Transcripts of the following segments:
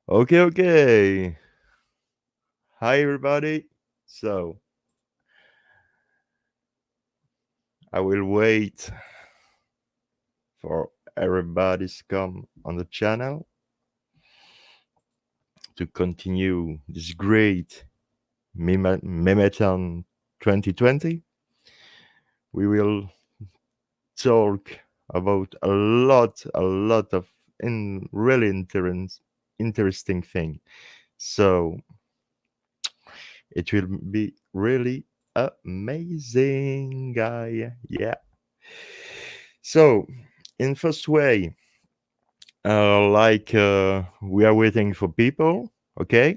Okay. Hi, everybody. So, I will wait for everybody to come on the channel to continue this great MaM-A-Thon 2020. We will talk about a lot of really interesting thing. So, it will be really amazing, guy. Yeah. So, in first way, we are waiting for people. Okay,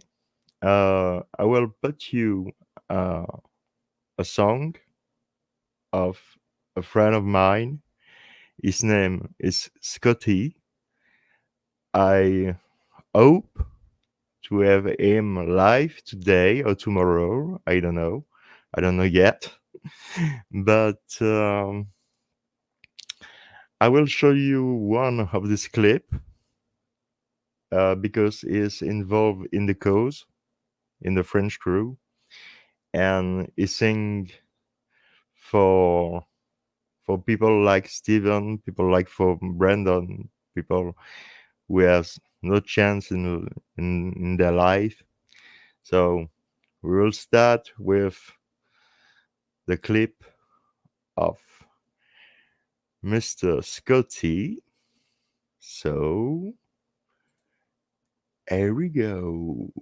I will put you uh, a song of a friend of mine. His name is Scotty. I hope to have him live today or tomorrow. I don't know. I don't know yet. But I will show you one of this clip because he's involved in the cause, in the French crew, and he sing for people like Steven, people like for Brandon, people who has no chance in their life. So we will start with the clip of Mr. Scotty. So here we go.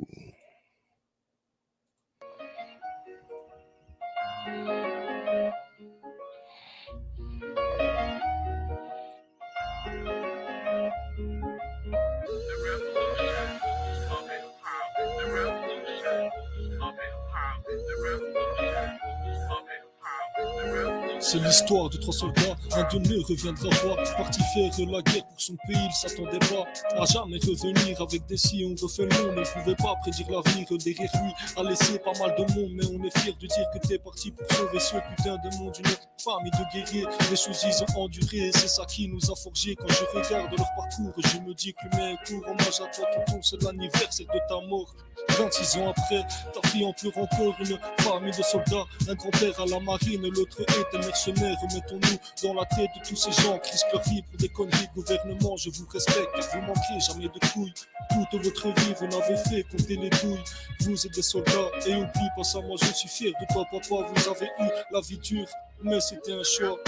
C'est l'histoire de trois soldats, un de ne reviendra pas. Parti faire la guerre pour son pays, il s'attendait pas à jamais revenir. Avec Dassey, on refait le monde, on ne pouvait pas prédire l'avenir. Derrière lui, a laissé pas mal de monde, mais on est fiers de dire que t'es parti pour sauver ce putain de monde. Une famille de guerriers, les choses ils ont enduré, c'est ça qui nous a forgé. Quand je regarde leur parcours, je me dis que l'humain est court. Hommage à toi, tonton, c'est l'anniversaire de ta mort. 26 ans après, ta fille en pleure encore. Une famille de soldats, un grand-père à la marine, l'autre est un mercenaire. Mettons-nous dans la tête de tous ces gens qui risquent leur vie pour des conneries de gouvernement. Je vous respecte car vous manquez jamais de couilles. Toute votre vie, vous n'avez fait compter les douilles. Vous êtes des soldats et oublie pas ça, moi je suis fier de toi, papa. Vous avez eu la vie dure, mais c'était un choix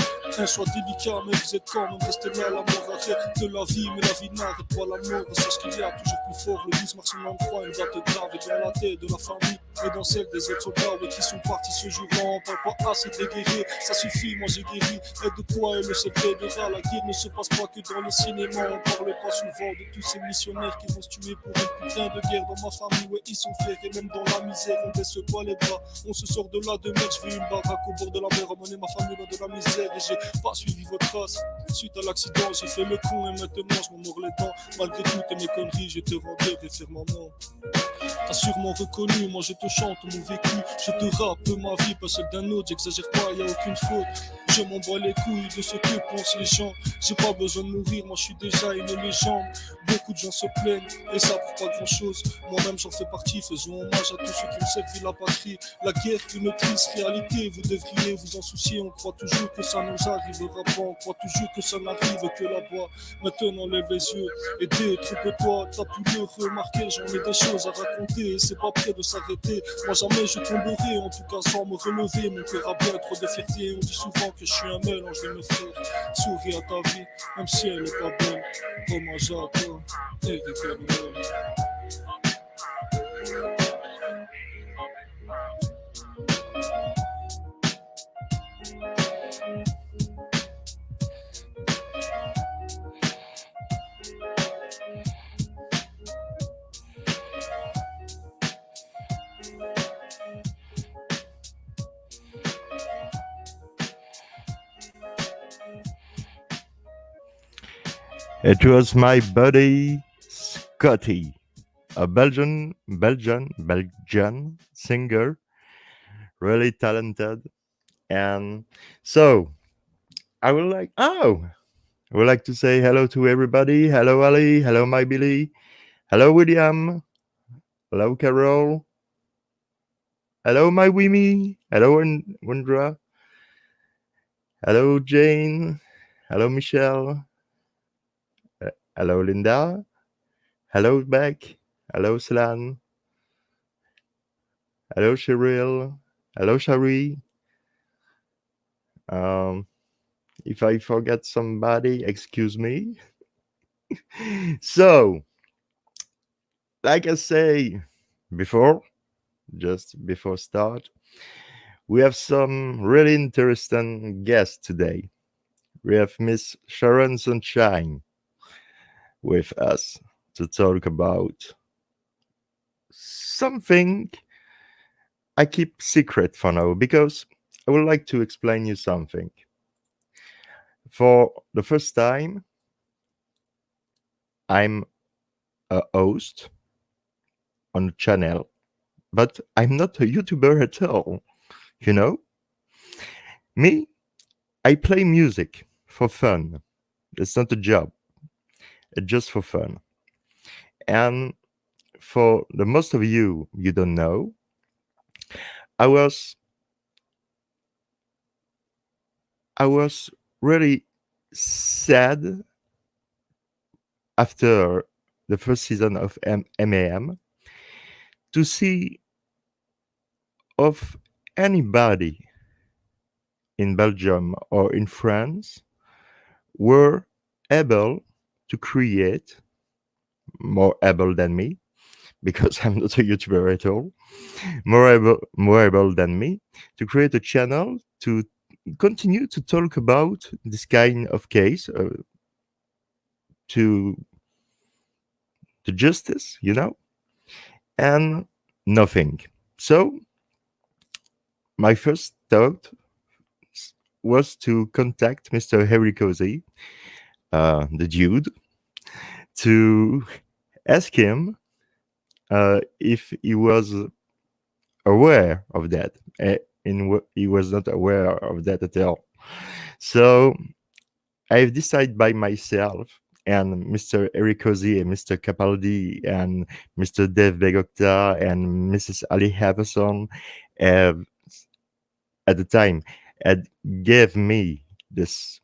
délicat, mais vous êtes quand même resté là. La mort arrête de la vie, mais la vie n'arrête pas la mort. Sache qu'il y a toujours plus fort. Le 12 mars 93, une date grave est dans la tête de la famille et dans celle des autres soldats, oui, qui sont partis ce jour-là. On parle pas assez des guerriers, ça suffit, moi j'ai guéri. Et de quoi est le secret de ça? La guerre ne se passe pas que dans le cinéma. On parle pas souvent de tous ces missionnaires qui vont se tuer pour une putain de guerre. Dans ma famille, ouais, ils sont fiers et même dans la misère, on baisse pas les bras. On se sort de là de merde, je vis une baraque au bord de la mer, amener ma famille loin de la misère. Et j'ai pas suivi votre trace. Suite à l'accident, j'ai fait le con et maintenant je m'en mords les dents. Malgré toutes mes conneries, je te rendais référemment. T'as sûrement reconnu, moi je te chante mon vécu. Je te rappe ma vie, pas celle d'un autre. J'exagère pas, y a aucune faute. Je m'en bats les couilles de ce que pensent les gens. J'ai pas besoin de mourir, moi je suis déjà une légende. Beaucoup de gens se plaignent, et ça pour pas grand chose. Moi-même j'en fais partie, faisons hommage à tous ceux qui ont servi la patrie. La guerre, une triste réalité, vous devriez vous en soucier. On croit toujours que ça nous arrivera pas, on croit toujours que ça n'arrive que là-bas. Maintenant lève les yeux et détrompe-toi, t'as pu le remarquer, j'en ai des choses à raconter, c'est pas prêt de s'arrêter. Moi jamais je tomberai, en tout cas sans me relever. Mon cœur a bien trop de fierté, on dit souvent que je suis un mélange de mes frères. Souris à ta vie, même si elle est pas belle. Hommage à toi, Eric Emmanuel. It was my buddy Scotty, a Belgian singer, really talented. And so I would like to say hello to everybody. Hello Ali, hello my Billy, Hello, William. Hello, Carol. Hello, my Wimmy. Hello, Wondra. Hello, Jane. Hello, Michelle. Hello, Linda. Hello, Beck. Hello, Slan. Hello, Cheryl. Hello, Shari. Um, if I forget somebody, excuse me. So, like I say before, just before start, we have some really interesting guests today. We have Miss Sharon Sunshine with us to talk about something I keep secret for now because I would like to explain you something. For the first time, I'm a host on a channel, but I'm not a YouTuber at all. You know, me, I play music for fun. It's not a job, it's just for fun. And for the most of you, you don't know, I was I was really sad after the first season of MAM to see of anybody in Belgium or in France were able to create more able than me because I'm not a YouTuber at all, more able than me to create a channel to continue to talk about this kind of case to justice, and nothing. So my first thought was to contact Mr. Harry Cozy, the dude, to ask him if he was aware of that. He was not aware of that at all. So I've decided by myself, and Mr. Eric Cozy and Mr. Capaldi and Mr. Dave Botka and Mrs. Ali Havison have, at the time, had gave me this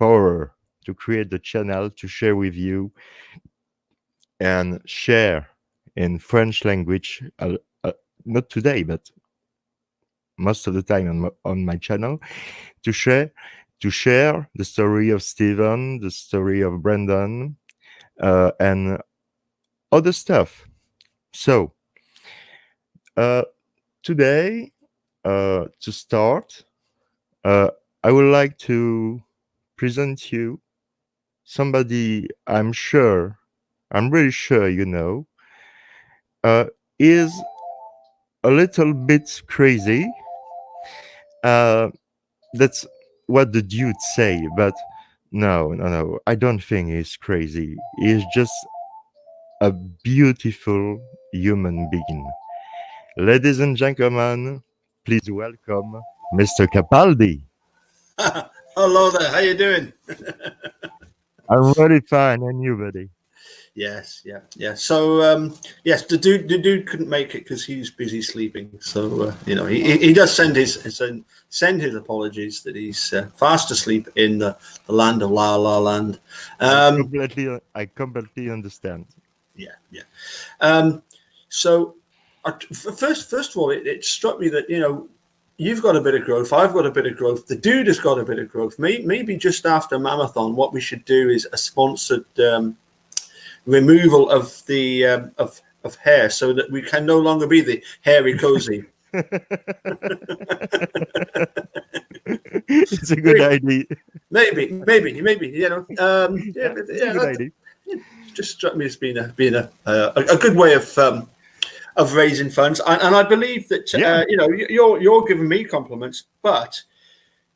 power to create the channel to share with you and share in French language, not today, but most of the time on my channel, to share the story of Stephen, the story of Brandon, and other stuff. So today, to start, I would like to present you somebody I'm really sure you know, is a little bit crazy. That's what the dude say, but no, I don't think he's crazy. He's just a beautiful human being. Ladies and gentlemen, please welcome Mr. Capaldi. Hello there. How you doing? I'm really fine, and you, buddy? Yes, yeah. So yes, the dude couldn't make it because he's busy sleeping. So he does send his apologies that he's fast asleep in the land of La La Land. I completely understand. Yeah. So first of all, it struck me that you've got a bit of growth. I've got a bit of growth. The dude has got a bit of growth. Maybe just after MaM-A-Thon, what we should do is a sponsored removal of the of hair, so that we can no longer be the hairy cozy. It's a good idea. Maybe. It's a good idea. Just struck me as being a good way of raising funds, and I believe that you're giving me compliments, but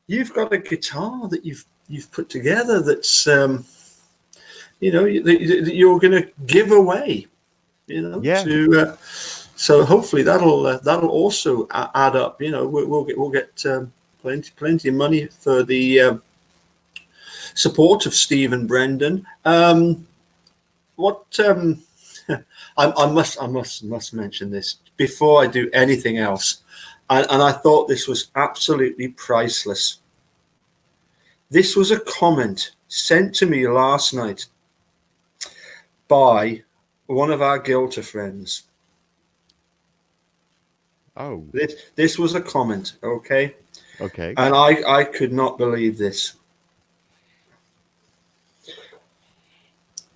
you've got a guitar that you've put together that's that you're going to give away, so hopefully that'll also add up. We'll get plenty of money for the support of Steve and Brendan. I must mention this before I do anything else, and I thought this was absolutely priceless. This was a comment sent to me last night by one of our Guilter friends. Oh, This was a comment, okay? okay. And I could not believe this.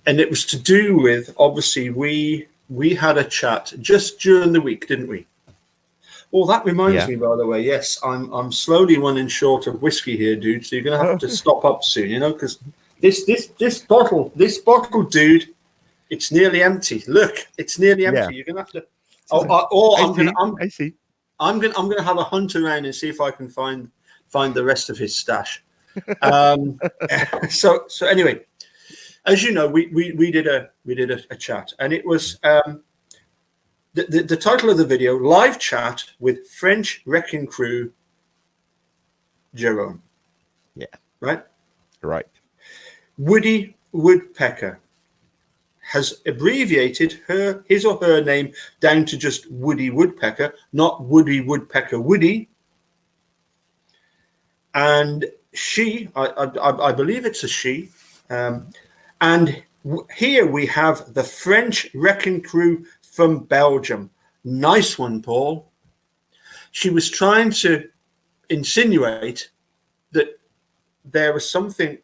And it was to do with, obviously, we had a chat just during the week, didn't we? Oh, that reminds Yeah. me, by the way. Yes, I'm slowly running short of whiskey here, dude. So you're gonna have to stop up soon, because this bottle, dude, it's nearly empty. Look, it's nearly Yeah. empty. You're gonna have to. I see. I'm gonna have a hunt around and see if I can find the rest of his stash. So anyway, as you know, we did a chat, and it was the title of the video: live chat with French wrecking crew Jerome. Yeah. Right. Right. Woody Woodpecker has abbreviated his or her name down to just Woody Woodpecker, not Woody Woodpecker Woody. And she, I believe it's a she, and here we have the French wrecking crew from Belgium. Nice one, Paul. She was trying to insinuate that there was something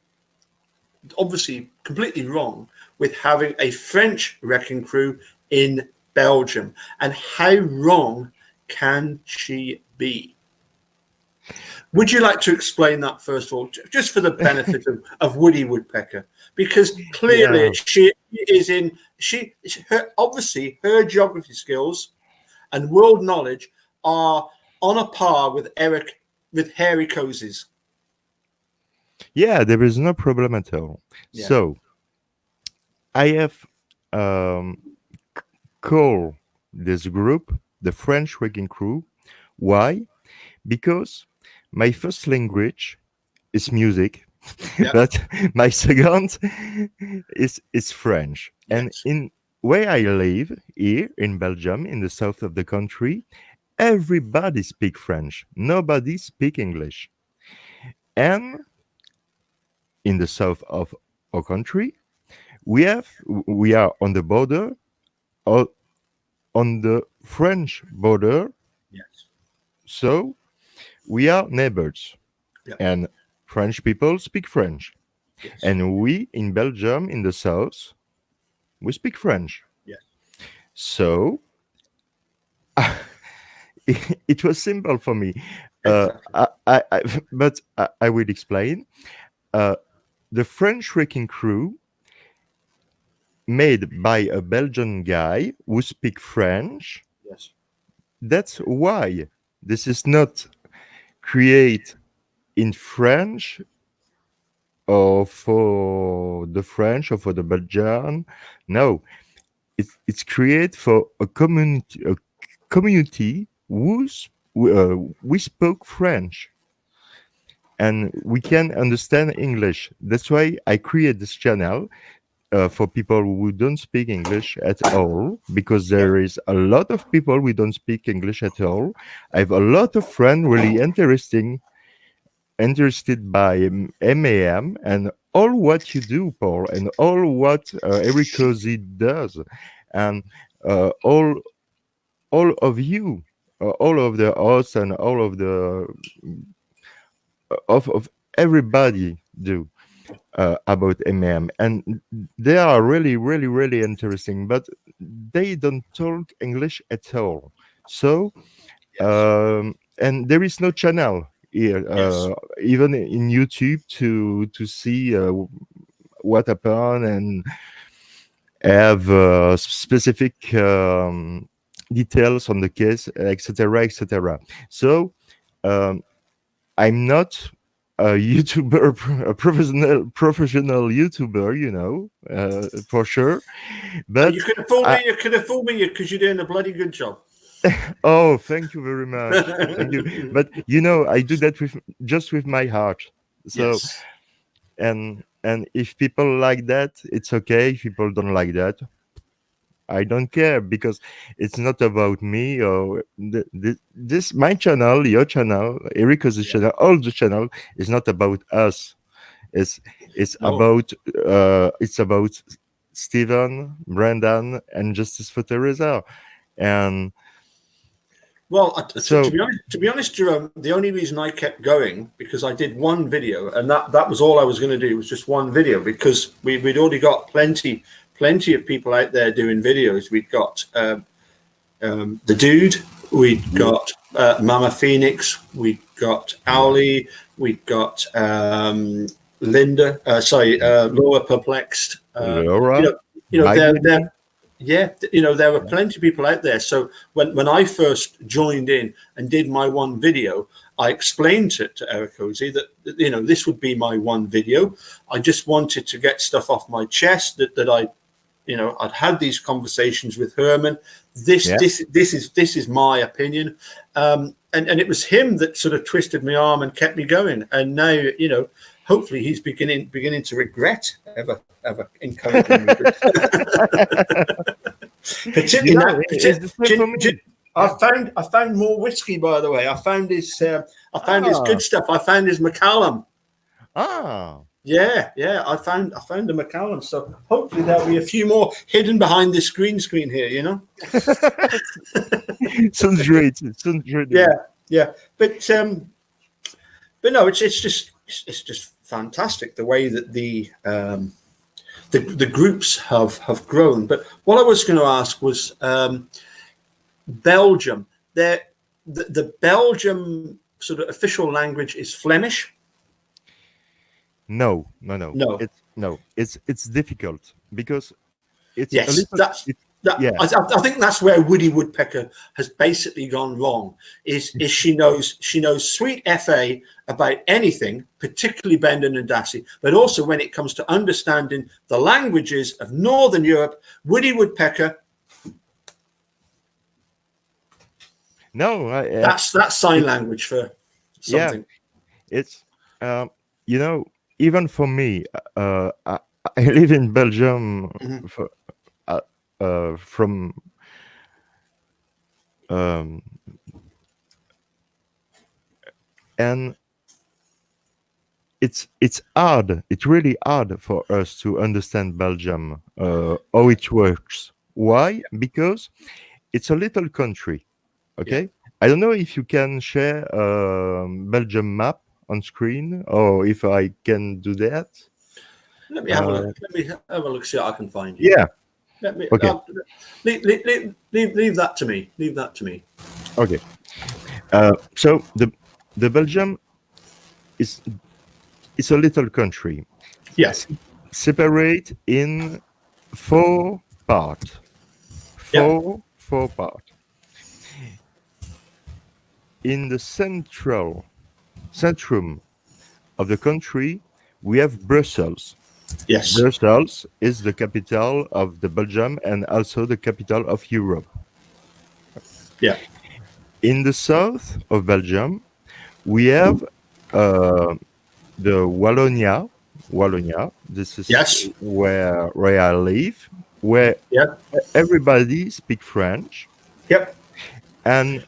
obviously completely wrong with having a French wrecking crew in Belgium. And how wrong can she be? Would you like to explain that first of all, just for the benefit of Woody Woodpecker? Because clearly she is obviously her geography skills and world knowledge are on a par with Harry Cozy's. Yeah, there is no problem at all. Yeah. So I have called this group the French wrecking crew. Why? Because my first language is music, but my second is French. Yes. And in where I live here in Belgium, in the south of the country, everybody speak French. Nobody speak English. And in the south of our country, we are on the border, or on the French border. Yes. So we are neighbors, and French people speak French. Yes. And we in Belgium, in the south, we speak French. Yes. So it was simple for me. Exactly. But I will explain. The French wrecking crew made by a Belgian guy who speak French. Yes. That's why this is not create in French or for the French or for the Belgian. No, it's create for a community we spoke French and we can understand English. That's why I create this channel for people who don't speak English at all, because there is a lot of people who don't speak English at all. I have a lot of friends really interested by MAM and all what you do, Paul, and all what Avery Cozy does, and all of you, all of the hosts and all of the of everybody do about MAM, and they are really, really, really interesting, but they don't talk English at all. So, and there is no channel here, even in YouTube to see what happened and have specific details on the case, etc., etc. So I'm not a YouTuber, a professional YouTuber, for sure. But you could have fooled me. You could have fooled me because you're doing a bloody good job. Oh, thank you very much. Thank you. But I do that with my heart. So, and if people like that, it's okay. If people don't like that, I don't care, because it's not about me or this my channel, your channel, Eriko's channel, all the channel is not about us. It's it's No. about Stephen, Brendan, and Justice for Teresa, and Well, so to be honest, Jerome, the only reason I kept going because I did one video, and that was all I was going to do was just one video, because we'd already got plenty of people out there doing videos. We'd got the dude, we'd got Mama Phoenix, we'd got Owly, we'd got Linda, Laura Perplexed. Laura, There were plenty of people out there. So when I first joined in and did my one video, I explained to Erikozy that this would be my one video. I just wanted to get stuff off my chest that I'd had these conversations with Herman. This is my opinion, and it was him that sort of twisted my arm and kept me going. And now hopefully he's beginning to regret ever encouraging me. I found more whiskey, by the way. I found his good stuff. I found his Macallan. Yeah. I found the Macallan. So hopefully there'll be a few more hidden behind this green screen here. Sounds great. Yeah. But no, it's just fantastic the way that the groups have grown. But what I was going to ask was Belgium. The Belgium sort of official language is Flemish. No. It's difficult because it's I think that's where Woody Woodpecker has basically gone wrong. Is she knows sweet FA about anything, particularly Brendan and Dassey, but also when it comes to understanding the languages of Northern Europe, Woody Woodpecker. No, that's sign language for something. Yeah, it's even for me, I live in Belgium from and it's hard. It's really hard for us to understand Belgium, how it works. Why? Because it's a little country. Okay, I don't know if you can share Belgium map on screen, or if I can do that. Let me have a look. Let me have a look. See what I can find. Yeah. Let me. Okay. Leave that to me. Leave that to me. Okay. So the Belgium is a little country. Yes. Separate in four parts. Four parts. In the centrum of the country, we have Brussels. Yes. Brussels is the capital of the Belgium and also the capital of Europe. Yeah. In the south of Belgium, we have the Wallonia. This is where I live, where everybody speaks French. Yep. And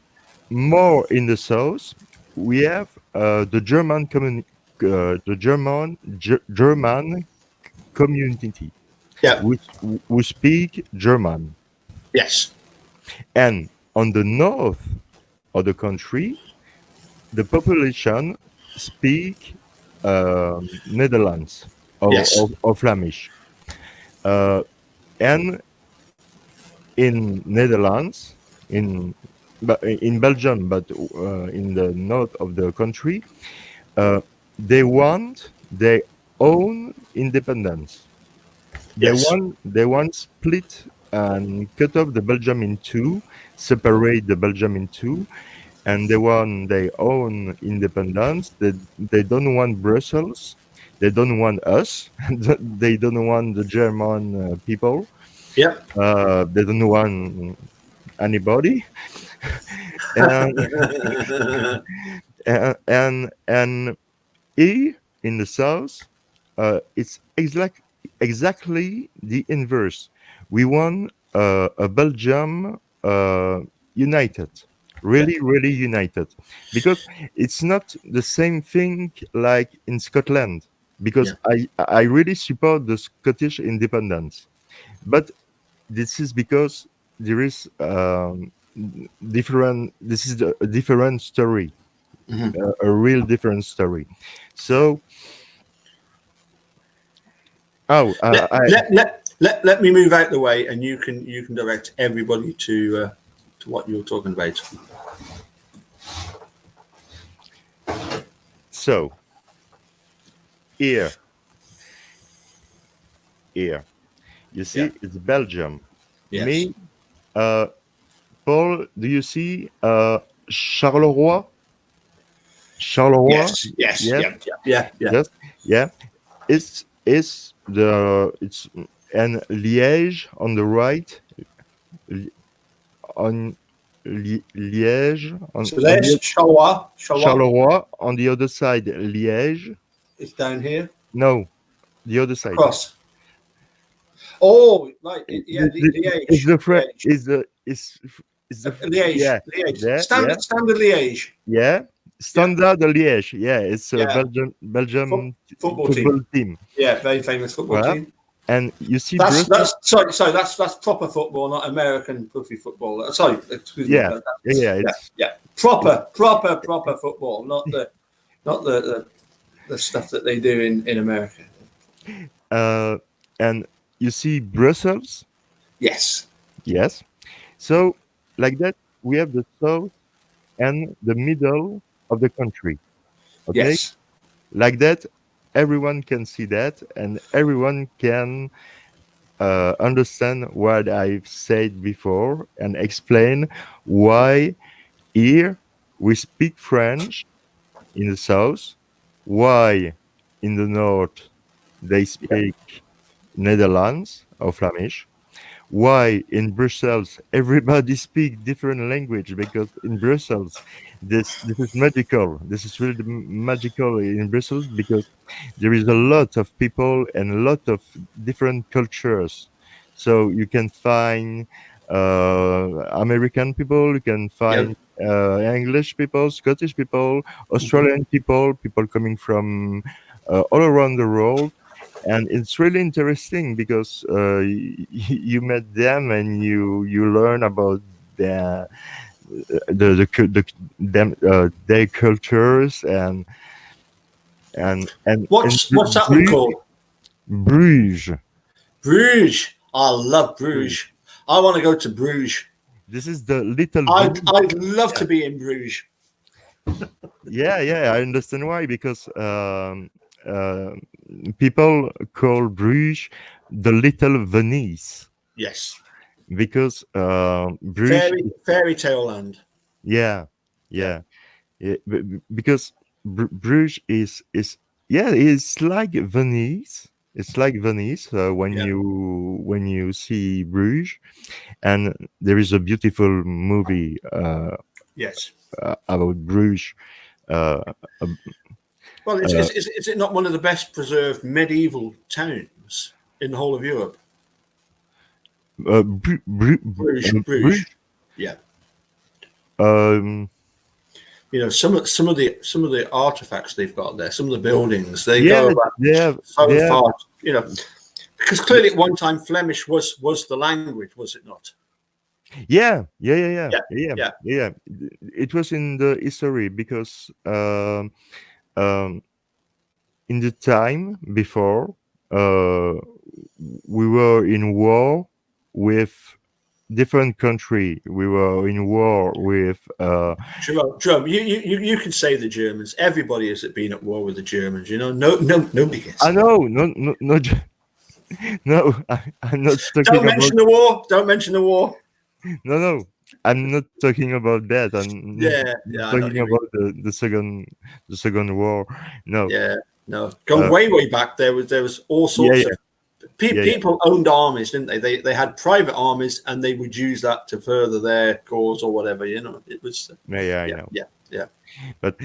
more in the south, we have the German community. German community, who speak German. Yes. And on the north of the country, the population speak Netherlands or Flemish. And in Netherlands, in Belgium, but in the north of the country, they want their own independence. They want split and cut off the Belgium in two, separate the Belgium in two, and they want their own independence. They don't want Brussels. They don't want us. They don't want the German people. Yeah. They don't want anybody. and here in the south, it's exactly the inverse. We want a Belgium united, really united, because it's not the same thing like in Scotland. Because I really support the Scottish independence, but this is because there is different. This is a different story, a real different story. So, let me move out the way, and you can direct everybody to what you're talking about. So here, you see, it's Belgium. Yes. Me, Paul, do you see Charleroi? Charleroi? Yes. Yeah. Yes. Yeah. It's and Liège on the right, on Liège on, So there's Charleroi. Charleroi on the other side. Liège. It's down here. No, the other side. Across. Oh, right. Yeah, Liège. Is the French? Liège. Is the Liège. Yeah. Liège. Yeah, Standard Liège. Yeah. Standard Liège. Yeah, it's a Yeah. Belgium Football team. Yeah, very famous football team. And you see, that's proper football, not American puffy football. Sorry, excuse me. Proper football, not the stuff that they do in America. And you see Brussels. Yes. So like that, we have the south and the middle of the country. Okay. Yes. Like that, everyone can see that, and everyone can understand what I've said before and explain why here we speak French in the south, why in the north they speak Netherlands or Flemish, why in Brussels everybody speaks different language, because in Brussels this is magical. This is really magical in Brussels, because there is a lot of people and a lot of different cultures. So you can find American people, you can find English people, Scottish people, Australian people coming from all around the world. And it's really interesting because you met them and you learn about their cultures and What's that one called? Bruges. I love Bruges. I want to go to Bruges. This is the little. I'd love to be in Bruges. Yeah, I understand why, because people call Bruges the little Venice. Yes. Because Bruges fairy tale land. Yeah. Because Bruges is it's like Venice. It's like Venice when you see Bruges, and there is a beautiful movie. About Bruges. Well, is it not one of the best preserved medieval towns in the whole of Europe? Bruges. Yeah. Some of the artifacts they've got there, some of the buildings, they go back so far. Because clearly at one time Flemish was the language, was it not? Yeah. It was in the history, because in the time before we were in war with different country. We were in war with Jerome, you can say the Germans. Everybody has been at war with the Germans, nobody gets I know, no no, I'm not talking Don't mention the war. Don't mention the war. No, I'm not talking about that. I'm talking about the second war. No. Yeah, no. Going way back, there was all sorts of people owned armies, didn't they? They had private armies, and they would use that to further their cause or whatever. It was. Yeah. Yeah. but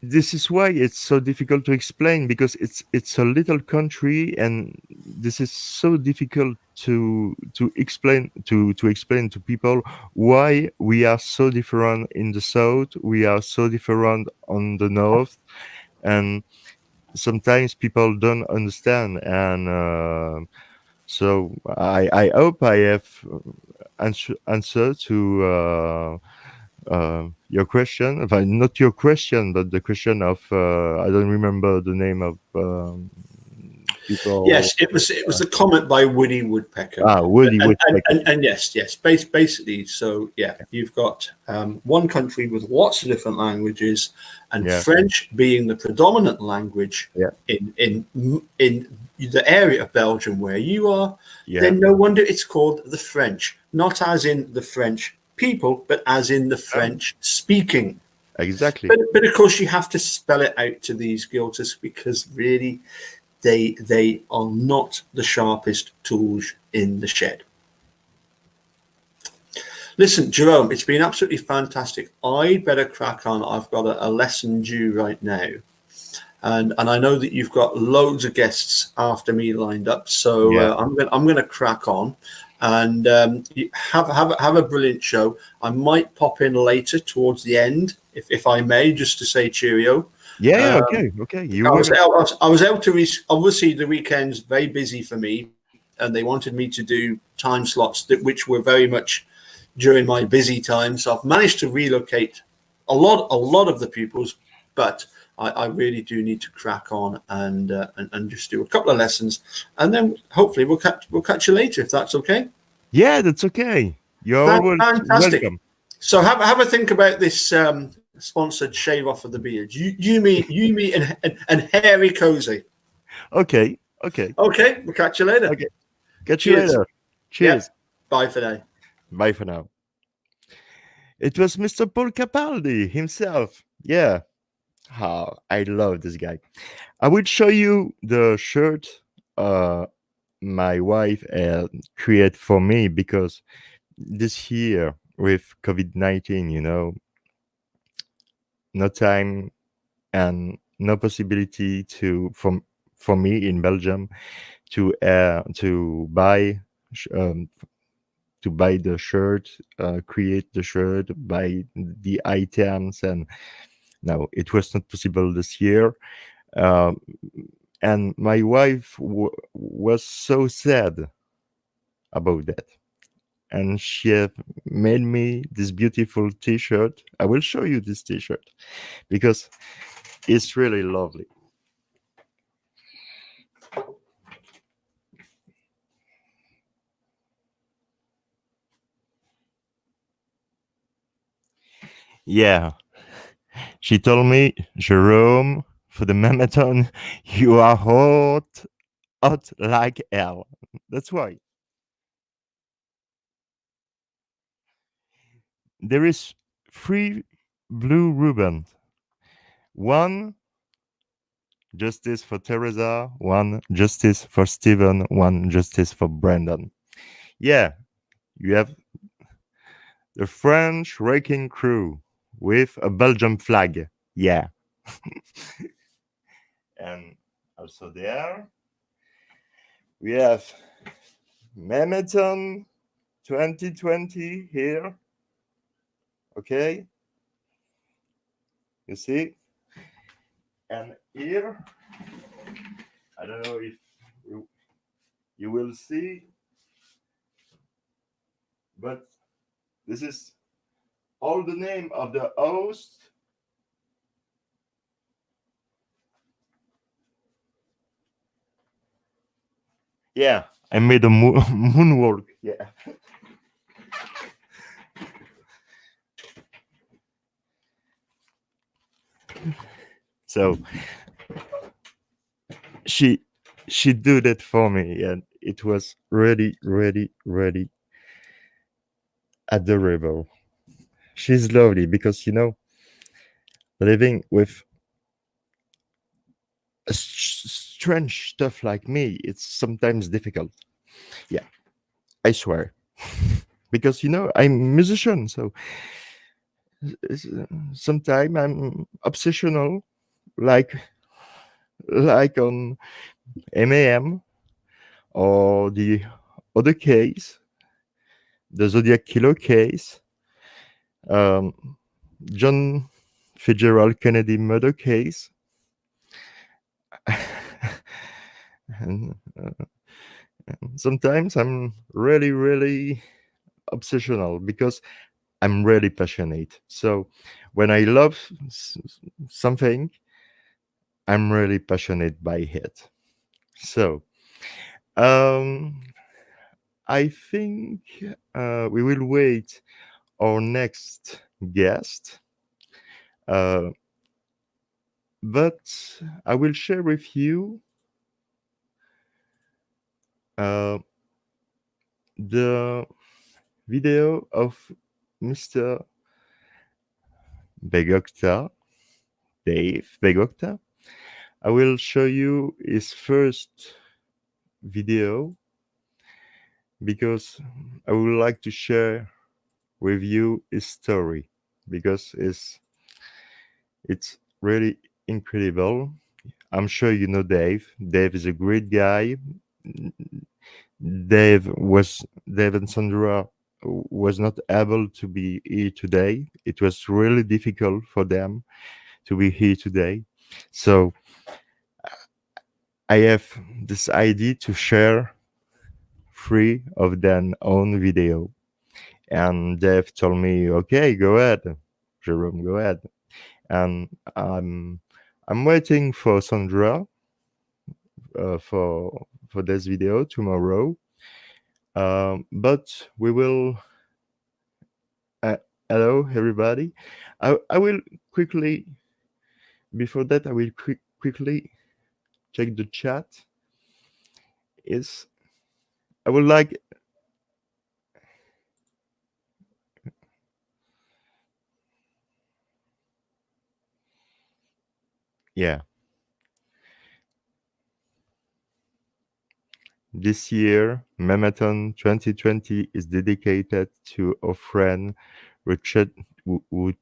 this is why it's so difficult to explain, because it's a little country, and this is so difficult to explain to people why we are so different in the south, we are so different on the north, and sometimes people don't understand. And so I hope I have answer to your question, not your question, but the question of I don't remember the name of people. Yes, it was a comment by Woody Woodpecker. Woody Woodpecker. And yes, basically. So yeah, you've got one country with lots of different languages, and Yeah, French being the predominant language yeah, in the area of Belgium where you are. yeah, Then no wonder it's called the French, not as in the French people, but as in the yeah, French speaking. exactly. But of course, you have to spell it out to these guilders, because really, they are not the sharpest tools in the shed. Listen, Jerome, it's been absolutely fantastic. I'd better crack on. I've got a lesson due right now. And I know that you've got loads of guests after me lined up, so Yeah, I'm gonna crack on, and have a brilliant show. I might pop in later towards the end, if I may, just to say cheerio. yeah, yeah. Um, Okay, okay. You I will. was out. I was able to reach. Obviously, the weekend's very busy for me, and they wanted me to do time slots which were very much during my busy time. So I've managed to relocate a lot of the pupils, but I really do need to crack on and just do a couple of lessons, and then hopefully we'll catch you later, if that's okay. Yeah, that's okay. You're always Fantastic. welcome. So have a think about this sponsored shave off of the beard. You me and hairy cozy. Okay, okay, Okay, we'll catch you later. okay. Catch you Cheers. later. Yep. Cheers. Bye for now. Bye for now. It was Mr. Paul Capaldi himself. Yeah. How I love this guy. I will show you the shirt uh, my wife created for me, because this year with COVID-19, no time and no possibility for me in Belgium to buy sh- um, to buy the shirt, create the shirt, buy the items, and no, it was not possible this year. Um, and my wife was so sad about that, and she have made me this beautiful T-shirt. I will show you this T-shirt because it's really lovely. Yeah, she told me, Jerome, for the MaM-A-Thon, you are hot like hell. That's why. There is 3 blue ribbons. One justice for Teresa, one justice for Stephen, one justice for Brandon. Yeah, you have the French wrecking crew with a Belgian flag. Yeah. And also there we have MaM-A-Thon 2020 here. Okay. You see? And here, I don't know if you will see, but this is all the name of the host. Yeah, I made a moonwalk. Yeah. So she she did it for me, and it was really, really, really adorable. She's lovely because living with strange stuff like me, it's sometimes difficult. Yeah, I swear. Because I'm a musician, so sometimes I'm obsessional, like on MAM or the other case, the Zodiac Killer case, John Fitzgerald Kennedy murder case. and sometimes I'm really, really obsessional because I'm really passionate. So when I love something, I'm really passionate by it. So um, I think we will wait our next guest. But I will share with you the video of Mr. Botka, Dave Botka. I will show you his first video because I would like to share with you his story because it's really incredible. I'm sure you know Dave. Dave is a great guy. Dave and Sandra was not able to be here today. It was really difficult for them to be here today. So I have this idea to share three of them own video. And Dave told me, okay, go ahead, Jerome, go ahead. And I'm waiting for Sandra for this video tomorrow. But we will. Hello, everybody. I will quickly. Before that, I will quickly check the chat. Is I would like. Yeah. This year, MaM-A-Thon 2020 is dedicated to a friend who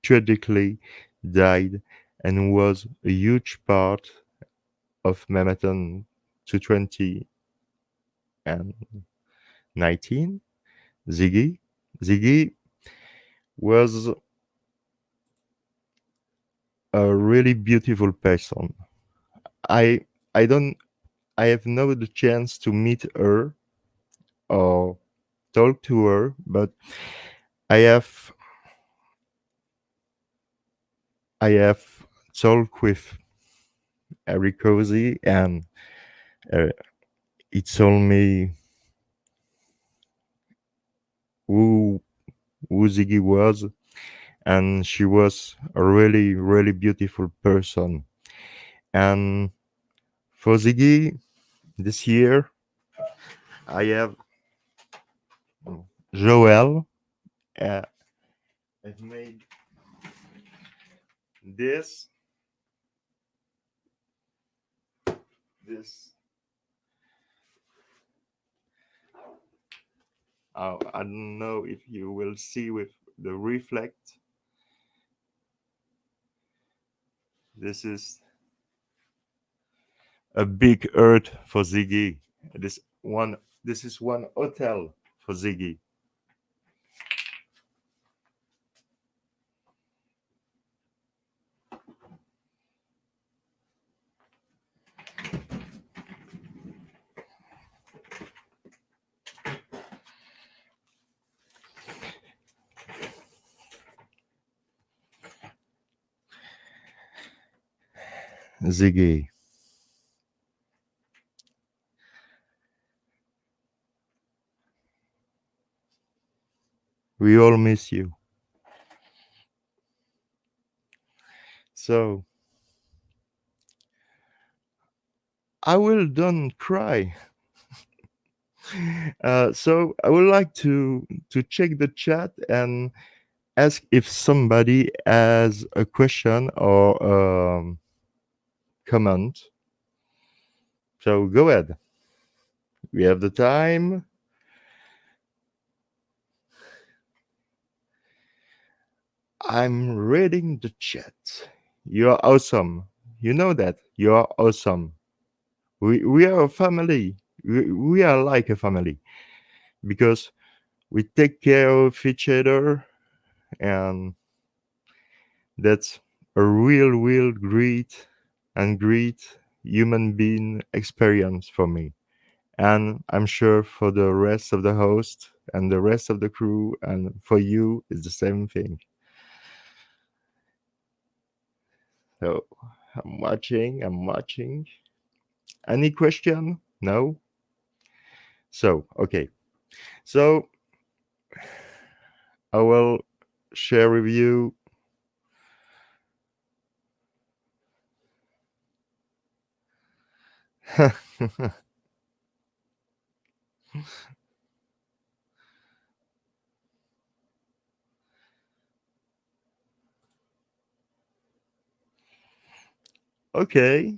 tragically died and was a huge part of MaM-A-Thon 220 and 19. Ziggy. Ziggy was a really beautiful person. I I don't I have not the chance to meet her or talk to her, but I have talked with Avery Cozy, and he told me who Ziggy was, and she was a really, really beautiful person. And for Ziggy, this year, I have Joel. I've made this. I don't know if you will see with the reflect. This is a big earth for Ziggy. This is one hotel for Ziggy. Ziggy. We all miss you. So I will don't cry. So I would like to check the chat and ask if somebody has a question or comment. So go ahead. We have the time. I'm reading the chat. You're awesome. You know that. You're awesome. We are a family. We are like a family because we take care of each other, and that's a real great human being experience for me. And I'm sure for the rest of the host and the rest of the crew and for you it's the same thing. So I'm watching. Any question? No? So, okay. So I will share with you okay.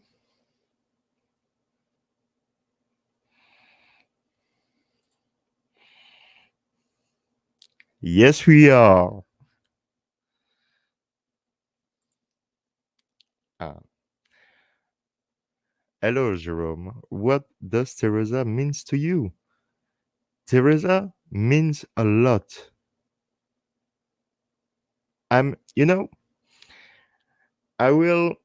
Yes, we are. Ah, hello, Jerome. What does Teresa means to you? Teresa means a lot. You know, I will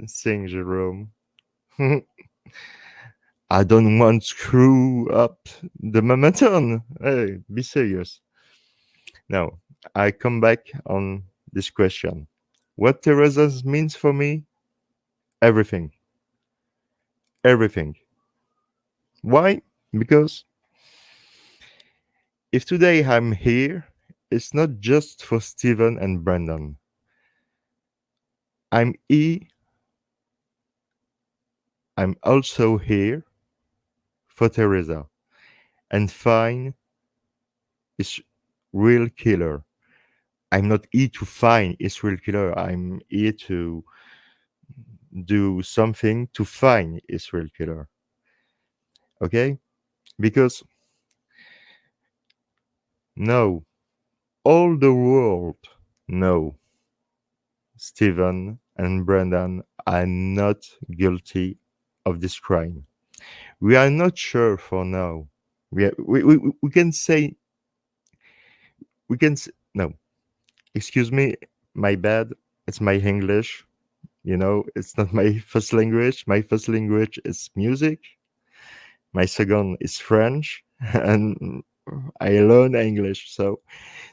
sing, Jerome. I don't want to screw up the MaM-A-Thon. Hey, be serious. Now, I come back on this question. What Teresa means for me? Everything. Everything. Why? Because if today I'm here, it's not just for Stephen and Brandon. I'm E. I'm also here for Teresa. And Fine is real killer. I'm not here to find Israel killer. I'm here to do something to find Israel killer. Okay? Because no, all the world know Stephen and Brendan are not guilty of this crime. We are not sure for now. We can say no. Excuse me, my bad. It's my English. You know, it's not my first language. My first language is music. My second is French, and I learn English. So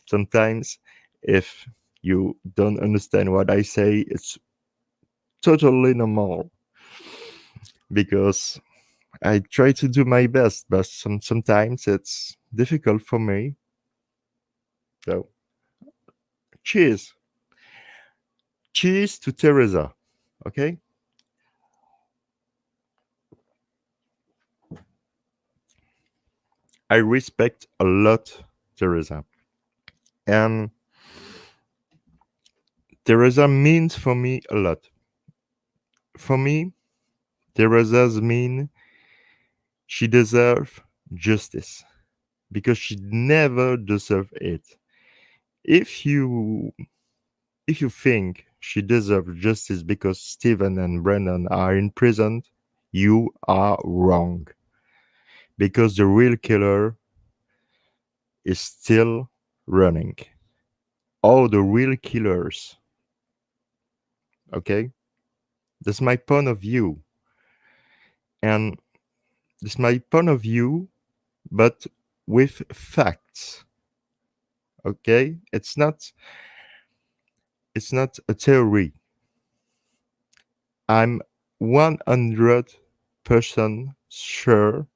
sometimes, if you don't understand what I say, it's totally normal because I try to do my best, but sometimes it's difficult for me. So, cheers. Cheers to Teresa. Okay? I respect a lot Teresa. And Teresa means for me a lot. For me, Teresa's mean she deserves justice because she never deserved it. If you if you think she deserves justice because Stephen and Brendan are in prison, you are wrong. Because the real killer is still running. All the real killers. Okay? That's my point of view. And that's my point of view, but with facts. Okay? It's not a theory. I'm 100% sure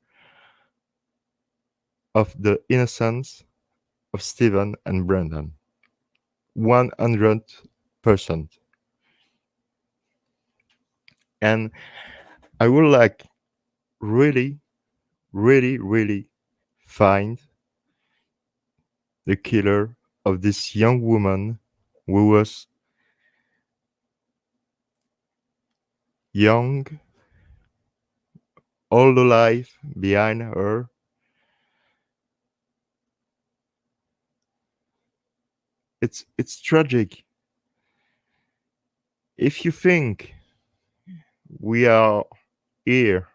of the innocence of Stephen and Brendan. 100%. And I would like really, really find the killer of this young woman who was young, all the life behind her, it's tragic. If you think we are here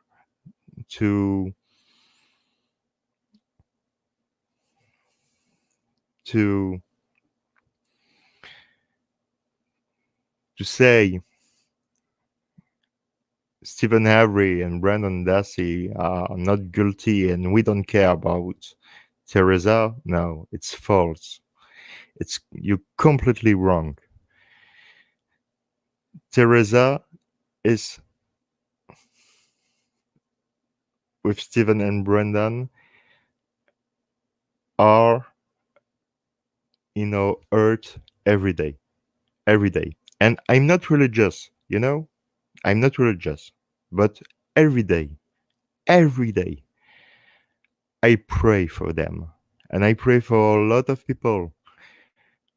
to to to say Stephen Avery and Brandon Dassey are not guilty and we don't care about Teresa, no, it's false. It's you're completely wrong. Teresa is with Stephen and Brandon are hurt every day. Every day. And I'm not religious, I'm not religious. But every day, I pray for them. And I pray for a lot of people.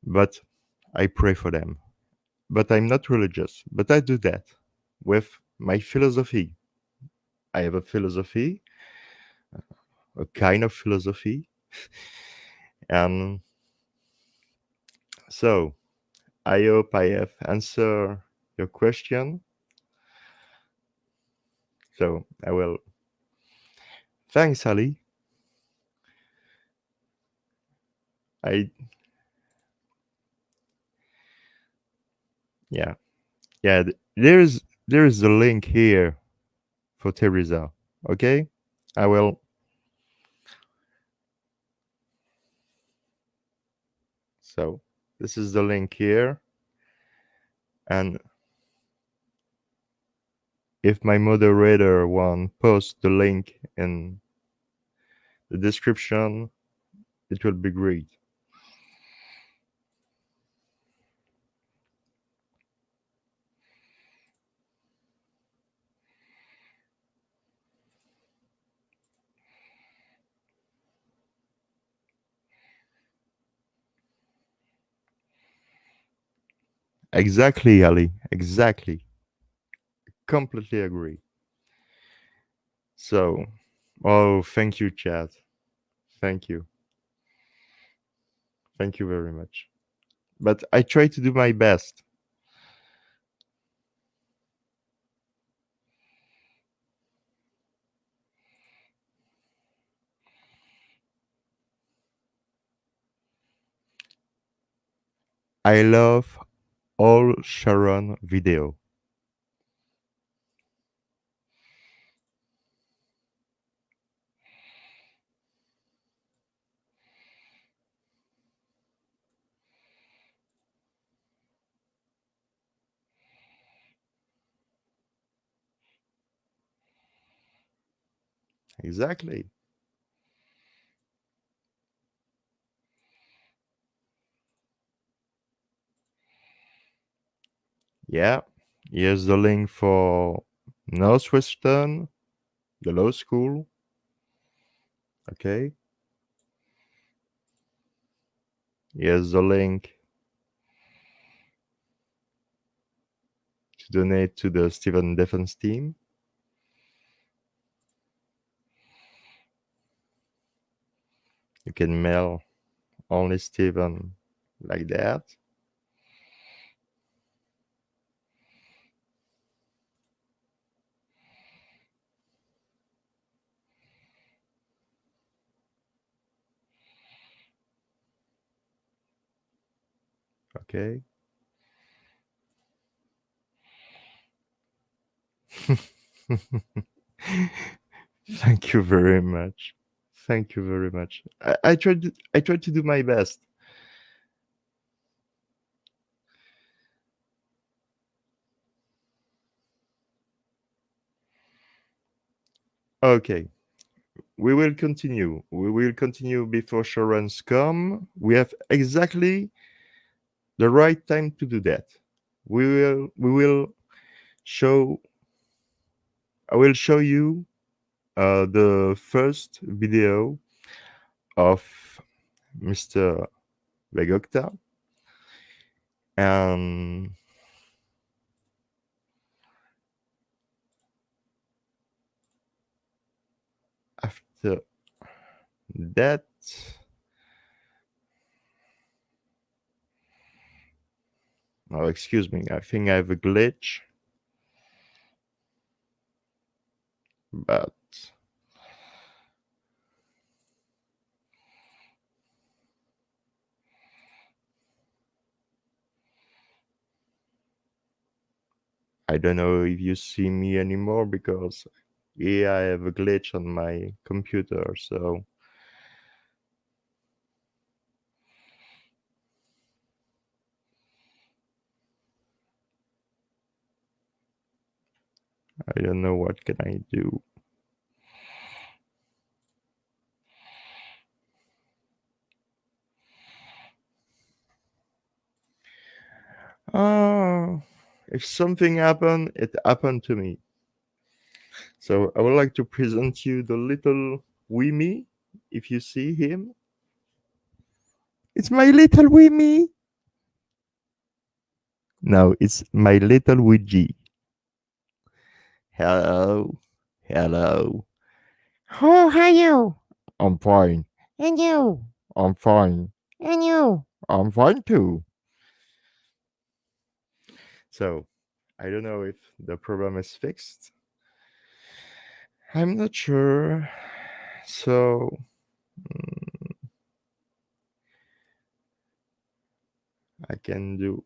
But I pray for them. But I'm not religious. But I do that with my philosophy. I have a philosophy, a kind of philosophy. And so I hope I have answered your question. So I will. Thanks, Ali. I yeah yeah. There is a link here for Teresa. Okay, I will. So this is the link here, and if my moderator won't post the link in the description, it will be great. Exactly, Ali. Exactly. Completely agree. So, oh, thank you, Chad. Thank you. Thank you very much. But I try to do my best. I love all Sharon video. Exactly. Yeah. Here's the link for Northwestern, the law school. Okay. Here's the link to donate to the Stephen Defense team. You can mail only Stephen like that. Okay. Thank you very much. Thank you very much. I tried to do my best. Okay. We will continue. We will continue before Sharon's come. We have exactly the right time to do that. We will show I will show you the first video of Mr. Begokta, and after that Oh, excuse me. I think I have a glitch. But I don't know if you see me anymore because here I have a glitch on my computer. So I don't know what can I do. Oh, if something happened, it happened to me. So I would like to present you the little Wimmy. If you see him, it's my little Wimmy. No, it's my little Ouija. Hello, hello. How are you? I'm fine. And you? I'm fine. And you? I'm fine too. So, I don't know if the problem is fixed. I'm not sure. So, I can do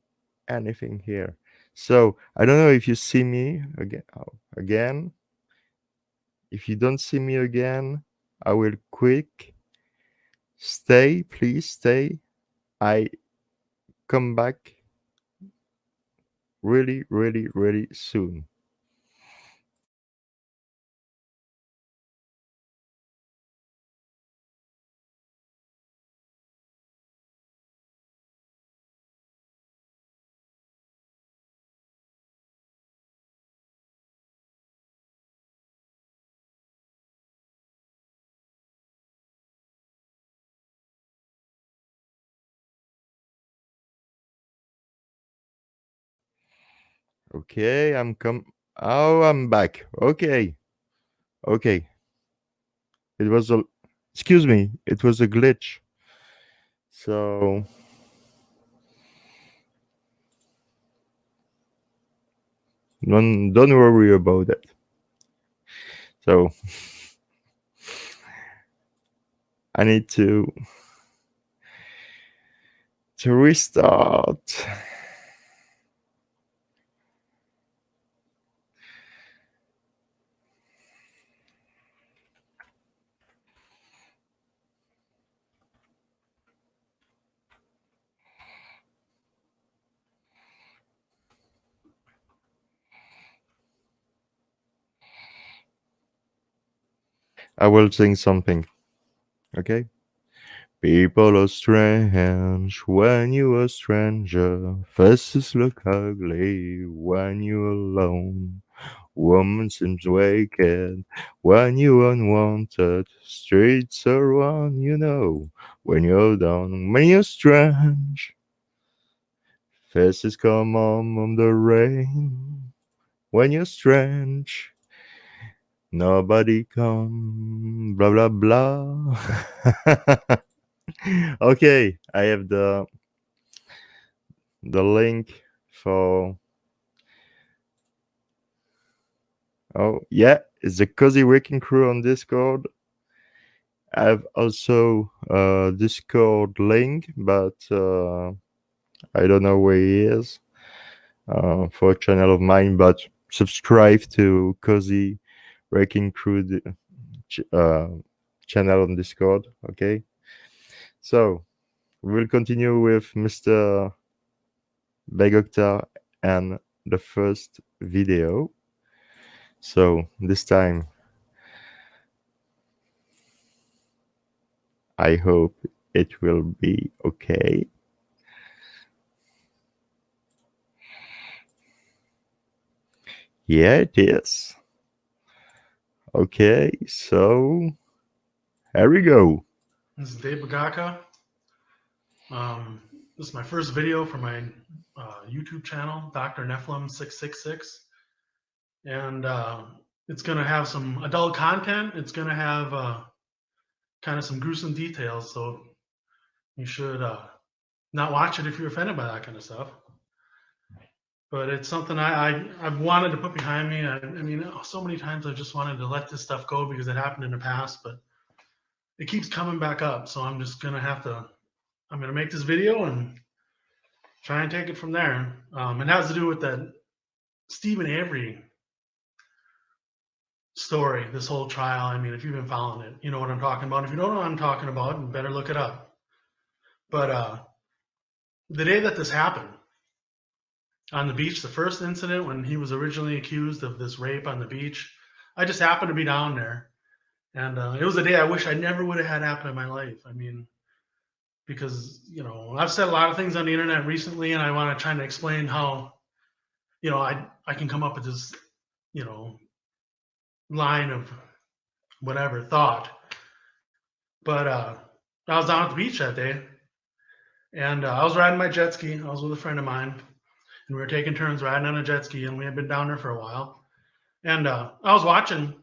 anything here. So, I don't know if you see me again. Again. If you don't see me again, I will quick. Stay, please stay. I come back really, really, really soon. Okay, Oh, I'm back. Okay, okay. It was a. Excuse me. It was a glitch. So don't worry about it. So I need to restart. I will sing something. Okay. People are strange when you're a stranger. Faces look ugly when you're alone. Woman seems wicked when you're unwanted. Streets are one, when you're down, when you're strange. Faces come on the rain when you're strange. Nobody come, blah blah blah. Okay, I have the link for. Oh yeah, it's the Cozy Waking Crew on Discord. I have also a Discord link, but I don't know where he is for a channel of mine. But subscribe to Cozy Waking Crew channel on Discord. Okay, so we will continue with Mr. Botka and the first video. So this time, I hope it will be okay. Yeah, it is. Okay, so here we go. This is Dave Botka. This is my first video for my YouTube channel, Dr. Nephilim 666. And it's going to have some adult content. It's going to have kind of some gruesome details. So you should not watch it if you're offended by that kind of stuff. but it's something I've wanted to put behind me. I mean, so many times I just wanted to let this stuff go because it happened in the past, but it keeps coming back up. So I'm just gonna have to. I'm gonna make this video and try and take it from there. It has to do with that Stephen Avery story, this whole trial. I mean, if you've been following it, you know what I'm talking about. If you don't know what I'm talking about, you better look it up. But the day that this happened on the beach, the first incident when he was originally accused of this rape on the beach, I just happened to be down there. And it was a day I wish I never would have had happen in my life. I mean, because, you know, I've said a lot of things on the internet recently, and I want to try to explain how, you know, I can come up with this, you know, line of whatever thought. But I was down at the beach that day, and I was riding my jet ski. I was with a friend of mine, and we were taking turns riding on a jet ski, and we had been down there for a while. And I was watching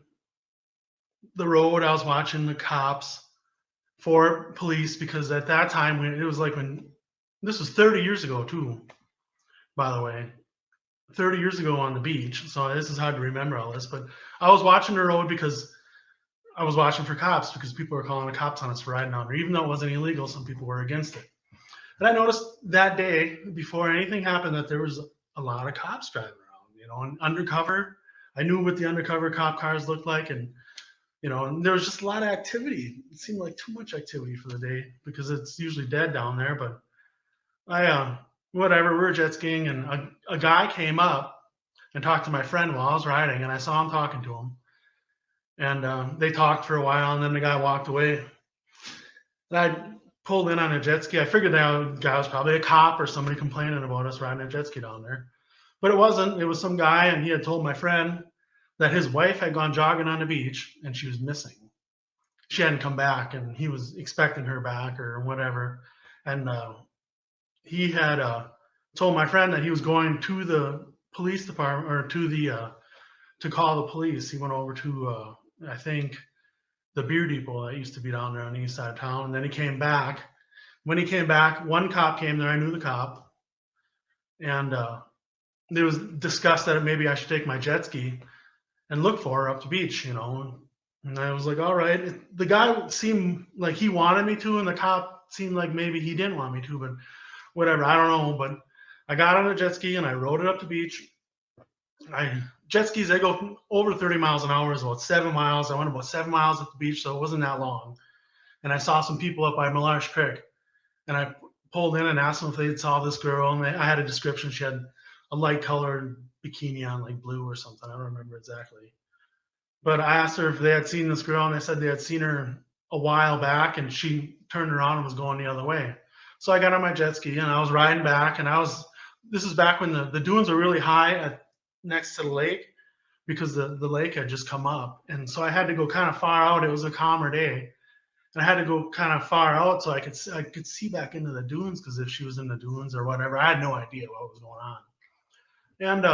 the road. I was watching the cops for police, because at that time, it was like when this was 30 years ago too, by the way, 30 years ago on the beach. So this is hard to remember all this, but I was watching the road because I was watching for cops, because people were calling the cops on us for riding down there. Even though it wasn't illegal, some people were against it. And I noticed that day, before anything happened, that there was a lot of cops driving around, you know, and undercover. I knew what the undercover cop cars looked like, and you know, and there was just a lot of activity. It seemed like too much activity for the day, because it's usually dead down there. But whatever, we were jet skiing, and a guy came up and talked to my friend while I was riding, and I saw him talking to him. And they talked for a while, and then the guy walked away. And I pulled in on a jet ski. I figured that guy was probably a cop or somebody complaining about us riding a jet ski down there. But it wasn't. It was some guy, and he had told my friend that his wife had gone jogging on the beach and she was missing. She hadn't come back, and he was expecting her back or whatever. And he had told my friend that he was going to the police department, or to call the police. He went over to I think the beer depot that used to be down there on the east side of town. And then he came back. When he came back, one cop came there. I knew the cop, and it was discussed that maybe I should take my jet ski and look for her up the beach, you know. And I was like, all right. The guy seemed like he wanted me to, and the cop seemed like maybe he didn't want me to, but whatever, I don't know. But I got on a jet ski and I rode it up the beach. Jet skis, they go over 30 miles an hour, is about 7 miles. I went about 7 miles at the beach, so it wasn't that long. And I saw some people up by Melarsh Creek, and I pulled in and asked them if they saw this girl, and I had a description. She had a light colored bikini on, like blue or something. I don't remember exactly. But I asked her if they had seen this girl, and they said they had seen her a while back, and she turned around and was going the other way. So I got on my jet ski, and I was riding back, and this is back when the dunes were really high next to the lake, because the lake had just come up. And so I had to go kind of far out. It was a calmer day. And I had to go kind of far out so I could see back into the dunes, because if she was in the dunes or whatever, I had no idea what was going on. And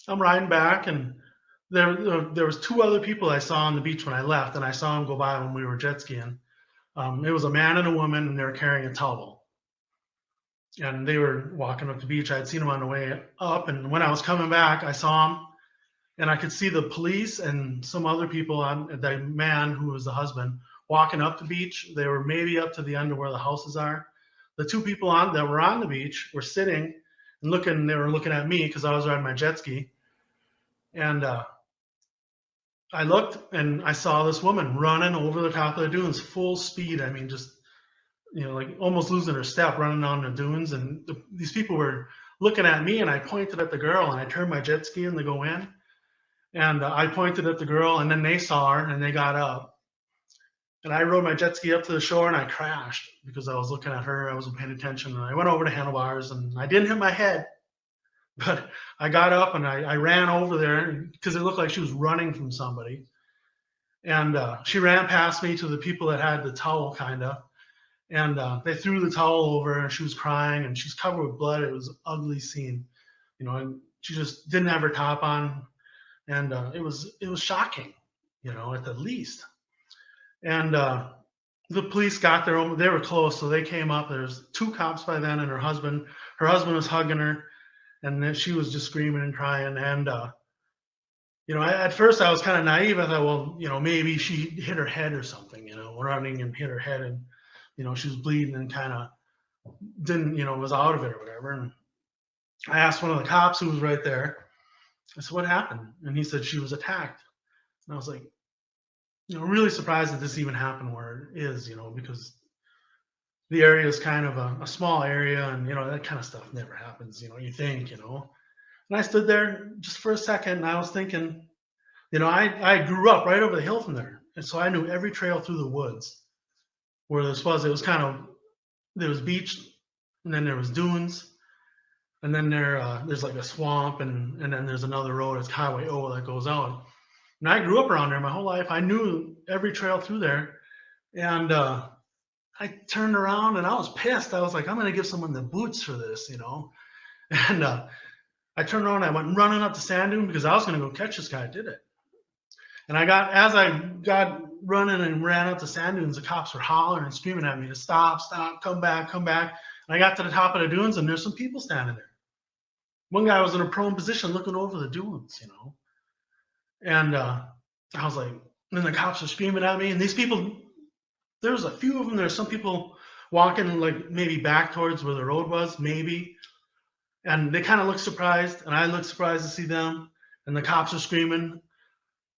I'm riding back, and there was two other people I saw on the beach when I left, and I saw them go by when we were jet skiing. It was a man and a woman, and they were carrying a towel. And they were walking up the beach. I had seen them on the way up, and when I was coming back, I saw them, and I could see the police and some other people, the man who was the husband, walking up the beach. They were maybe up to the end of where the houses are. The two people that were on the beach were sitting and looking. They were looking at me because I was riding my jet ski. And I looked, and I saw this woman running over the top of the dunes, full speed. I mean, just, you know, like almost losing her step, running down the dunes. And these people were looking at me, and I pointed at the girl, and I turned my jet ski and they go in. And I pointed at the girl, and then they saw her, and they got up. And I rode my jet ski up to the shore, and I crashed because I was looking at her. I wasn't paying attention. And I went over to handlebars, and I didn't hit my head. But I got up, and I ran over there because it looked like she was running from somebody. And she ran past me to the people that had the towel, kind of. And they threw the towel over her, and she was crying, and she's covered with blood. It was an ugly scene, you know, and she just didn't have her top on. And it was shocking, you know, at the least. And the police got there. They were close, so they came up. There's two cops by then, and her husband. Her husband was hugging her, And then she was just screaming and crying. And, at first I was kind of naive. I thought, well, maybe she hit her head or something, running and hit her head. And, she was bleeding and kind of didn't, was out of it or whatever. And I asked one of the cops who was right there, I said, what happened? And he said she was attacked. And I was like, really surprised that this even happened where it is, because the area is kind of a small area, and that kind of stuff never happens, you think. And I stood there just for a second, and I was thinking, I grew up right over the hill from there, and so I knew every trail through the woods where this was. It was kind of, there was beach, and then there was dunes, and then there's like a swamp, and then there's another road. It's Highway O that goes out. And I grew up around there my whole life. I knew every trail through there, and I turned around and I was pissed. I was like, I'm going to give someone the boots for this, And I turned around and I went running up the sand dune because I was going to go catch this guy. I did it. And as I got running and ran up the sand dunes, the cops were hollering and screaming at me to stop, come back, come back. And I got to the top of the dunes, and there's some people standing there. One guy was in a prone position looking over the dunes, And I was like, and the cops are screaming at me. And these people, there was a few of them. There's some people walking like maybe back towards where the road was, maybe. And they kind of looked surprised. And I looked surprised to see them. And the cops are screaming. And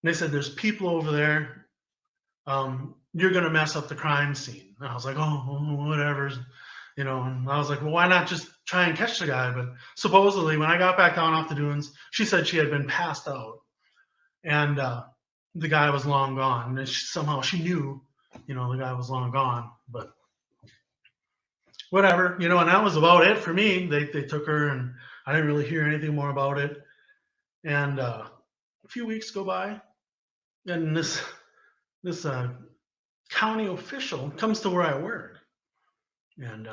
they said, there's people over there. You're going to mess up the crime scene. And I was like, oh, whatever. And I was like, well, why not just try and catch the guy? But supposedly when I got back down off the dunes, she said she had been passed out. And the guy was long gone. And somehow she knew, the guy was long gone. But whatever, and that was about it for me. They took her, and I didn't really hear anything more about it. And a few weeks go by, and this county official comes to where I work. And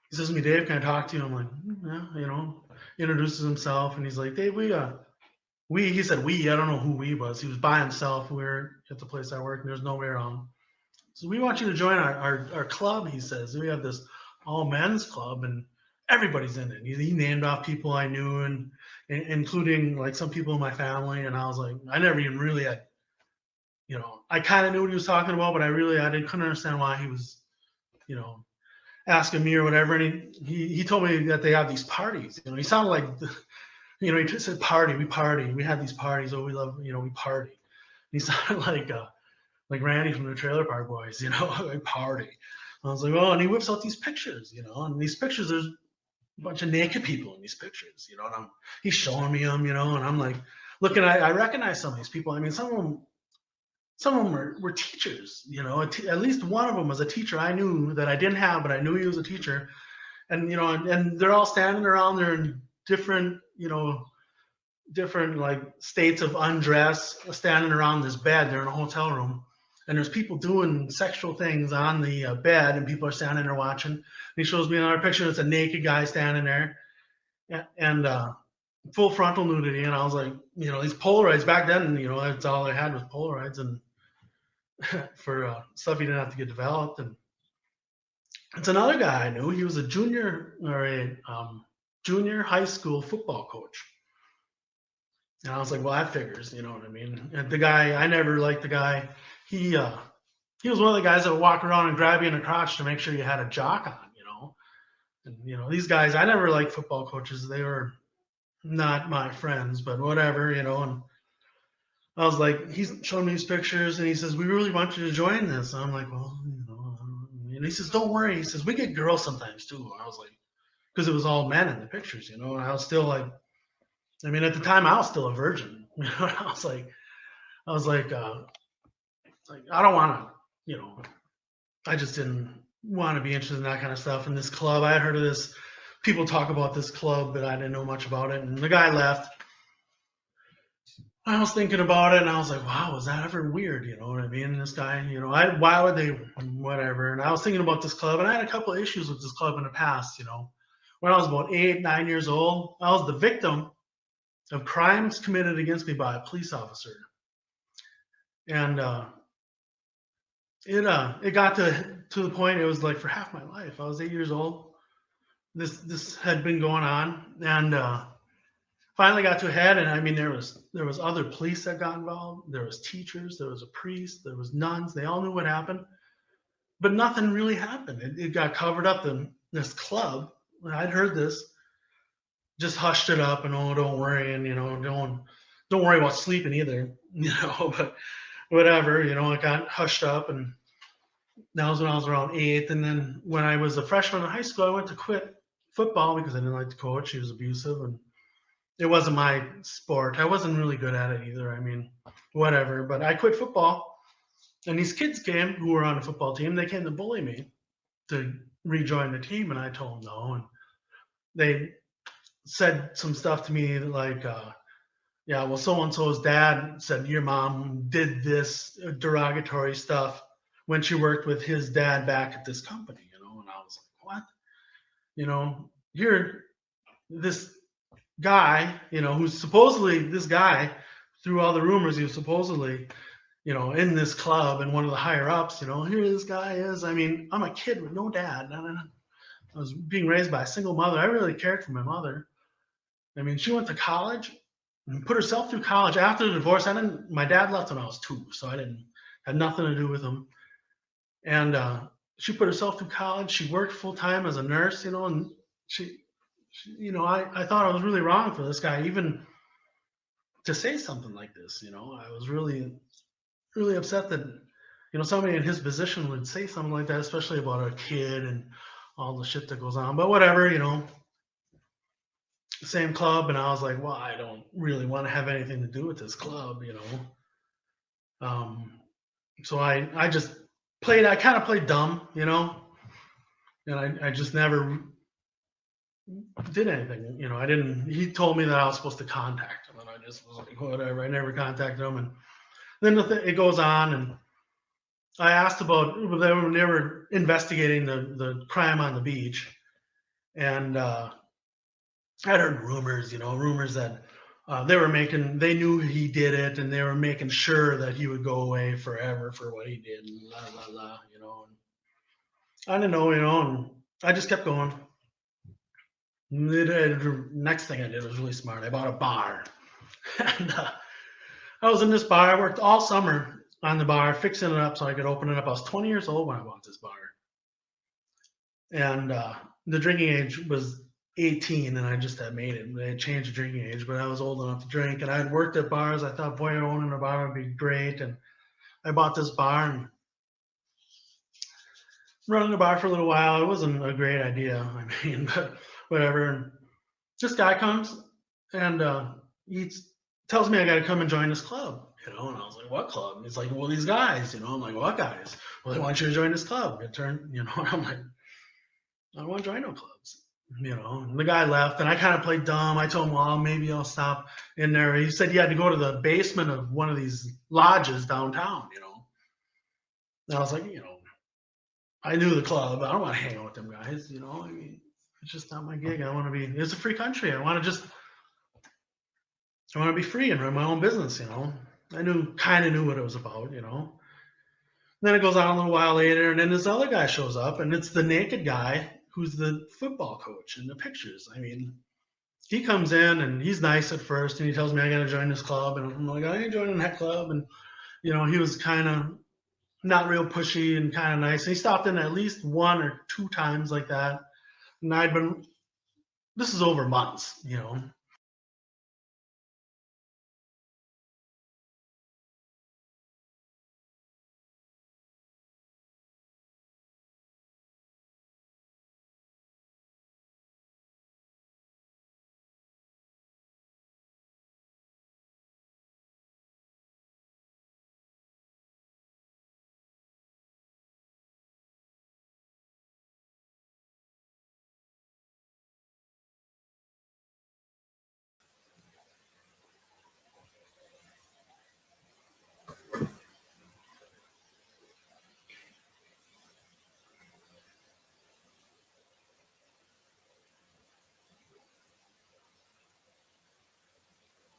he says to me, Dave, can I talk to you? I'm like, yeah, introduces himself, and he's like, Dave, he said we, I don't know who we was. He was by himself. We were at the place I work, and there's nobody around. So we want you to join our club, he says. We have this all men's club, and everybody's in it. He named off people I knew, and including like some people in my family. And I was like, I never even really had, I kind of knew what he was talking about, but couldn't understand why he was, asking me or whatever. And he told me that they have these parties. He sounded like, he just said party. We party. We have these parties. Oh, we love, we party. And he sounded like Randy from the Trailer Park Boys, like party. I was like, oh, and he whips out these pictures, and these pictures, there's a bunch of naked people in these pictures, and he's showing me them, and I'm like, looking, I recognize some of these people. I mean, some of them were teachers, at least one of them was a teacher I knew that I didn't have, but I knew he was a teacher. And, and they're all standing around there in different, different like states of undress, standing around this bed. They're in a hotel room, and there's people doing sexual things on the bed, and people are standing there watching. And he shows me another picture. It's a naked guy standing there, and full frontal nudity. And I was like, these Polaroids back then, that's all I had was Polaroids, and for stuff he didn't have to get developed. And it's another guy I knew. He was a junior high school football coach. And I was like, well, that figures, you know what I mean? And the guy, I never liked the guy. He was one of the guys that would walk around and grab you in the crotch to make sure you had a jock on, And, these guys, I never liked football coaches. They were not my friends, but whatever, And I was like, he's showing me these pictures, and he says, we really want you to join this. And I'm like, well, and he says, don't worry. He says, we get girls sometimes too. And I was like, because it was all men in the pictures, And I was still like, I mean, at the time I was still a virgin. I was like, I don't want to, I just didn't want to be interested in that kind of stuff. And this club, I had heard of this, people talk about this club, but I didn't know much about it. And the guy left. I was thinking about it, and I was like, wow, was that ever weird? You know what I mean? And this guy, why would they, whatever. And I was thinking about this club, and I had a couple of issues with this club in the past, When I was about 8, 9 years old, I was the victim of crimes committed against me by a police officer. And it got to the point, it was like for half my life. I was 8 years old, this had been going on, and finally got to a head. And I mean, there was other police that got involved. There was teachers. There was a priest. There was nuns. They all knew what happened, but nothing really happened. It got covered up in this club. I'd heard this, just hushed it up, and oh, don't worry, and don't worry about sleeping either, but whatever, it got hushed up. And that was when I was around 8th. And then when I was a freshman in high school, I went to quit football because I didn't like the coach. He was abusive, and it wasn't my sport. I wasn't really good at it either. I mean, whatever. But I quit football, and these kids came who were on the football team. They came to bully me to rejoin the team, and I told them no. And they said some stuff to me like, yeah, well, so-and-so's dad said your mom did this derogatory stuff when she worked with his dad back at this company, and I was like, what? You're this guy, who's supposedly this guy, through all the rumors, he was supposedly, in this club and one of the higher ups, here this guy is. I mean, I'm a kid with no dad. I was being raised by a single mother. I really cared for my mother. I mean, she went to college and put herself through college after the divorce. My dad left when I was 2, so I had nothing to do with him. And she put herself through college. She worked full time as a nurse, and she I thought I was really wrong for this guy even to say something like this. I was really, really upset that, somebody in his position would say something like that, especially about a kid and all the shit that goes on. But whatever, same club. And I was like, well, I don't really want to have anything to do with this club, so I just I kind of played dumb, and I just never did anything. He told me that I was supposed to contact him, and I just was like, whatever. I never contacted him. And then it goes on, and I asked about, they were investigating the crime on the beach. And I'd heard rumors that they knew he did it, and they were making sure that he would go away forever for what he did, and la la la, and I didn't know, and I just kept going. Next thing I did was really smart. I bought a bar, and I was in this bar. I worked all summer on the bar, fixing it up so I could open it up. I was 20 years old when I bought this bar, and the drinking age was 18, and I just had made it. They had changed the drinking age, but I was old enough to drink, and I had worked at bars. I thought, boy, owning a bar would be great, and I bought this bar and running the bar for a little while. It wasn't a great idea, I mean, but whatever. And this guy comes, and he tells me I got to come and join this club, and I was like, what club? And he's like, well, these guys, I'm like, what guys? Well, they want you to join this club. It turned, and I'm like, I don't want to join no clubs. And the guy left, and I kind of played dumb. I told him, well, maybe I'll stop in there. He said he had to go to the basement of one of these lodges downtown, And I was like, I knew the club. I don't want to hang out with them guys, I mean, it's just not my gig. I want to be, it's a free country. I want to be free and run my own business, I kind of knew what it was about, Then it goes on a little while later, and then this other guy shows up, and it's the naked guy who's the football coach in the pictures. I mean, he comes in, and he's nice at first, and he tells me I got to join this club, and I'm like, I ain't joining that club. And he was kind of not real pushy and kind of nice. And he stopped in at least 1 or 2 times like that, and this is over months,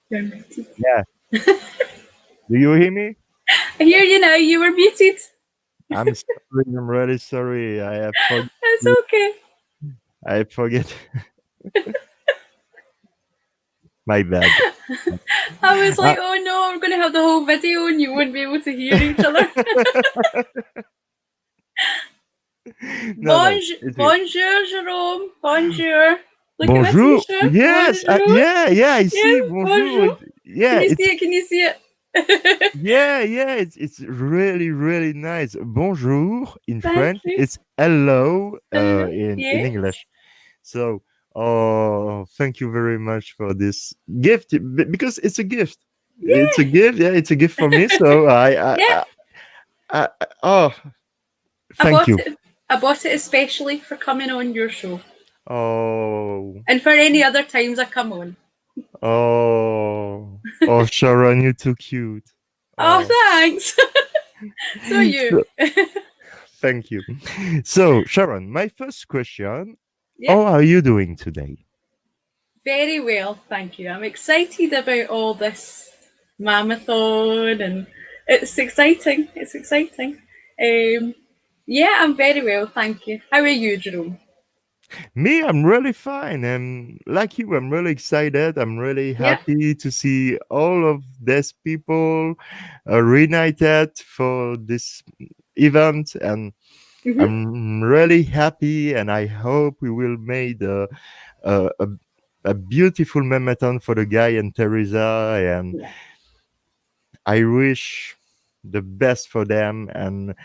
You're muted. Yeah. Do you hear me? I hear you now. You were muted. I'm sorry. I'm really sorry. I have forgotten. That's okay. I forget. My bad. I was like, oh no, I'm going to have the whole video and you wouldn't be able to hear each other. No, Bonjour, it's good. bonjour, Jerome. Bonjour. Look at my Bonjour. t-shirt. Yes, Bonjour. yeah. I see. Yes, Bonjour. bonjour. Yeah, Can you it's see it? Can you see it? yeah. It's really nice. Bonjour in Thank French. you. It's hello Hello. in Yes. English. So, thank you very much for this gift because it's a gift. It's a gift. Yeah, it's a gift for me. So Yeah. oh, thank you. I bought it especially for coming on your show Oh, and for any other times I come on. oh, Sharon, you're too cute. Oh, thanks. So you. Thank you. So, Sharon, my first question: Yeah. how are you doing today? Very well, thank you. I'm excited about all this MaM-A-Thon and it's exciting. It's exciting. Yeah, I'm very well, thank you. How are you, Jerome? Me, I'm really fine. And like you, I'm really excited. I'm really Yeah. happy to see all of these people reunited for this event. And Mhm. I'm really happy. And I hope we will make a, a beautiful MaM-A-Thon for the guy and Teresa. And Yeah. I wish the best for them. And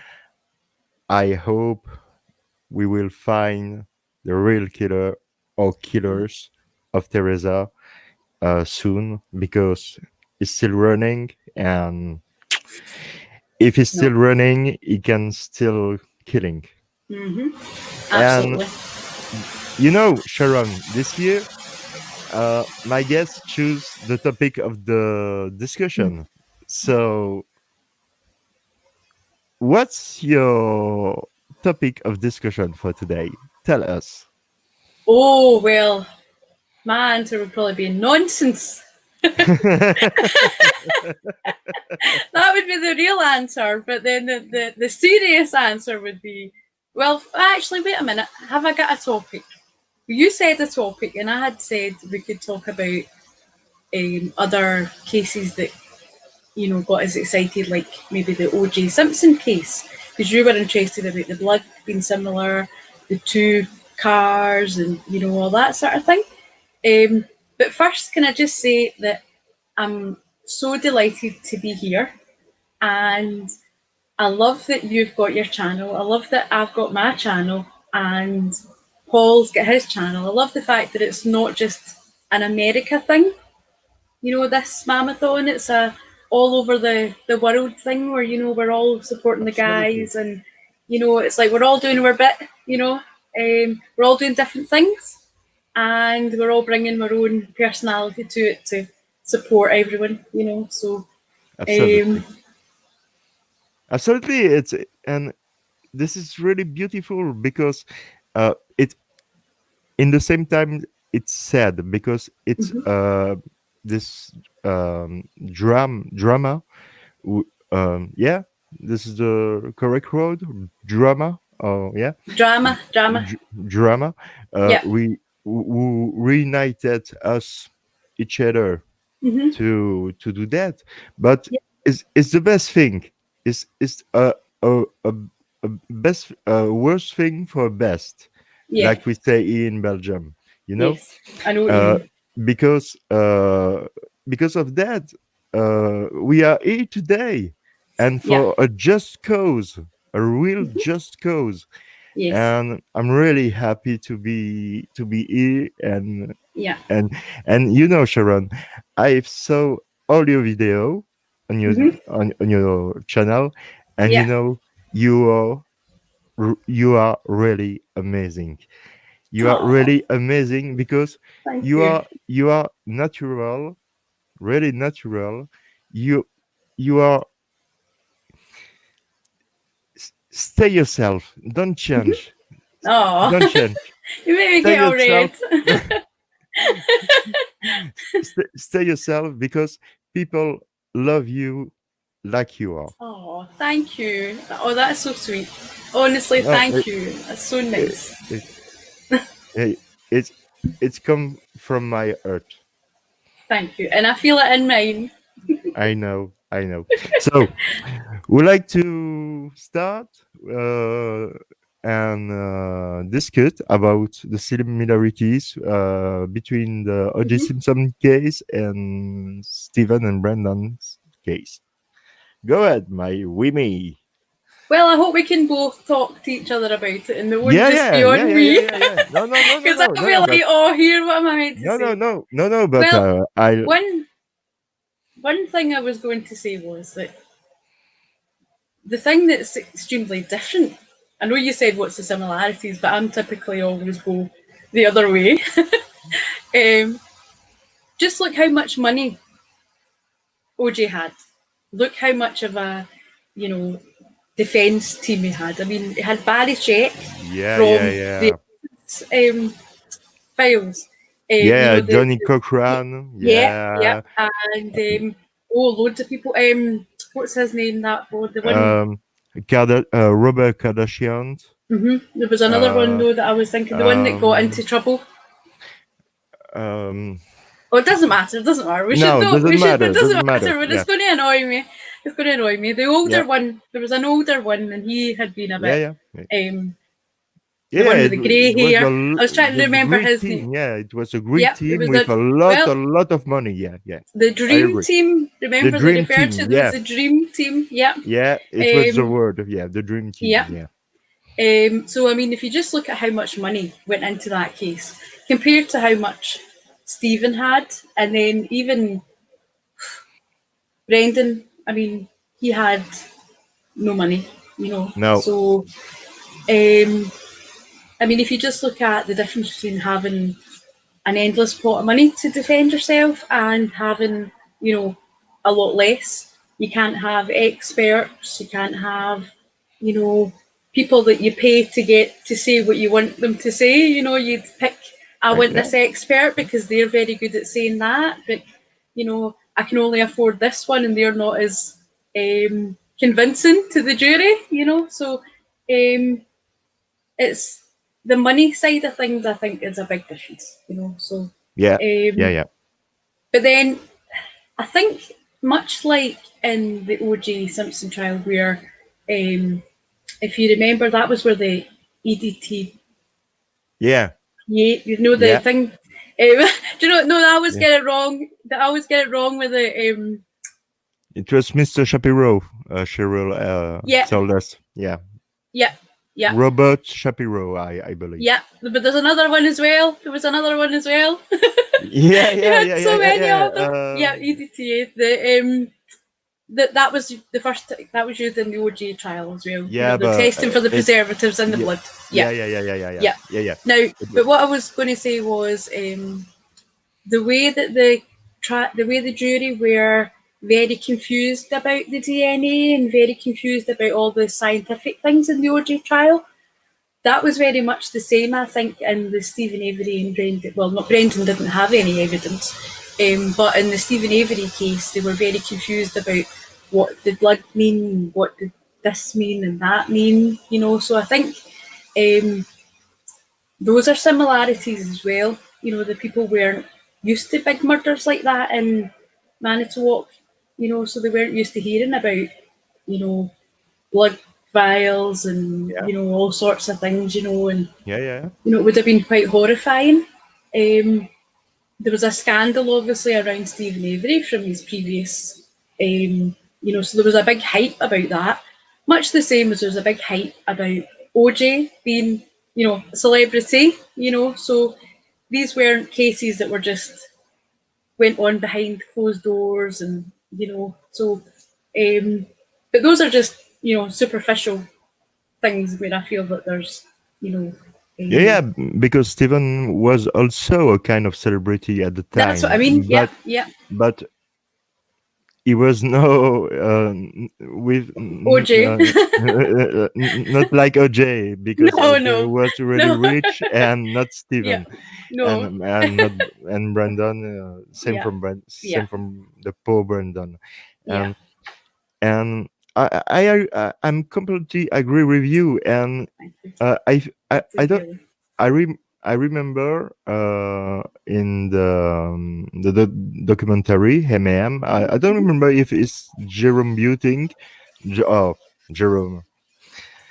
I hope we will find the real killer or killers of Teresa soon because it's still running, and if he's still running, he can still killing. Mhm. And Absolutely. Sharon, this year, my guests choose the topic of the discussion. So, what's your topic of discussion for today? Tell us. Oh, well, my answer would probably be nonsense. That would be the real answer, but then the serious answer would be, well, actually, wait a minute. Have I got a topic? You said a topic, and I had said we could talk about other cases that got us excited, like maybe the O.J. Simpson case, because you were interested about the blood being similar, the two cars, and all that sort of thing. But first, can I just say that I'm so delighted to be here, and I love that you've got your channel. I love that I've got my channel, and Paul's got his channel. I love the fact that it's not just an America thing. This MaM-A-Thon, it's a all over the world thing where we're all supporting the Absolutely. guys, and it's like we're all doing our bit. We're all doing different things, and we're all bringing our own personality to it to support everyone. So Absolutely. Absolutely. And this is really beautiful because it in the same time it's sad because it's this drama. Yeah, this is the correct word. Drama. Oh yeah, drama. drama. Yeah. We who reunited us each other to do that, but Yeah. it's the best thing. It's a best worst thing for best, Yeah. like we say in Belgium. Yes, I know what you mean. Because of that, we are here today, and for a just cause, a real just cause. Yes. And I'm really happy to be here. And Yeah. and Sharon, I saw all your video on your on your channel, and you are really amazing. You are really amazing because Thank you you. are natural, really natural. You are stay yourself. Don't change. Oh, Don't change. you made me Stay get all red. yourself. Stay yourself because people love you like you are. Oh, thank you. Oh, that's so sweet. Honestly, No, thank you. That's so nice. Hey, it's come from my heart. Thank you. And I feel it in mine. I know, I know. So we like to start and discuss about the similarities between the O.J. Mhm. Simpson case and Stephen and Brandon's case. Go ahead, my Wimmy. Well, I hope we can both talk to each other about it and it won't Yeah, just yeah, be yeah, on yeah, yeah, me. yeah, yeah. No, no, no, no, Because no, I'll no, be no, but like, oh, here, what am I meant to no, no, say? no, no, no. But Well, I, one thing I was going to say was that the thing that's extremely different, I know you said what's the similarities, but I'm typically always go the other way. um, just look how much money OJ had. Look how much of a, you know, defence team he had. I mean, he had Barry Sheck yeah, yeah, from the yeah, files. yeah. Johnny Cochran. Yeah, Yeah. and loads of people. What's his name? That boy, the one. Um, Robert Kardashian. There was another one Uh, though that I was thinking. The one that got into um, trouble. um, Oh, it doesn't matter. It doesn't matter. We should no, not. We doesn't should. It matter. doesn't Doesn't matter. matter. But Yeah, it's going to annoy me. It's going to annoy me. The older yeah, one. There was an older one, and he had been a yeah, bit. yeah, yeah. The Yeah, one with the grey it was hair. I was trying to the remember great his name. team. Yeah, it was a great Yep, there team was with a well, a lot of money. Yeah, yeah, the I dream agree. team. The Remember they dream referred team. to there was Yeah, the dream team. Yep. yeah, it was the Um, word. Yeah, the dream team. yep. Yeah, So I mean, if you just look at how much money went into that case compared to how much Stephen had, and then even Brendan, I mean, he had no money, no, So, um, I mean, if you just look at the difference between having an endless pot of money to defend yourself and having, a lot less, you can't have experts, you can't have, people that you pay to get to say what you want them to say. You'd pick, I want yeah, this expert because they're very good at saying that, but, I can only afford this one and they're not as convincing to the jury, So it's the money side of things, I think, is a big difference, So, yeah, yeah, um, yeah. but then I think much like in the O.J. Simpson trial, where if you remember, that was where the EDT, Yeah, the yeah, thing. Do you know? No, I always yeah. get it wrong. I always get it wrong with the It was Mr. Shapiro. Cheryl yeah, told us. Yeah, yeah, yeah, Robert Shapiro, I believe. yeah. But there's another one as well. There was another one as well. Yeah, You yeah, had yeah, yeah, so yeah, many yeah. other. Yeah, EDTA. That was the first that was used in the OJ trial as well. Yeah, They're but testing for the it. preservatives in the Yeah, blood. yeah, Yeah, yeah, yeah, yeah, yeah, yeah, yeah. yeah, yeah. Now, It but was. what I was going to say was the way that the way the jury were very confused about the DNA and very confused about all the scientific things in the OJ trial. That was very much the same, I think, in the Stephen Avery and Brendan. Well, not Brendan didn't have any evidence, but in the Stephen Avery case, they were very confused about what did blood mean, what did this mean and that mean, So I think those are similarities as well. The people weren't used to big murders like that in Manitowoc, so they weren't used to hearing about, blood vials and, Yeah, all sorts of things, and, yeah, yeah, it would have been quite horrifying. There was a scandal, obviously, around Stephen Avery from his previous, so there was a big hype about that. Much the same as there was a big hype about OJ being, a celebrity, So these weren't cases that were just went on behind closed doors and, so, but those are just, superficial things where I feel that there's, you know, yeah, yeah. um, Because Stephen was also a kind of celebrity at the that's what I time, mean. Yeah, yeah. but he was no with OJ. not like OJ because No, OJ no, was really no. rich and not Yeah, Stephen no. and not and Brandon Yeah, yeah, same from the poor Brandon yeah. and and I'm completely agree with you and Thank you. uh, I I Good to I hear don't you. I I remember in the documentary MaM. I don't remember if it's Jerome Buting. Jerome.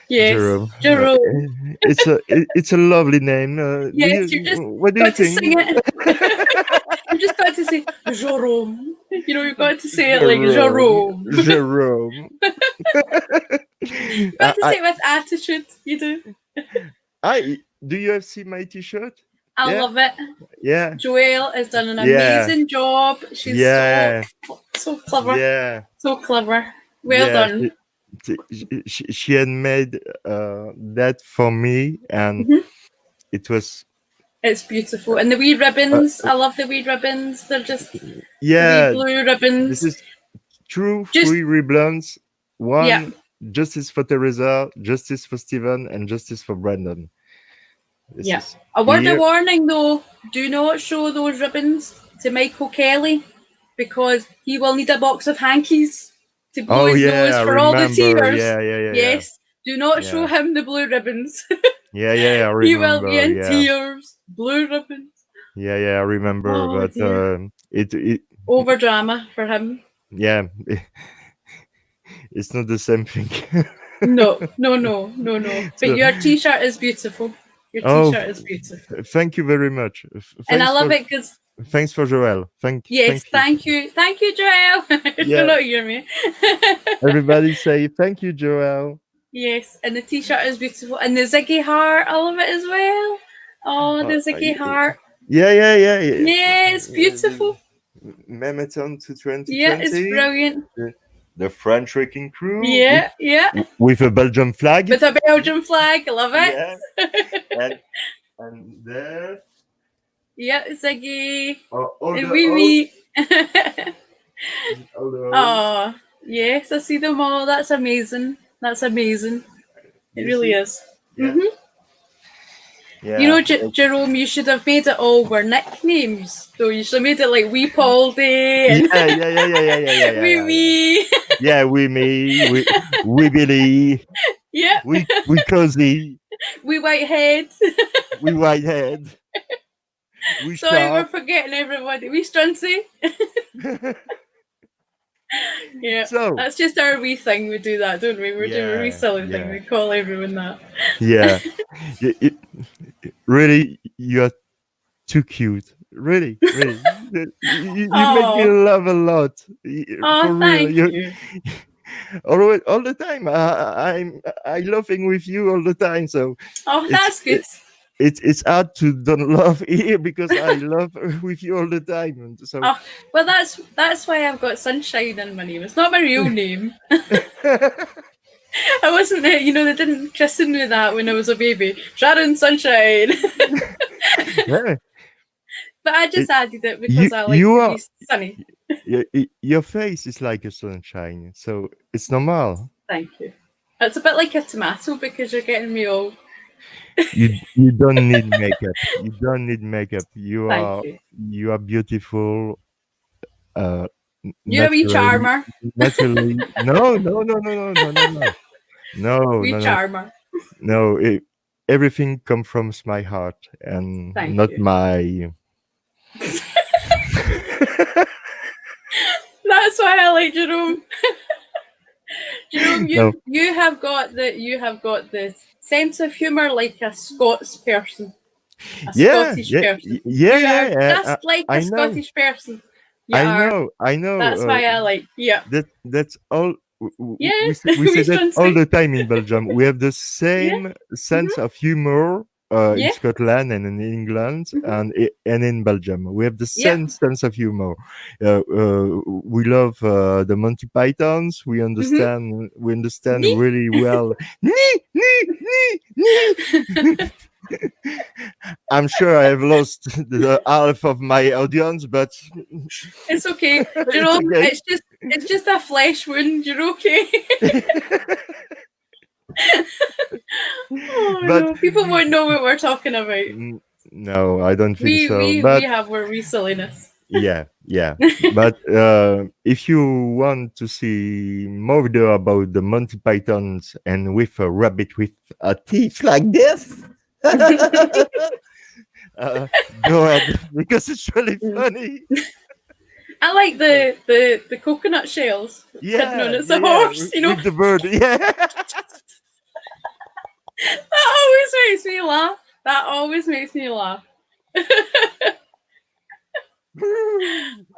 Yes, Jerome. Jerome. It's a lovely name. Yes, you just What do you got to sing think? it. You just got to say Jerome. You know, you've got to say it like Jerome. Jerome. Jerome. You've got to say it with attitude. You do. Do you have seen my T-shirt? I Yeah. love it. Yeah. Joelle has done an Yeah. amazing job. She's Yeah. so clever. Yeah. So clever. Well Yeah, done. she had made that for me, and Mhm. it was It's beautiful. And the wee ribbons. I love the wee ribbons. They're just yeah. wee blue ribbons. This is true. Just- 3 ribbons. One, Yeah. justice for Teresa, justice for Stephen, and justice for Brandon. This Yeah. is A word here. of warning though, do not show those ribbons to Michael Kelly because he will need a box of hankies to blow his nose I for all the remember. tears. Yeah. Yes. Do not show Yeah. him the blue ribbons. Yeah, I He will remember. be in Yeah. tears. Blue ribbons. Yeah, I remember. Oh, But dear. it Over drama for him. yeah, it's not the same thing. No. But So- your t-shirt is beautiful. Your Oh, t-shirt is beautiful. Thank you very much. And I love it because Thanks for Joelle. yes, thank you, Joelle. Yeah. You're not hear me. Everybody say thank you, Joelle. Yes, and the t-shirt is beautiful, and the Ziggy heart, I love it as well. Oh, the Ziggy heart. Yeah. Yeah, it's beautiful. MaM-A-Thon to 2020. Yeah, it's brilliant. The French Wrecking Crew. Yeah, With a Belgian flag. with a Belgian flag, I love it. Yeah. and there. Yeah, Ziggy. All And the wee. all the Oh, yes, I see them all. That's amazing. It You really see? is. Yeah. Mhm. Yeah. You know, Jerome, you should have made it all were nicknames. So you should have made it like Wee Paldy and Yeah. Wee Wee. Yeah, we Billy, Yeah, we Cozy, Wee Whitehead. we Whitehead, we Sorry, we're Sharp. forgetting everybody. Wee Struncy. Yeah, So that's just our wee thing. We do that, don't we? We're doing a wee Yeah, silly thing. yeah. We call everyone that. yeah, really, you are too cute. Really, you make me laugh a lot. Oh, For real, thank you. all the time. I laughing with you all the time. So Oh, that's good. it's hard to don't laugh here because I laugh with you all the time. And so Oh, well, that's why I've got Sunshine in my name. It's not my real name. I wasn't there. You know, they didn't christen me that when I was a baby. Sharon Sunshine. yeah, But I just added it because you- I like you to are- be sunny. your face is like a sunshine, so it's normal. Thank you. It's a bit like a tomato because you're getting me all. You don't need makeup. You don't need makeup. You are Thank you. you are beautiful. You're a wee charmer. Naturally, no. Wee charmer. No, everything comes from my heart and Thank not you. my. That's why I like Jerome. Jerome, No. you have got the sense of humour like a Scots person. A Scottish person. You are just like I a know. Scottish person. You are. I know. That's why I like. Yeah. That's all. Yes, We say we that don't all say- the time in Belgium. We have the same sense of humor in Yeah. Scotland and in England and in Belgium. We have the Yeah. same sense of humor. We love the Monty Pythons. We understand. We understand Nee. really well. I'm sure I have lost the half of my audience, but It's okay, Jerome. okay. It's just a flesh wound. You're okay. Oh, But- no. People won't know what we're talking about. no, I don't think We so. we, But we have our wee silliness. yeah. But if you want to see more video about the Monty Pythons and with a rabbit with a teeth like this, Go ahead, because it's really funny. I like the coconut shells. Yeah, Putting on it's a horse, you know. with the bird. Yeah. That always makes me laugh. That always makes me laugh.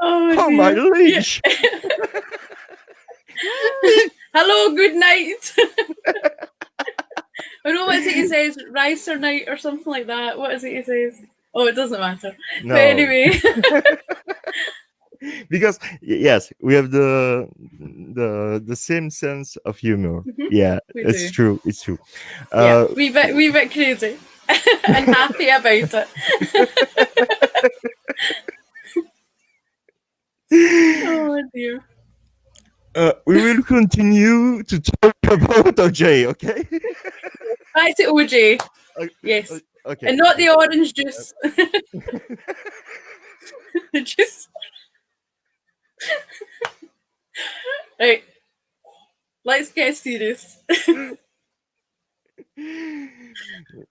Oh, my dear. leash. Hello, good night. I know what is it he says, rice or night or something like that. What is it he says? Oh, it doesn't matter. No. But anyway. Because yes, we have the same sense of humor. Yeah, it's do. true. It's true. Yeah, we bit crazy and happy about it. Oh dear. We will continue to talk about OJ, okay? Back to OJ. Yes. Okay. And not the orange juice. The juice. Right. Let's get serious.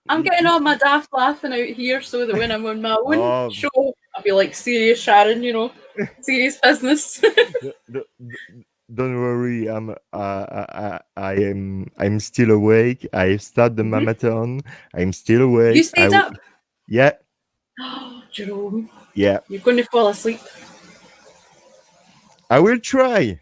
I'm getting all my daft laughing out here so that when I'm on my own show, I'll be like serious Sharon, you know, serious business. Don't worry, I'm still awake. I start the MaM-A-Thon. I'm still awake. You stayed up? Yeah. Oh, Jerome. Yeah. You're going to fall asleep. I will try.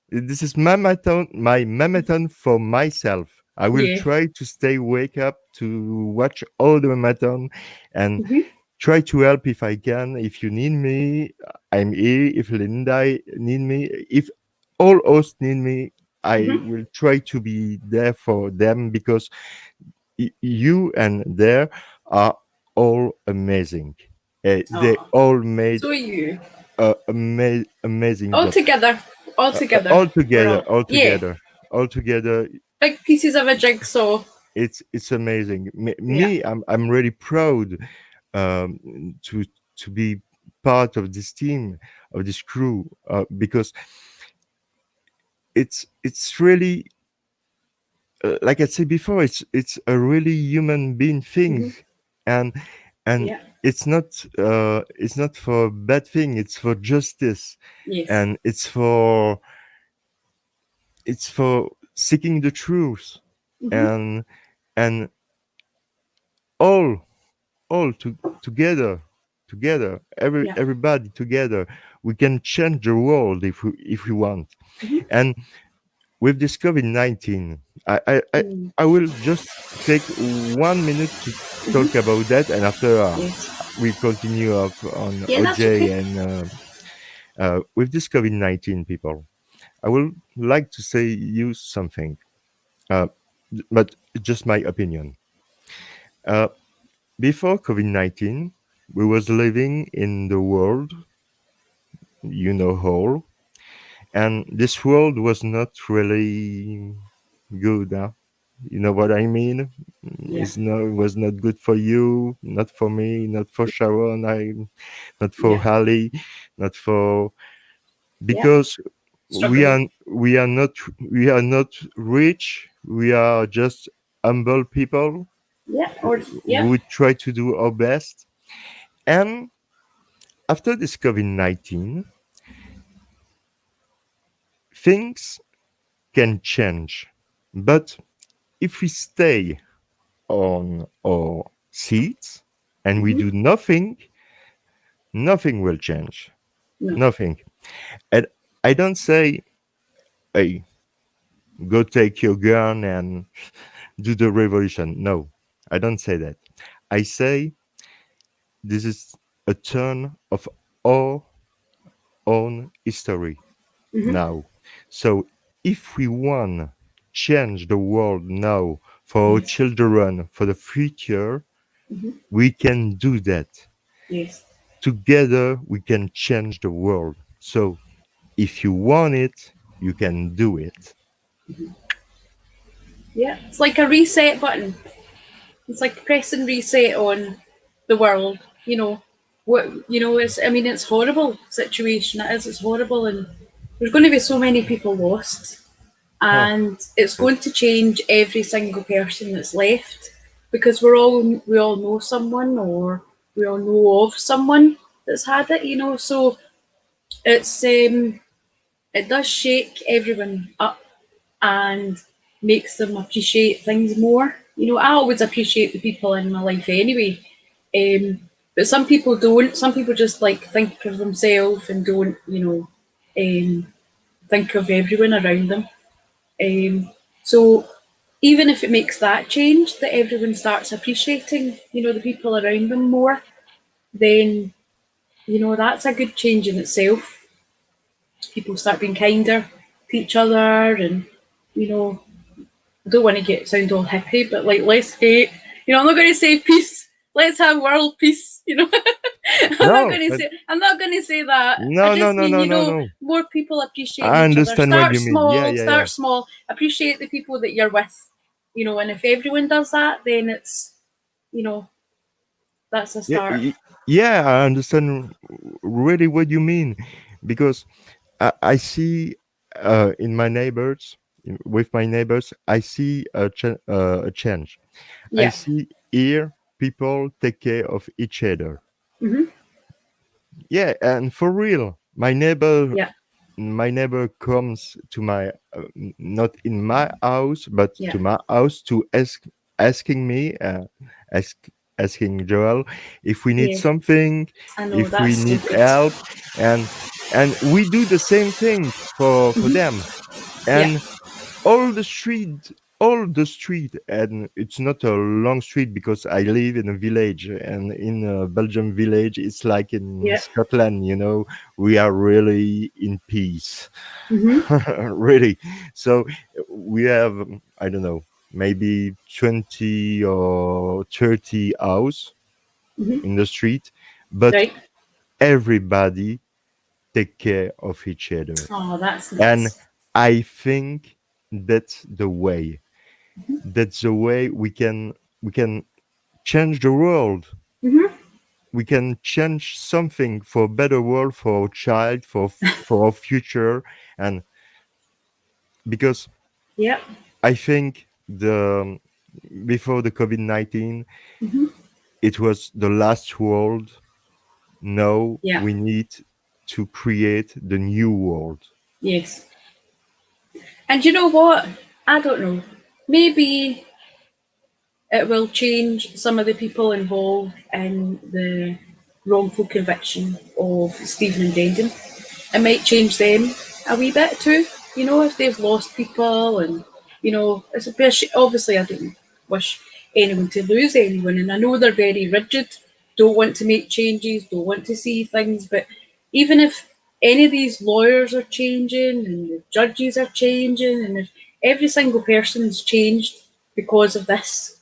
This is MaM-A-Thon, my MaM-A-Thon for myself. I will try to stay wake up to watch all the MaM-A-Thon and try to help if I can. If you need me, I'm here. If Linda need me, if all hosts need me, I will try to be there for them because you and they are all amazing. They all made so you amazing all job. together. All together. Big pieces of a jigsaw. It's amazing. Me, I'm really proud to be part of this team, of this crew, because it's really like I said before, it's a really human being thing, and it's not for a bad thing. It's for justice, and it's for seeking the truth, and all together, everybody together, we can change the world if we want. And with this COVID-19, I will just take 1 minute to talk about that, and after we continue up on OJ and with this COVID-19 people. I would like to say you something, but just my opinion. Before COVID-19, we was living in the world, you know, whole, and this world was not really good. Huh? You know what I mean? It was not good for you, not for me, not for Sharon, not for Ali, not for because we are not rich. We are just humble people. We try to do our best. And after this COVID-19, things can change. But if we stay on our seats and we do nothing, nothing will change. Nothing. And I don't say, hey, go take your gun and do the revolution. No, I don't say that. I say this is a turn of our own history now. So if we want to change the world now for our children, for the future, we can do that. Together, we can change the world. So if you want it, you can do it. Yeah, it's like a reset button. It's like pressing reset on the world. You know what? You know, it's horrible situation. It's horrible, and there's going to be so many people lost, and it's going to change every single person that's left, because we all know someone, or we all know of someone that's had it, you know. So it's it does shake everyone up and makes them appreciate things more. You know, I always appreciate the people in my life anyway. But some people don't. Some people just like think of themselves and don't, you know, think of everyone around them. So even if it makes that change, that everyone starts appreciating, you know, the people around them more, then, you know, that's a good change in itself. People start being kinder to each other, and, you know, I don't want to sound all hippie, but like less hate. You know, I'm not going to say peace. Let's have world peace. You know, I'm not going to say that. No, I just no, mean, no, you no, know, no. more people appreciating I each other. understand what Start you mean. Yeah, small. yeah, yeah. Start small. Appreciate the people that you're with. You know, and if everyone does that, then it's, you know, that's a start. Yeah, I understand really what you mean, because I see in my neighbors, with my neighbors, I see a change. Yeah. I see here people take care of each other. Mm-hmm. Yeah, and for real, my neighbor Yeah. Comes to my not in my house, but Yeah. to my house to asking me asking Joel if we need Yeah. something, I know, if that's we need stupid. help, and we do the same thing for them, and all the street, and it's not a long street because I live in a village, and in a Belgian village it's like in Scotland, you know, we are really in peace. Really. So we have, I don't know, maybe 20 or 30 houses in the street, but everybody take care of each other. Oh, that's nice. And I think that's the way. That's the way we can change the world. We can change something for a better world, for our child, for our future, and because I think before the COVID-19, it was the last world. Now we need to create the new world. Yes. And you know what? I don't know. Maybe it will change some of the people involved in the wrongful conviction of Stephen and Brendan. It might change them a wee bit too, you know, if they've lost people, and, you know, it's a bit, obviously I don't wish anyone to lose anyone, and I know they're very rigid, don't want to make changes, don't want to see things, but even if any of these lawyers are changing and the judges are changing, and if every single person's changed because of this,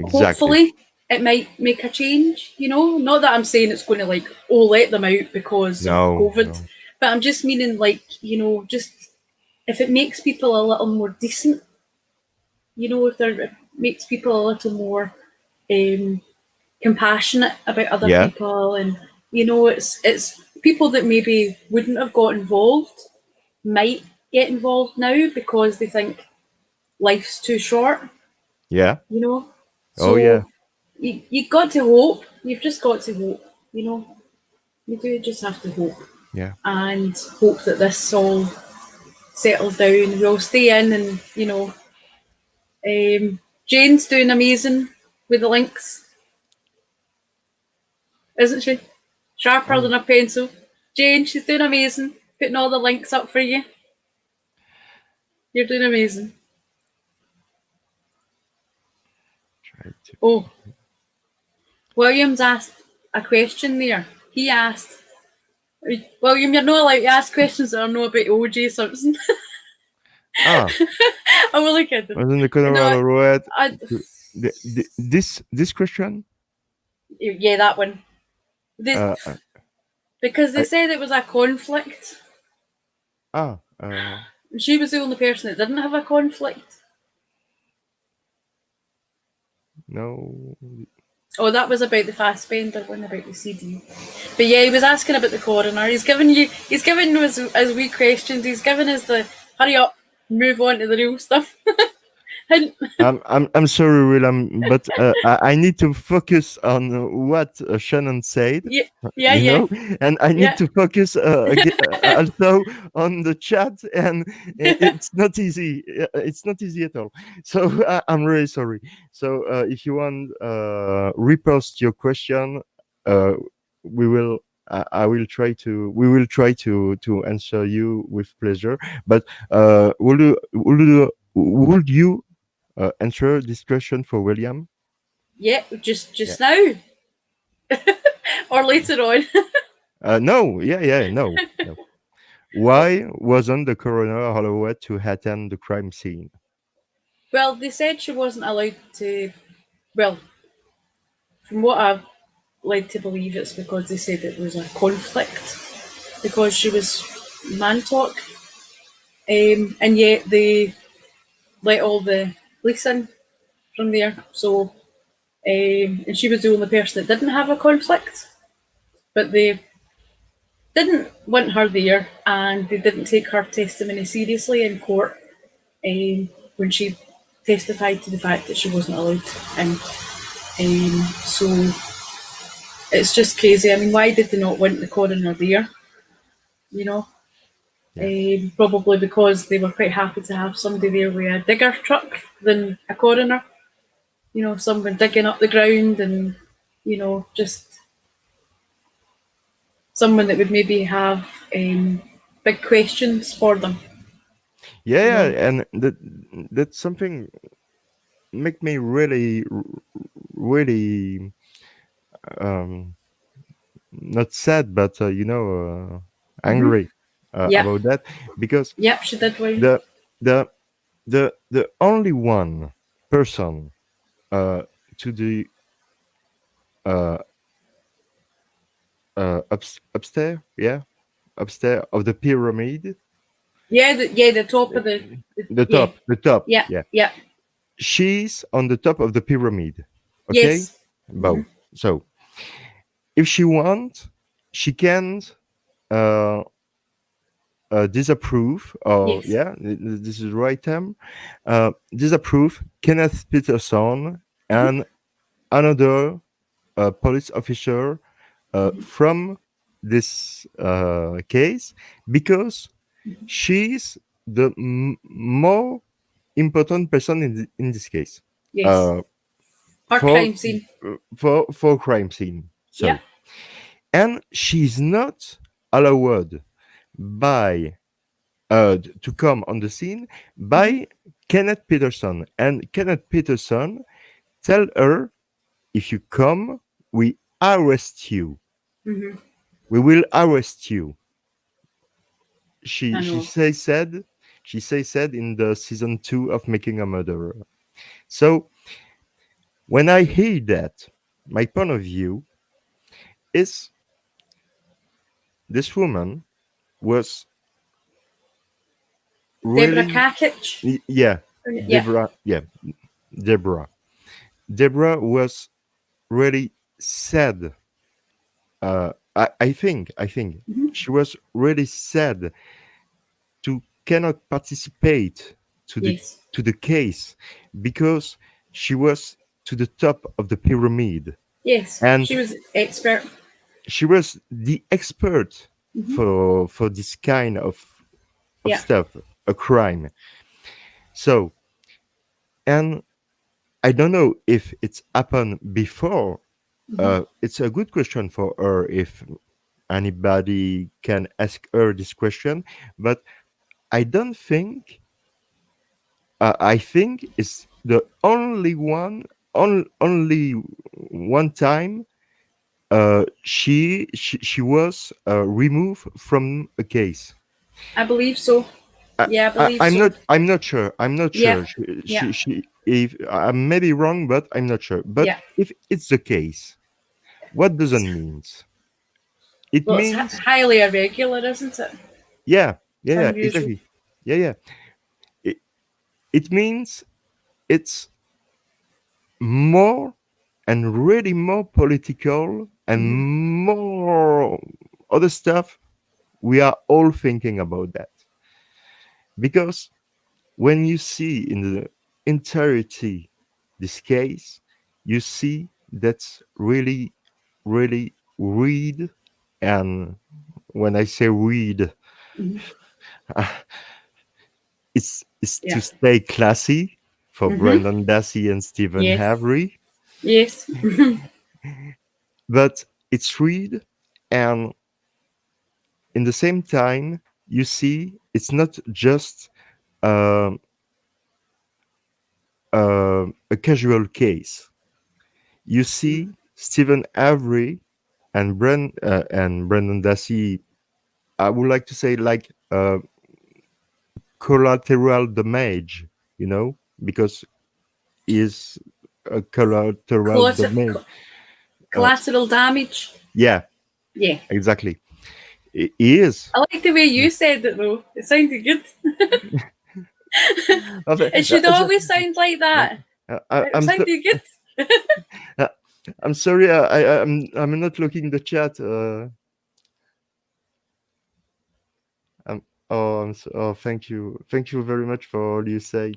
hopefully it might make a change, you know. Not that I'm saying it's going to like, oh, let them out because of COVID, but I'm just meaning like, you know, just if it makes people a little more decent, you know, if it makes people a little more compassionate about other people, and, you know, it's people that maybe wouldn't have got involved might get involved now because they think life's too short. Yeah. You know? So you got to hope. You've just got to hope, you know? You do just have to hope. Yeah. And hope that this all settles down. We'll stay in, and, you know, Jane's doing amazing with the links. Isn't she? Sharper than a pencil. Jane, she's doing amazing. Putting all the links up for you. You're doing amazing. Oh. William's asked a question there. He asked, William, you're not allowed to ask questions that are not about OJ Simpson. I'm only kidding. Wasn't the Colorado Road this question? Yeah, that one. Because they said it was a conflict. She was the only person that didn't have a conflict. No. Oh, that was about the Fassbender one, about the CD. But yeah, he was asking about the coroner. He's giving us wee questions. He's giving us the hurry up, move on to the real stuff. I'm sorry, William, but I need to focus on what Shannon said. Yeah, You know, and I need yeah. to focus also on the chat, and it's not easy. It's not easy at all. So I'm really sorry. So if you want repost your question, uh, we will. I will try to. We will try to answer you with pleasure. But would you answer this question for William? Yeah, just now. Or later on. No, no, no. Why wasn't the coroner allowed to attend the crime scene? Well, they said she wasn't allowed to. Well, from what I've led to believe, it's because they said it was a conflict because she was man talk, and yet they let all the police in from there. So, and she was the only person that didn't have a conflict, but they didn't want her there, and they didn't take her testimony seriously in court when she testified to the fact that she wasn't allowed in. So it's just crazy. I mean, why did they not want the coroner there? You know, probably because they were quite happy to have somebody there with a digger truck than a coroner. You know, someone digging up the ground and, you know, just someone that would maybe have big questions for them. Yeah, and that's something make me really, really not sad, but angry about that, because Yep, she did win. the only one person to the upstairs, upstairs of the pyramid. The top of the top. Yeah. She's on the top of the pyramid. Okay. Yes. Well, so if she wants, she can disapprove, or this is the right term. Disapprove Kenneth Peterson and another police officer from this case, because she's the more important person in this case. Yes. Crime scene. For crime scene. So, and she's not allowed by to come on the scene by Kenneth Peterson, and Kenneth Peterson tell her, if you come, we arrest you. We will arrest you. She said in the season 2 of Making a Murderer. So when I hear that, my point of view is this woman was really Deborah Kakic. Deborah was really sad. I think she was really sad to cannot participate to the case, because she was to the top of the pyramid. Yes, and she was expert. She was the expert for this kind of stuff, a crime. So, and I don't know if it's happened before. It's a good question for her if anybody can ask her this question, but I don't think. I think it's the only one time she was removed from a case. I believe so. I believe so. I'm not sure. Yeah. She if I may be wrong, but I'm not sure. But if it's the case, what does it mean? It means it's highly irregular, isn't it? Yeah, exactly. Yeah. It means it's more and really more political and more other stuff. We are all thinking about that, because when you see in entirety this case, you see that's really, really read. And when I say read, it's to stay classy for Brendan Dassey and Stephen Avery. Yes. But it's read, and in the same time, you see it's not just a casual case. You see Stephen Avery and Brendan Dassey. I would like to say like collateral damage, because is a collateral damage. Collateral damage. Yeah, exactly. It is. I like the way you said it though. It sounded good. It should always sound like that. It sounded good. I'm sorry. I'm not looking the chat. Thank you very much for all you said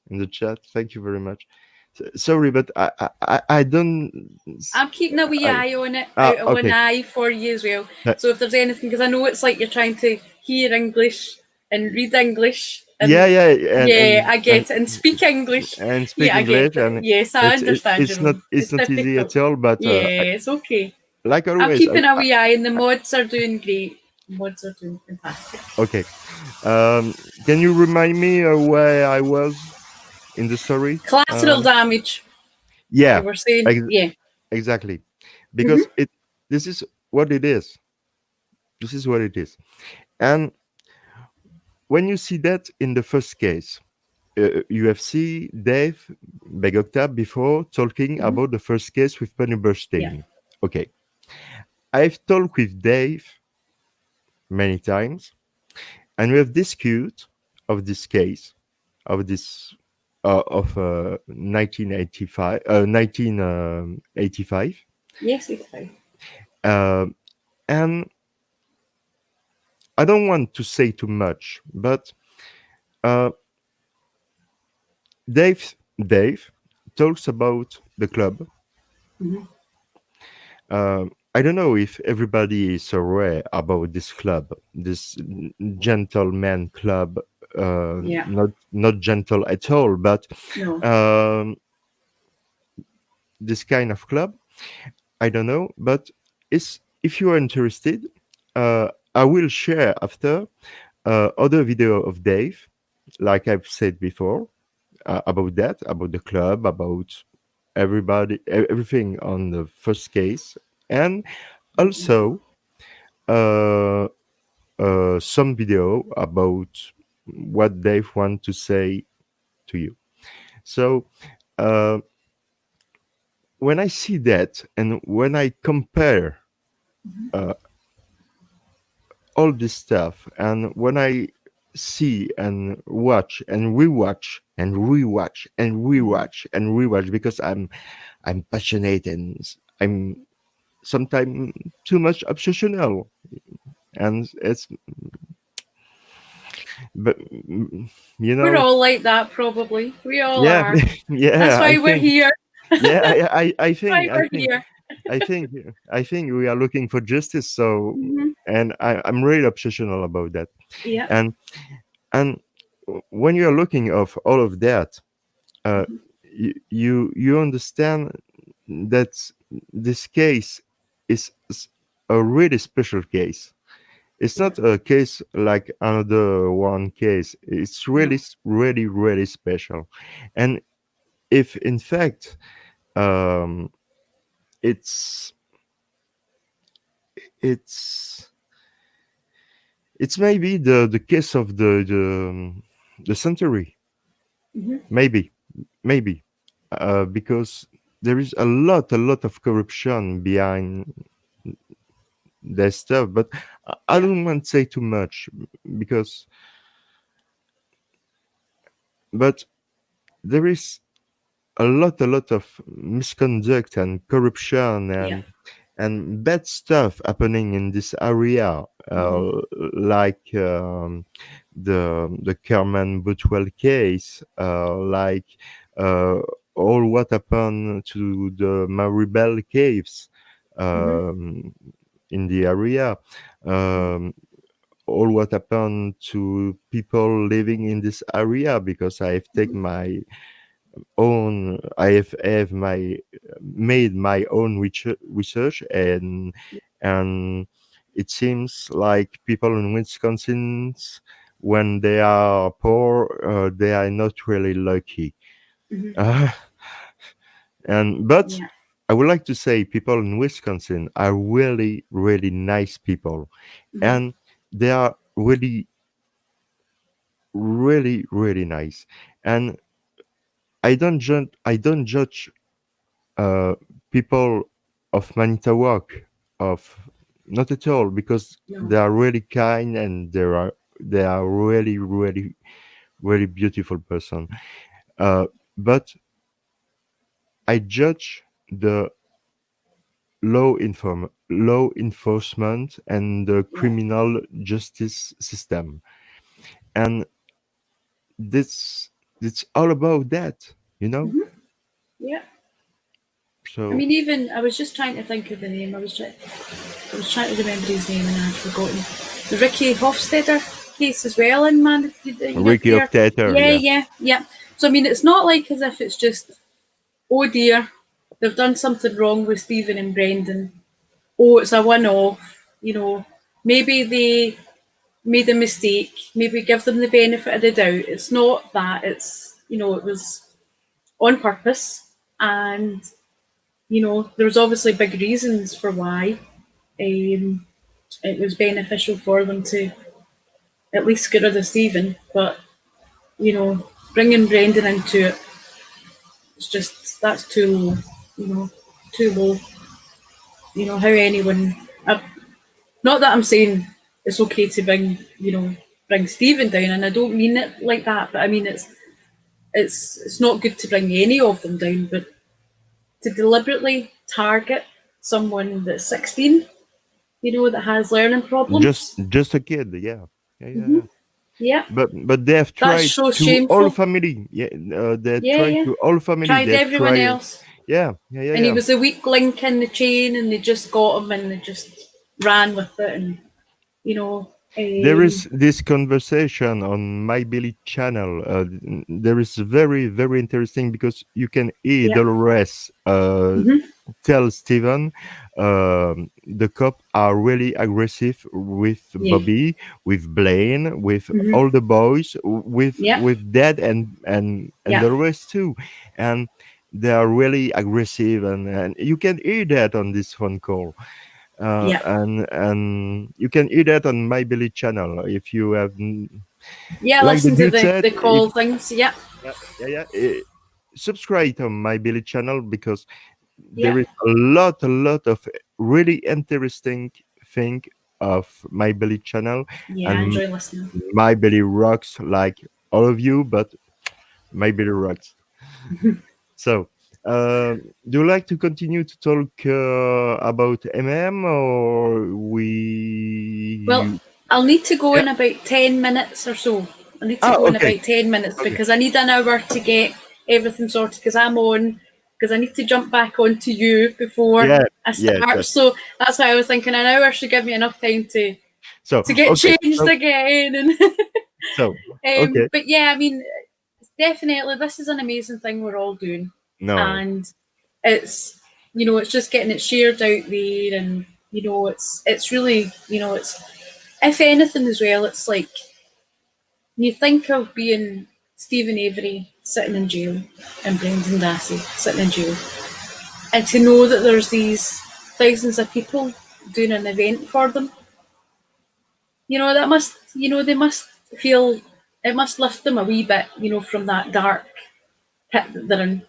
in the chat. Thank you very much. Sorry, but I don't. I'm keeping a wee eye on it, out of okay. one eye for you as well. So if there's anything, because I know it's like you're trying to hear English and read English. And I get it, and speak English. And speak English, and yes, I understand. It's not easy at all, but it's okay. Like always, I'm keeping a wee eye, and the mods are doing great. Mods are doing fantastic. Okay, can you remind me where I was in the story? Collateral damage. Yeah, you were saying, exactly, because this is what it is. This is what it is, and when you see that in the first case, you have seen Dave Botka before talking about the first case with Penny Burstein. Okay, I've talked with Dave many times, and we have discussed of this case, of this of 1985. Yes, 85. And I don't want to say too much, but Dave talks about the club. I don't know if everybody is aware about this club, this gentleman club. Not gentle at all, but this kind of club. I don't know, but if you are interested, I will share after other video of Dave, like I've said before, about that, about the club, about everything on the first case, and also some video about what Dave wants to say to you. So when I see that, and when I compare all this stuff, and when I see and watch and rewatch and rewatch and rewatch and rewatch, because I'm passionate and I'm sometimes too much obsessional, and it's, but we're all like that, probably. We all are. Yeah, that's why we're here. Yeah, I think here. I think we are looking for justice. So, and I'm really obsessional about that. Yeah. And when you are looking of all of that, you understand that this case is a really special case. It's not a case like another one case. It's really, really, really special. And if in fact it's maybe the case of the century, maybe because there is a lot of corruption behind their stuff, but I don't want to say too much, because but there is a lot of misconduct and corruption and bad stuff happening in this area, like the Kerman Butwell case, like all what happened to the Maribel caves in the area, all what happened to people living in this area, because I have taken my own, I have made my own research, and it seems like people in Wisconsin, when they are poor, they are not really lucky. Uh, but Yeah. I would like to say people in Wisconsin are really, really nice people, and they are really, really, really nice. And I don't judge uh, people of Manitowoc, of not at all, because No. they are really kind, and they are really, really, really beautiful person. But I judge the law enforcement and the Yeah. criminal justice system, and this it's all about that, you know. Yeah. I So mean, even I was just trying to think of the name. I was trying to remember his name and I'd forgotten. The Ricky Hofstadter case as well in Man. Ricky There. Octator, Yeah, yeah. yeah, yeah. So I mean, it's not like as if it's just, oh dear, they've done something wrong with Stephen and Brendan. Oh, it's a one-off. Maybe they made a mistake. Maybe give them the benefit of the doubt. It's not that. It's it was on purpose, and there's obviously big reasons for why it was beneficial for them to at least get rid of Stephen. But bringing Brendan into it, it's just that's too low. Too low. How anyone. Not that I'm saying it's okay to bring Stephen down, and I don't mean it like that. But I mean it's not good to bring any of them down, but to deliberately target someone that's 16, that has learning problems. Just a kid, yeah, yeah, yeah, Hmm. yeah. Yeah, But they have that's tried so to all shameful. family, yeah. They Yeah, tried yeah. to all family. Tried They have everyone tried, else, yeah, yeah, yeah, and he yeah. was the weak link in the chain, and they just got him, and they just ran with it, and you know, There um, is this conversation on my Billy channel. There is very, very interesting, because you can hear yeah, Dolores hmm tell Steven the cop are really aggressive with yeah, Bobby, with Blaine, with hmm all the boys, yeah, with Dad and yeah, the rest too, and they are really aggressive, and you can hear that on this phone call. yeah, And you can hear that on my Billy channel, if you have, yeah. like the Listen to dude the said, the if call things. Yeah, yeah, yeah, yeah, subscribe to my Billy channel, because yeah, there is a lot of really interesting thing of my Billy channel, yeah. I and enjoy listening. my Billy rocks, like all of you, but my Billy rocks. So, do you like to continue to talk about or Well, we? I'll need to go Yeah. in about 10 minutes or so. I need to Ah, go in okay. about 10 minutes Okay. because I need an hour to get everything sorted because I'm on. Because I need to jump back onto you before Yeah. I Yes. start. Yes. So that's why I was thinking an hour should give me enough time to So, get okay. changed again. And So, okay. but yeah, I mean, definitely this is an amazing thing we're all doing, No. and it's it's just getting it shared out there, and it's really it's if anything as well, it's like you think of being Stephen Avery sitting in jail and Brendan Dassey sitting in jail, and to know that there's these thousands of people doing an event for them, that must, they must feel, it must lift them a wee bit, from that dark pit that they're in.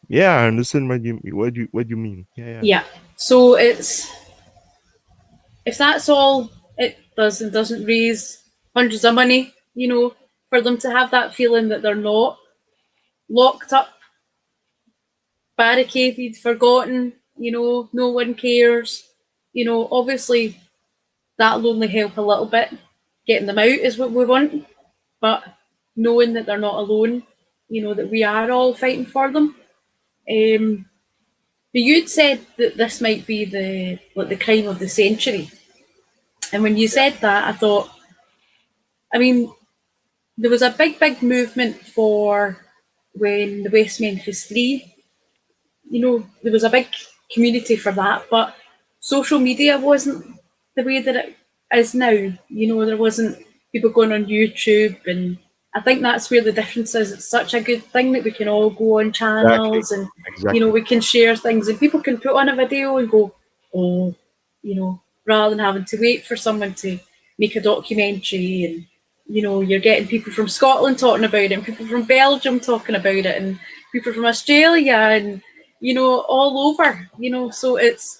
Yeah, I understand what you mean. Yeah. Yeah. Yeah. So it's, if that's all it does and doesn't raise hundreds of money, for them to have that feeling that they're not locked up, barricaded, forgotten, no one cares, obviously that'll only help a little bit. getting them out is what we want, but knowing that they're not alone, that we are all fighting for them. But you'd said that this might be the crime of the century. And when you said that, I thought, there was a big movement for when the West Memphis 3, there was a big community for that, but social media wasn't the way that it is now. There wasn't people going on YouTube, and I think that's where the difference is. It's such a good thing that we can all go on channels Exactly. and, we can share things, and people can put on a video and go, oh, rather than having to wait for someone to make a documentary. And, you're getting people from Scotland talking about it, and people from Belgium talking about it, and people from Australia, and, all over, so it's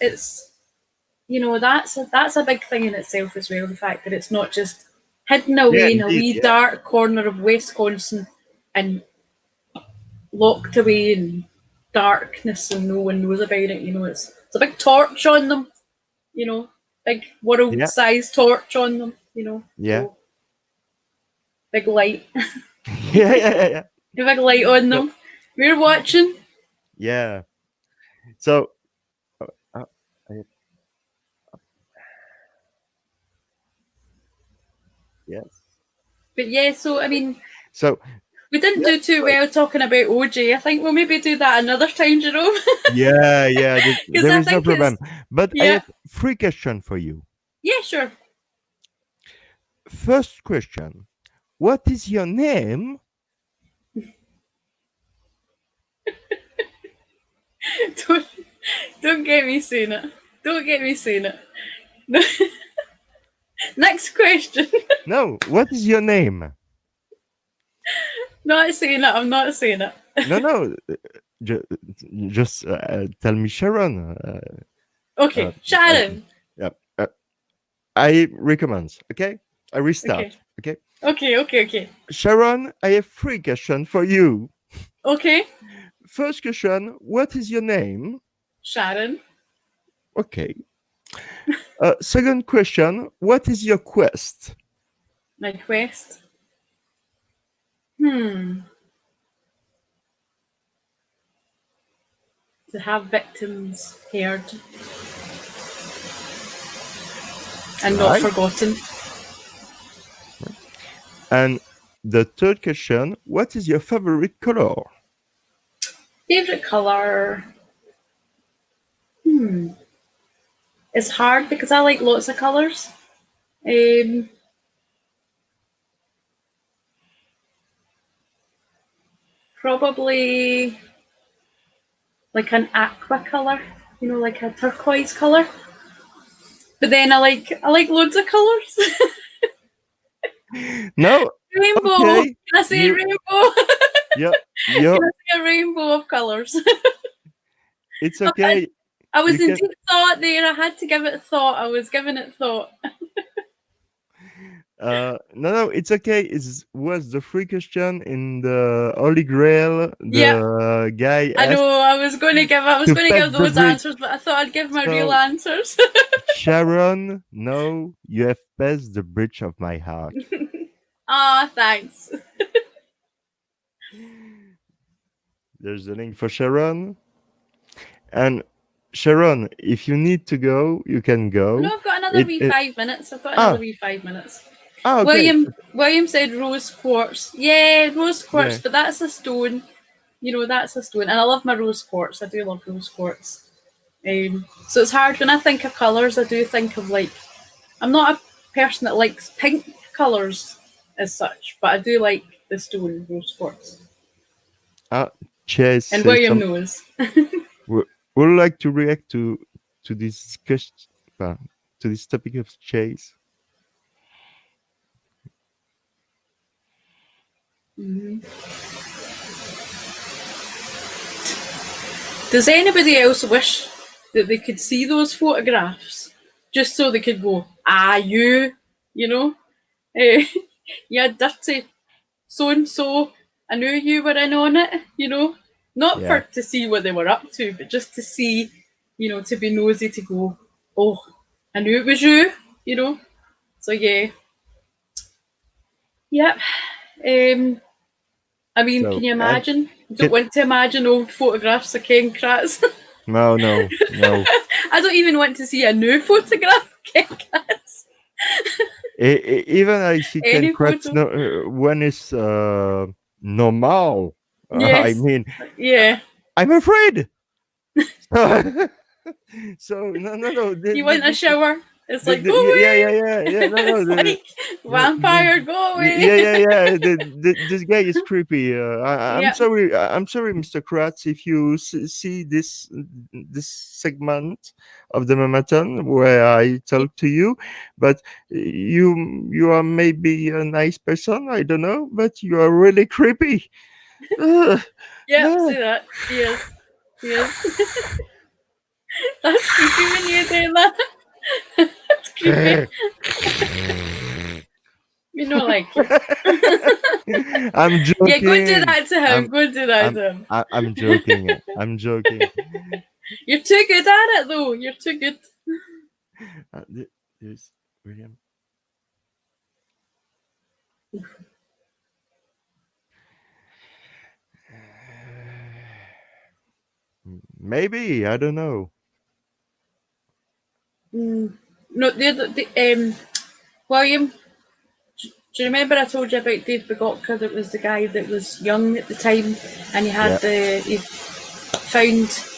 that's a big thing in itself as well, the fact that it's not just hidden away in a wee dark corner of Wisconsin and locked away in darkness and no one knows about it. It's a big torch on them, big world-sized torch on them, so big light. Yeah. A big light on them. We're watching. Yeah. So yes. But yeah, so so we didn't do too well talking about OJ. I think we'll maybe do that another time, Jerome. Yeah. There is no problem. But I have 3 questions for you. Yeah, sure. First question: what is your name? Don't get me saying it. Don't get me saying it. No. Next question. No, what is your name? Not saying it. I'm not saying it. No. Just tell me, Sharon. Okay, Sharon. Yeah. I recommend. Okay, I restart. Okay. Sharon, I have 3 questions for you. Okay. First question: what is your name? Sharon. Okay. Second question: what is your quest? My quest. To have victims heard and not forgotten. And the third question: what is your favorite color? Favorite color? It's hard because I like lots of colors. Probably like an aqua color, like a turquoise color. But then I like loads of colors. No. Rainbow. Okay. Can I say rainbow? Yeah. Can I say a rainbow of colors? It's okay. I was in deep thought there. I had to give it thought. I was giving it thought. No, it's okay. It was the 3 question in the Holy Grail. The guy. I know. I was going to give those answers, but I thought I'd give my real answers. Sharon, no, you have passed the bridge of my heart. Thanks. There's a link for Sharon. And Sharon, if you need to go, you can go. No, I've got another 5 minutes. Okay. William said rose quartz. Yeah, rose quartz, but that's a stone. That's a stone. And I love my rose quartz. I do love rose quartz. So it's hard. When I think of colours, I do think of I'm not a person that likes pink colours as such, but I do like the stone rose quartz. Chase. And William knows. Would like to react to this question, to this topic of Chase? Does anybody else wish that they could see those photographs just so they could go, you dirty so-and-so, I knew you were in on it, not to see what they were up to, but just to see, to be nosy, to go, oh, I knew it was you, so yeah. Yep. I mean, So, can you and imagine? Don't want to imagine old photographs of Ken Kratz. no. I don't even want to see a new photograph of Ken Kratz. Even I see Ken Any Kratz photo. when it's normal. I Yes. mean, Yeah. I'm afraid. So no. You want a shower? It's like, go Yeah. away. No. It's like, vampire, go away. Yeah. This guy is creepy. I'm Yeah. sorry. I'm sorry, Mr. Kratz, if you see this segment of the MaM-A-Thon where I talk to you, but you are maybe a nice person. I don't know, but you are really creepy. Yeah, see that. Yes. That's creepy when you do that. That's creepy. You know, like it. I'm joking. Yeah, go do that to him. Go do that to him. I'm joking. I'm joking. You're too good at it, though. You're too good. There's William. Maybe, I don't know. No, William, do you remember I told you about Dave Botka? That was the guy that was young at the time, and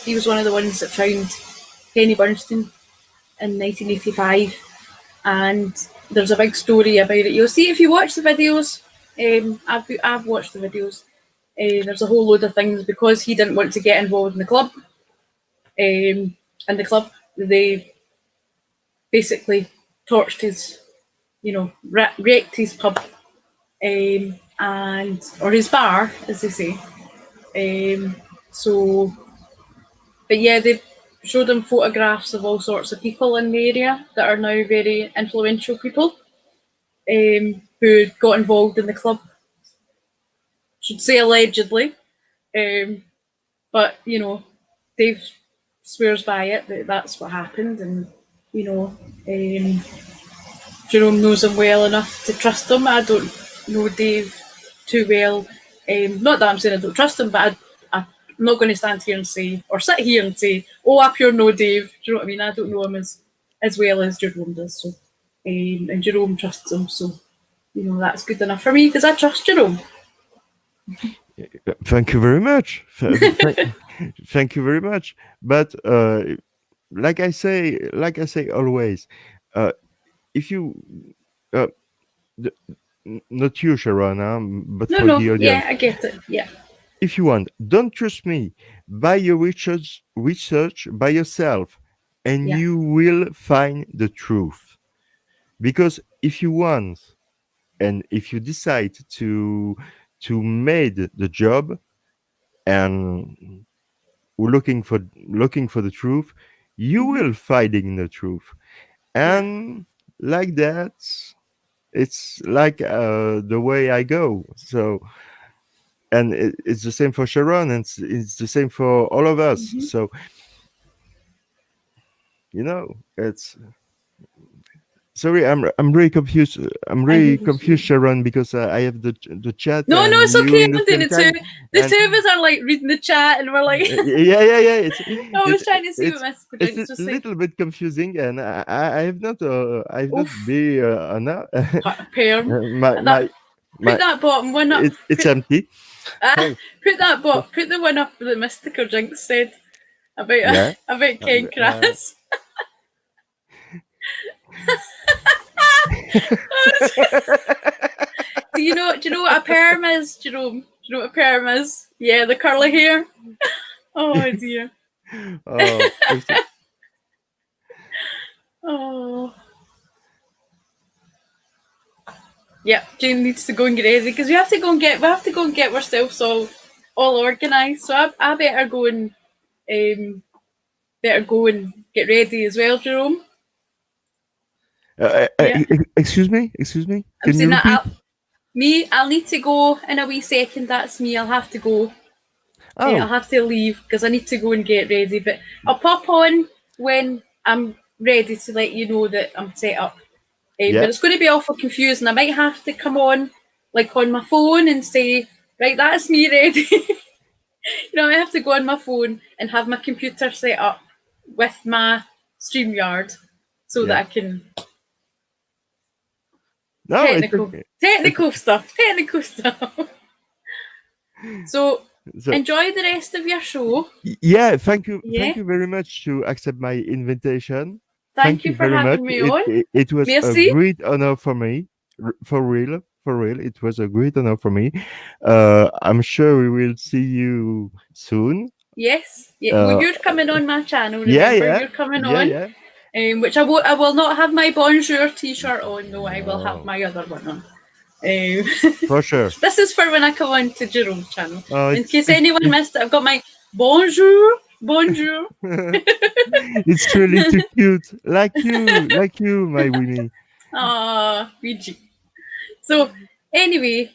he was one of the ones that found Penny Bernstein in 1985, and there's a big story about it. You'll see if you watch the videos. I've watched the videos. There's a whole load of things because he didn't want to get involved in the club. And the club, they basically torched his, wrecked his pub, or his bar, as they say. But yeah, they showed him photographs of all sorts of people in the area that are now very influential people, who got involved in the club. Should say allegedly, but Dave swears by it that that's what happened, and Jerome knows him well enough to trust him. I don't know Dave too well. Not that I'm saying I don't trust him, but I'm not going to stand here and say, or sit here and say, oh, I pure know Dave. Do you know what I mean? I don't know him as well as Jerome does. So, and Jerome trusts him. So, that's good enough for me because I trust Jerome. Thank you very much. Thank you very much. But like I say always, if you not you, Sharon, but for the audience. Yeah, I get it. Yeah. If you want, don't trust me. Buy your research by yourself, and you will find the truth. Because if you want, and if you decide to make the job, and looking for the truth, you will finding the truth, and like that, it's like the way I go. So, and it's the same for Sharon, and it's the same for all of us. Mm-hmm. So, it's. Sorry, I'm really confused. I'm really confused, Sharon, because I have the chat. No, it's okay. The two of us are like reading the chat, and we're like, yeah. I was trying to see what Miss It's a little bit confusing, and I have not be put that bottom one up. It's empty. Put the one up that Mystical Jinx said about Ken Kratz. Do you know what a perm is, Jerome? Do you know what a perm is? Yeah, the curly hair. Oh dear. Oh. Yeah, Jane needs to go and get ready because we have to go and get ourselves all organised. So I better go and get ready as well, Jerome. Excuse me. Can you repeat? I'll need to go in a wee second. That's me. I'll have to go. Oh. I'll have to leave because I need to go and get ready. But I'll pop on when I'm ready to let you know that I'm set up. But it's going to be awful confusing. I might have to come on like on my phone and say, right, that's me ready. I have to go on my phone and have my computer set up with my StreamYard so that I can No, technical stuff. So enjoy the rest of your show. Yeah, thank you. Yeah. Thank you very much to accept my invitation. Thank you for very having much. me on. It was Merci. a great honor for me. For real. It was a great honor for me. I'm sure we will see you soon. Yes. Yeah. Well, you're coming on my channel. Remember, Yeah. you're coming on. Yeah. Which I will not have my Bonjour t-shirt on, though. I will have my other one on. For sure. This is for when I come on to Jerome's channel. In case it's- anyone missed it, I've got my Bonjour. It's really too cute. Like you, my Winnie. Ouija. So anyway,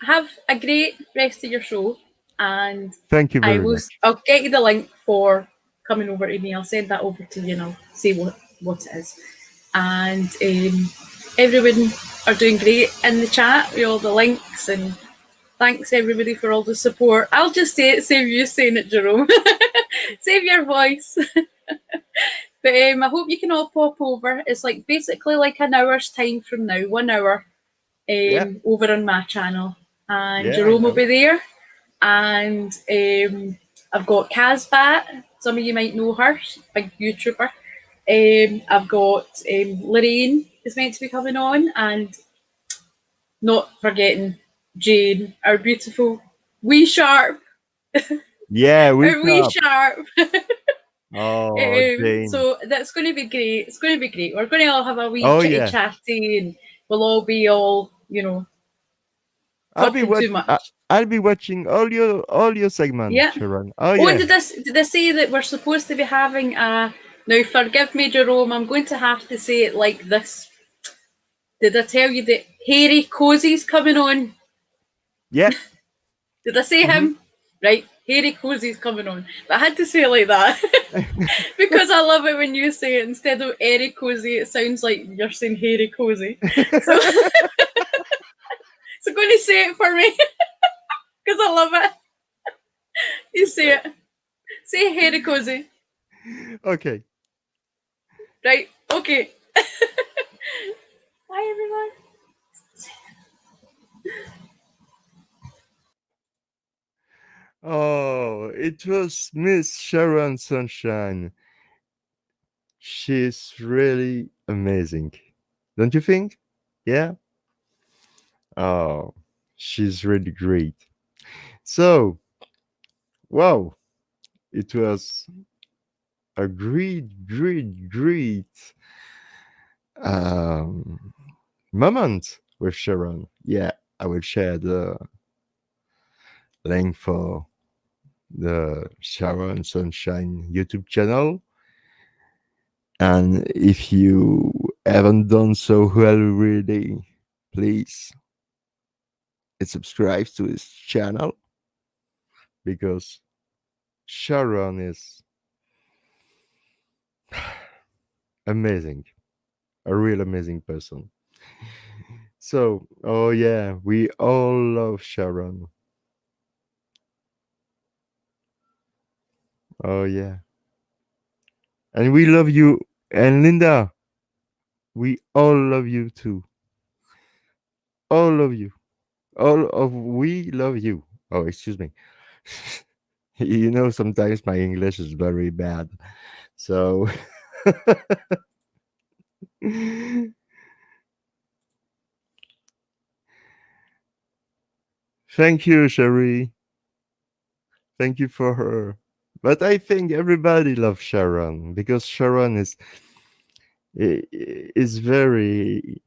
have a great rest of your show, and Thank you very much. I'll get you the link for coming over to me. I'll send that over to you, and I'll see what it is. And everyone are doing great in the chat with all the links, and thanks everybody for all the support. I'll just say it, save you saying it, Jerome. Save your voice. But I hope you can all pop over. It's like basically like an hour's time from now, 1 hour, over on my channel, and Jerome will be there. And I've got Kazbat. Some of you might know her, big YouTuber. I've got Lorraine is meant to be coming on, and not forgetting Jane, our beautiful wee sharp. Yeah, wee sharp. Jane. So that's going to be great. It's going to be great. We're going to all have a wee chatty, and we'll all be all talking too much. I'll be watching all your segments, Sharon. Did I say that we're supposed to be having a? Now, forgive me, Jerome. I'm going to have to say it like this. Did I tell you that Hairy Cozy's coming on? Yeah. Did I say him? Right, Hairy Cozy's coming on. But I had to say it like that because I love it when you say it instead of Airy Cozy. It sounds like you're saying Hairy Cozy. So, so go and say it for me because I love it. You say it. Say Hairy Cozy. Okay. Right. Okay. Bye, everyone. Oh, it was Miss Sharon Sunshine. She's really amazing. Don't you think? Yeah? Oh, she's really great. So, wow. It was a great moment with Sharon. Yeah, I will share the link for the Sharon Sunshine YouTube channel. And if you haven't done so already, please subscribe to his channel, because Sharon is amazing, a real amazing person. So, oh yeah, we all love Sharon. Oh yeah. And we love you. And Linda, we all love you too. All of you. We love you. Oh, excuse me. Sometimes my English is very bad. So thank you, Sherry. Thank you for her. But I think everybody loves Sharon, because Sharon is very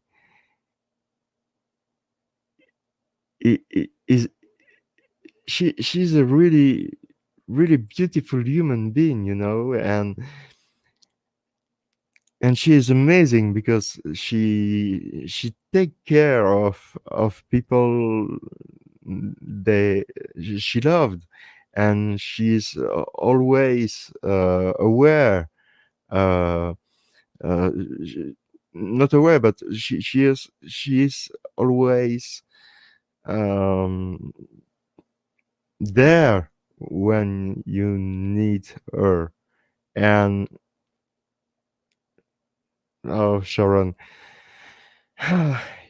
is she's a really beautiful human being, and she is amazing because she take care of people she loved, and she's always aware, not aware, but she is always there when you need her. And oh, Sharon,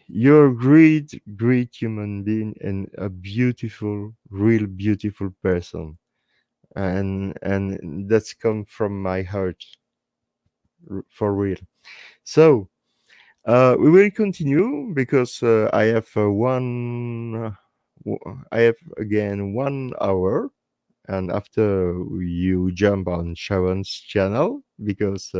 you're a great, great human being and a beautiful, real beautiful person. And that's come from my heart, for real. So we will continue because I have again 1 hour, and after you jump on Sharon's channel because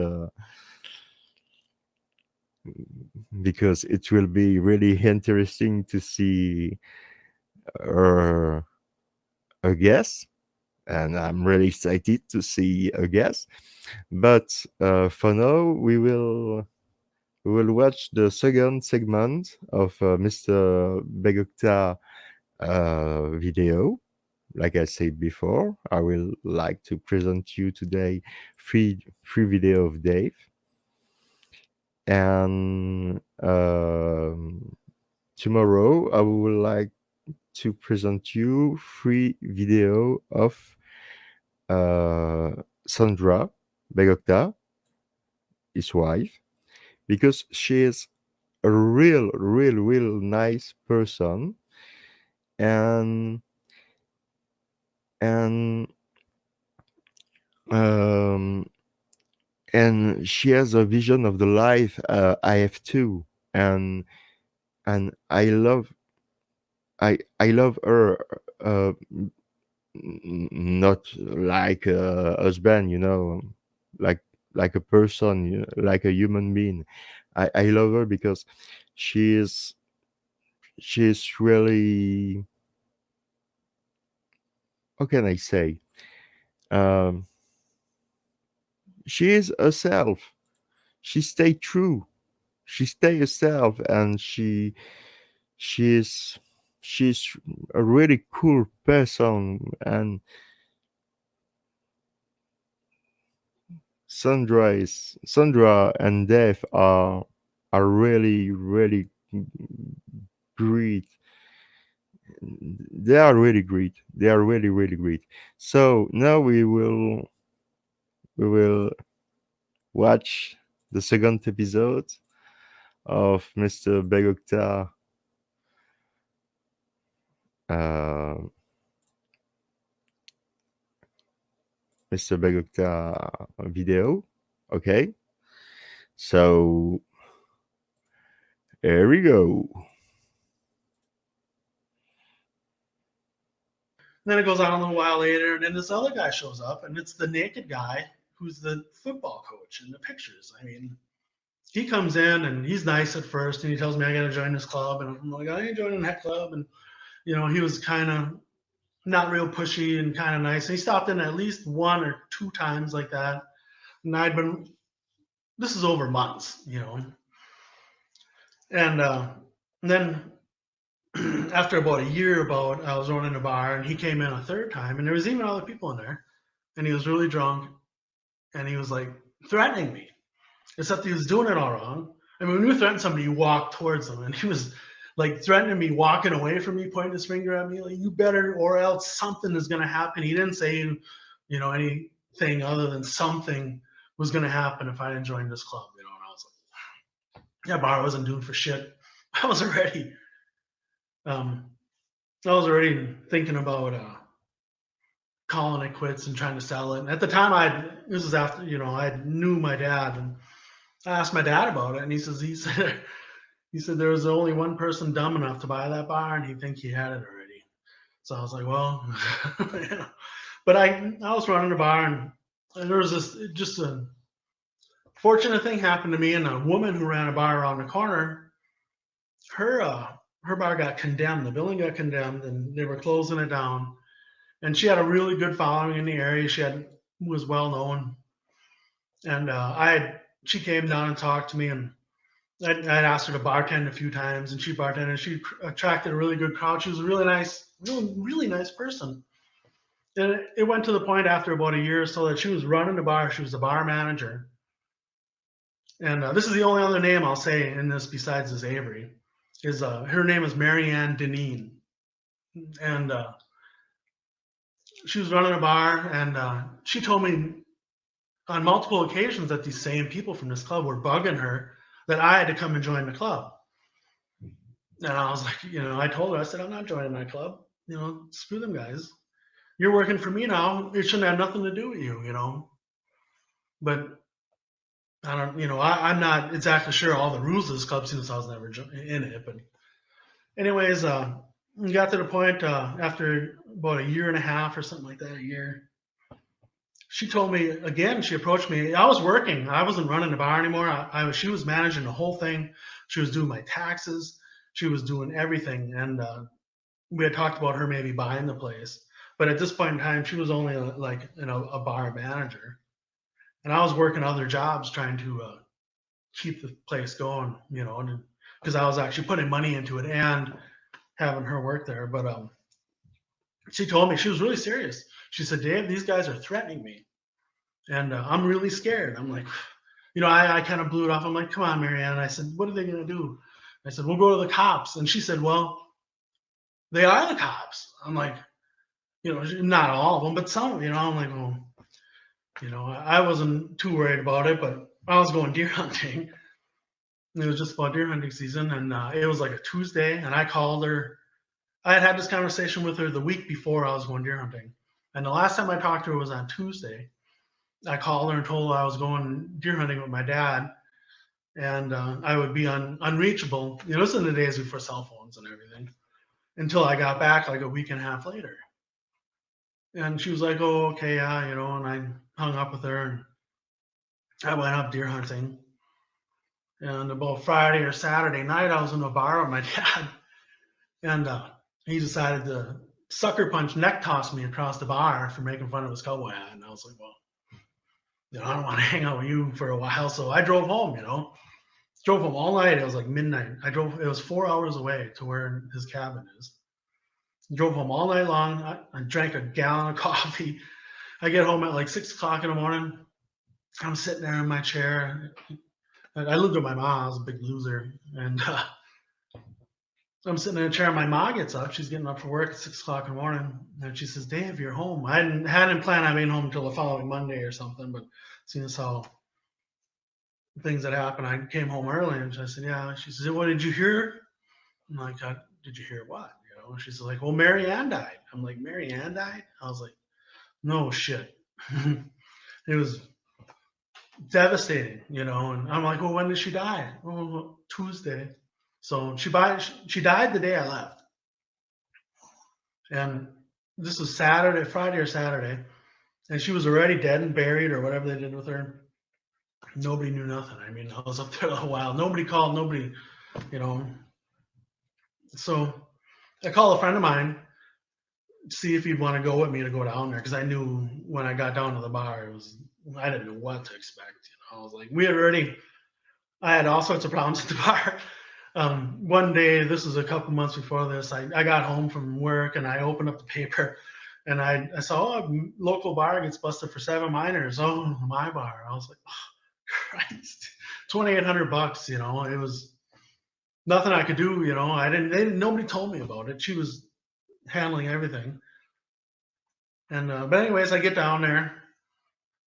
it will be really interesting to see her a guest, and I'm really excited to see a guest. But for now, we will watch the second segment of Mr. Begokta video. Like I said before, I will like to present you today free video of Dave, and tomorrow I would like to present you free video of Sandra Begokta, his wife, because she is a real nice person, and and um, and she has a vision of the life I have too, and I love I love her. Not like a husband, like like a person, like a human being. I love her because she is really, how can I say, um, she is herself. She stay true. She stay herself, and she's she's a really cool person. And Sandra and Dave are really great. They are really great. They are really great. So now we will watch the second episode of Mr. Begokta uh, Mr. Begokta video. Okay, so here we go. Then it goes on a little while later, and then this other guy shows up, and it's the naked guy who's the football coach in the pictures. I mean, he comes in and he's nice at first, and he tells me I got to join this club, and I'm like, I ain't joining that club. And he was kind of not real pushy and kind of nice. And he stopped in at least 1 or 2 times like that, and this is over months, and then after about a year, I was running a bar, and he came in a third time, and there was even other people in there, and he was really drunk, and he was like threatening me, except he was doing it all wrong. I mean, when you threaten somebody, you walk towards them, and he was like threatening me, walking away from me, pointing his finger at me, like, you better, or else something is going to happen. He didn't say, anything other than something was going to happen if I didn't join this club, and I was like, that bar wasn't doing for shit. I was already thinking about calling it quits and trying to sell it. And at the time, this was after I knew my dad, and I asked my dad about it, and he said there was only one person dumb enough to buy that bar, and he'd think he had it already. So I was like, well, But I was running a bar, and there was just a fortunate thing happened to me, and a woman who ran a bar around the corner, her bar got condemned. The building got condemned, and they were closing it down. And she had a really good following in the area. She was well known, and she came down and talked to me, and I'd asked her to bartend a few times, and she bartended, and she attracted a really good crowd. She was a really nice person. And it went to the point after about a year or so that she was running the bar. She was the bar manager. And this is the only other name I'll say in this besides this Avery. Her name is Marianne Deneen. and she was running a bar, and she told me on multiple occasions that these same people from this club were bugging her that I had to come and join the club. And I was like, I told her, I said, I'm not joining that club. Screw them guys. You're working for me now. It shouldn't have nothing to do with you, But I don't, I'm not exactly sure all the rules of this club since I was never in it. But anyways, we got to the point after about a year and a half or something like that, a year. She told me again, she approached me. I was working. I wasn't running the bar anymore. She was managing the whole thing. She was doing my taxes. She was doing everything. And we had talked about her maybe buying the place. But at this point in time, she was only like, a bar manager. And I was working other jobs trying to keep the place going, because I was actually putting money into it and having her work there. But she told me, she was really serious. She said, Dave, these guys are threatening me. And I'm really scared. I'm like, I kind of blew it off. I'm like, come on, Marianne. I said, what are they going to do? I said, we'll go to the cops. And she said, well, they are the cops. I'm like, not all of them, but some, I'm like, well, I wasn't too worried about it, but I was going deer hunting. It was just about deer hunting season. And it was like a Tuesday. And I called her. I had this conversation with her the week before I was going deer hunting. And the last time I talked to her was on Tuesday. I called her and told her I was going deer hunting with my dad, and I would be unreachable. This is in the days before cell phones and everything, until I got back like a week and a half later. And she was like, "Oh, okay, yeah," And I hung up with her, and I went up deer hunting. And about Friday or Saturday night, I was in a bar with my dad, and he decided to sucker punch, neck toss me across the bar for making fun of his cowboy hat. And I was like, well, I don't want to hang out with you for a while. So I drove home, drove home all night. It was like midnight. It was 4 hours away to where his cabin is. Drove home all night long. I drank a gallon of coffee. I get home at like 6 o'clock in the morning. I'm sitting there in my chair. I lived with my mom. I was a big loser. And I'm sitting in a chair. My mom gets up. She's getting up for work at 6 o'clock in the morning. And she says, Dave, you're home. I hadn't planned on being home until the following Monday or something. But seeing as how things that happened, I came home early. And I said, yeah. She says, what did you hear? I'm like, did you hear what? She's like, well, Marianne died. I'm like, Marianne died? I was like, no shit. It was devastating, and I'm like, well, when did she die? Oh, Tuesday. So she died the day I left. And this was Friday or Saturday. And she was already dead and buried or whatever they did with her. Nobody knew nothing. I mean, I was up there a while. Nobody called, nobody, So I called a friend of mine, see if he'd want to go with me to go down there. Because I knew when I got down to the bar, I didn't know what to expect. I was like, I had all sorts of problems at the bar. One day, this was a couple months before this, I got home from work and I opened up the paper and I saw, local bar gets busted for 7 minors. Oh, my bar. I was like, oh, Christ, $2,800. It was nothing I could do. Nobody told me about it. She was handling everything. And but anyways, I get down there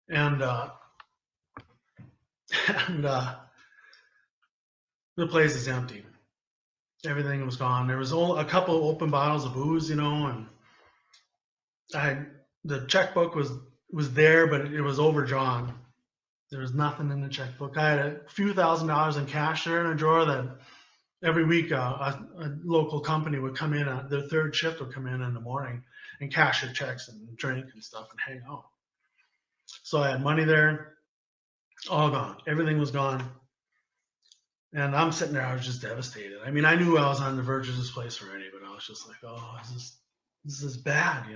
and the place is empty. Everything was gone. There was only a couple of open bottles of booze, and the checkbook was there, but it was overdrawn. There was nothing in the checkbook. I had a few $1,000s in cash there in a drawer that every week a local company would come in, their third shift would come in the morning and cash their checks and drink and stuff and hang out. So I had money there, all gone. Everything was gone. And I'm sitting there, I was just devastated. I mean, I knew I was on the verge of this place already, but I was just like, oh, this is bad,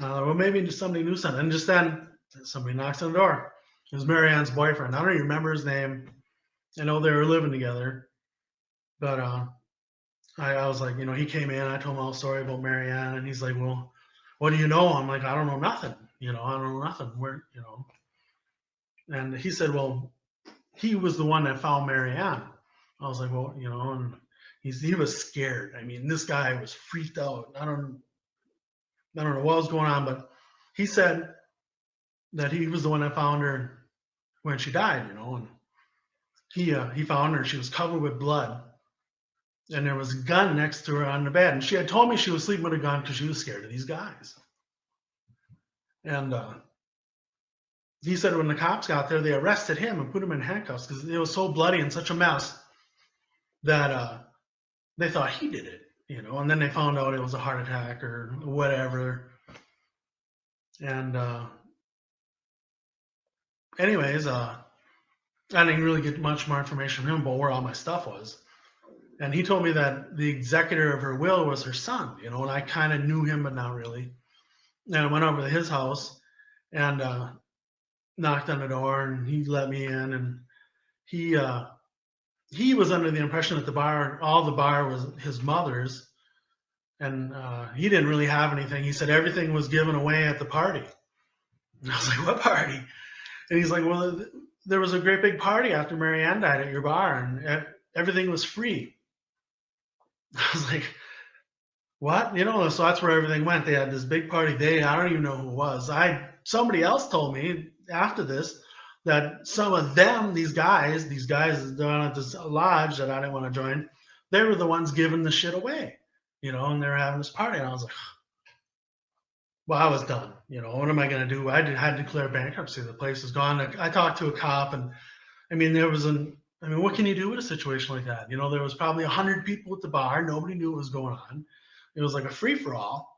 well, maybe somebody knew something. And just then, somebody knocks on the door. It was Marianne's boyfriend. I don't even remember his name. I know they were living together. But I was like, he came in. I told him all the story about Marianne. And he's like, well, what do you know? I'm like, I don't know nothing. I don't know nothing. Where, And he said, well, he was the one that found Marianne. I was like, well, and he was scared. I mean, this guy was freaked out. I don't know what was going on, but he said that he was the one that found her when she died, and he found her. She was covered with blood, and there was a gun next to her on the bed. And she had told me she was sleeping with a gun because she was scared of these guys. And he said when the cops got there, they arrested him and put him in handcuffs because it was so bloody and such a mess that they thought he did it, and then they found out it was a heart attack or whatever. And anyways, I didn't really get much more information from him about where all my stuff was. And he told me that the executor of her will was her son, and I kind of knew him, but not really. And I went over to his house and knocked on the door, and he let me in. And he was under the impression that all the bar was his mother's, and he didn't really have anything. He said everything was given away at the party. And I was like, what party? And he's like, well, there was a great big party after Mary Ann died at your bar, and everything was free. I was like, what? So that's where everything went. They had this big party. I don't even know who it was. Somebody else told me after this that some of them, these guys down at this lodge that I didn't want to join, they were the ones giving the shit away, and they were having this party. And I was like, well, I was done. What am I going to do? I had to declare bankruptcy. The place is gone. I talked to a cop, and I mean, what can you do with a situation like that? There was probably 100 people at the bar. Nobody knew what was going on. It was like a free-for-all,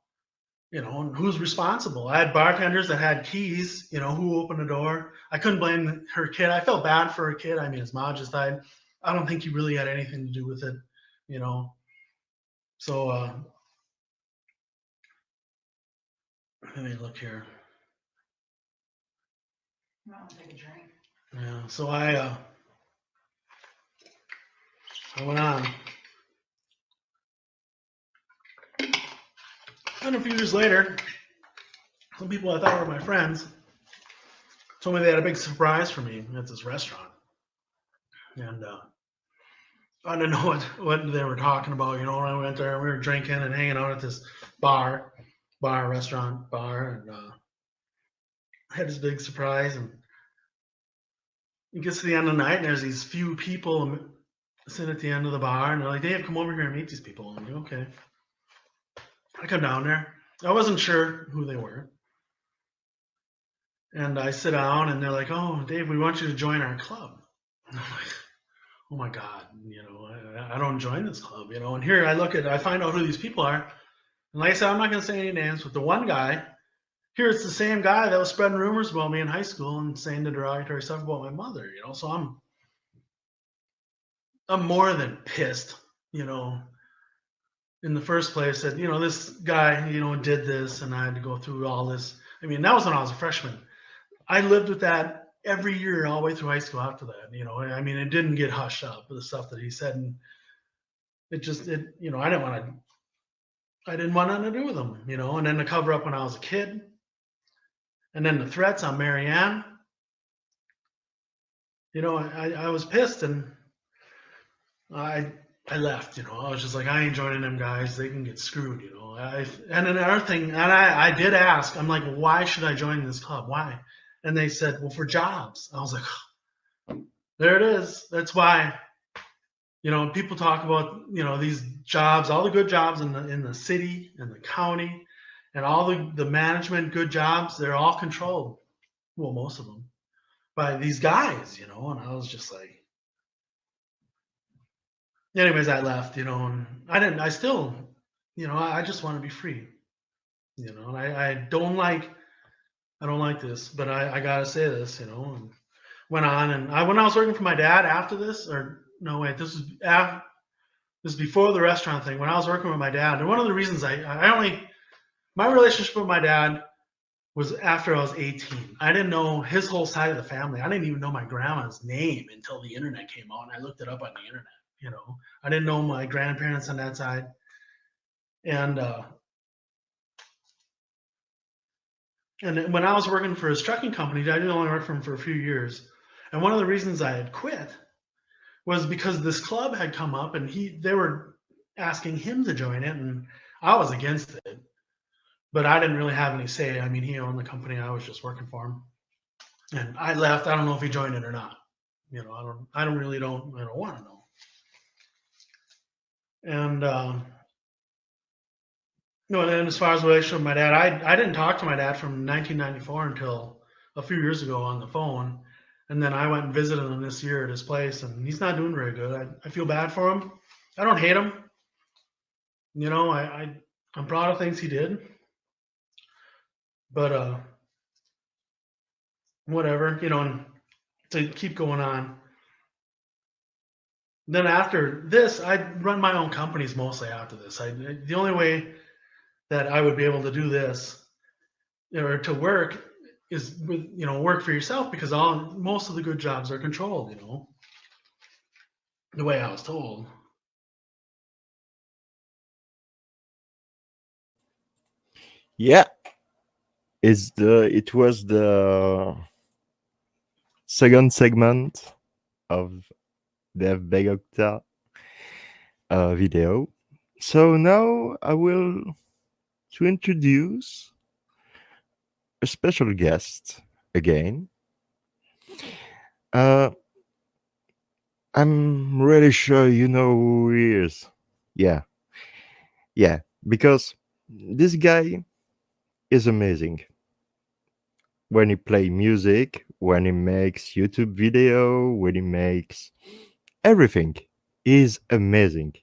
and who's responsible? I had bartenders that had keys, who opened the door. I couldn't blame her kid. I felt bad for her kid. I mean, his mom just died. I don't think he really had anything to do with it, So, let me look here. I'll take a drink. Yeah, so I went on. And a few years later, some people I thought were my friends told me they had a big surprise for me at this restaurant. And I didn't know what they were talking about. When I went there, we were drinking and hanging out at this restaurant, and I had this big surprise. And it gets to the end of the night, and there's these few people sitting at the end of the bar, and they're like, Dave, come over here and meet these people. I'm like, okay. I come down there. I wasn't sure who they were. And I sit down, and they're like, oh, Dave, we want you to join our club. And I'm like, oh my God, I don't join this club, And here I find out who these people are. And like I said, I'm not going to say any names, but the one guy, here it's the same guy that was spreading rumors about me in high school and saying the derogatory stuff about my mother, So I'm more than pissed, in the first place that, this guy, did this, and I had to go through all this. I mean, that was when I was a freshman. I lived with that every year all the way through high school after that, I mean, it didn't get hushed up with the stuff that he said. And I didn't want nothing to do with him, and then the cover up when I was a kid. And then the threats on Mary Ann. I was pissed, and I left, I was just like, I ain't joining them guys. They can get screwed, And another thing, and I did ask, I'm like, why should I join this club? Why? And they said, well, for jobs. I was like, there it is. That's why, people talk about, these jobs, all the good jobs in the city and the county, and all the management good jobs, they're all controlled. Well, most of them by these guys, and I was just like, anyways, I left, and I still, I just want to be free, and I don't like this, but I gotta say this, and went on. And when I was working for my dad after this, or no, wait, this is before the restaurant thing. When I was working with my dad, and one of the reasons my relationship with my dad was after I was 18. I didn't know his whole side of the family. I didn't even know my grandma's name until the internet came out, and I looked it up on the internet. I didn't know my grandparents on that side. And when I was working for his trucking company, I didn't only work for him for a few years. And one of the reasons I had quit was because this club had come up, and they were asking him to join it, and I was against it. But I didn't really have any say. I mean, he owned the company. I was just working for him, and I left. I don't know if he joined it or not. You know, I don't want to know. And no, and then as far as the relationship with my dad, I didn't talk to my dad from 1994 until a few years ago on the phone. And then I went and visited him this year at his place, and he's not doing very good. I feel bad for him. I don't hate him. You know, I'm proud of things he did. But whatever, you know, and to keep going on. Then after this, I run my own companies mostly after this. The only way that I would be able to do this or to work is with, you know, work for yourself, because most of the good jobs are controlled, you know, the way I was told. Yeah, it was the second segment of Dave Botka video. So now I will to introduce a special guest again. I'm really sure you know who he is. Yeah, because this guy is amazing. When he play music, when he makes YouTube video, when he makes everything, is amazing.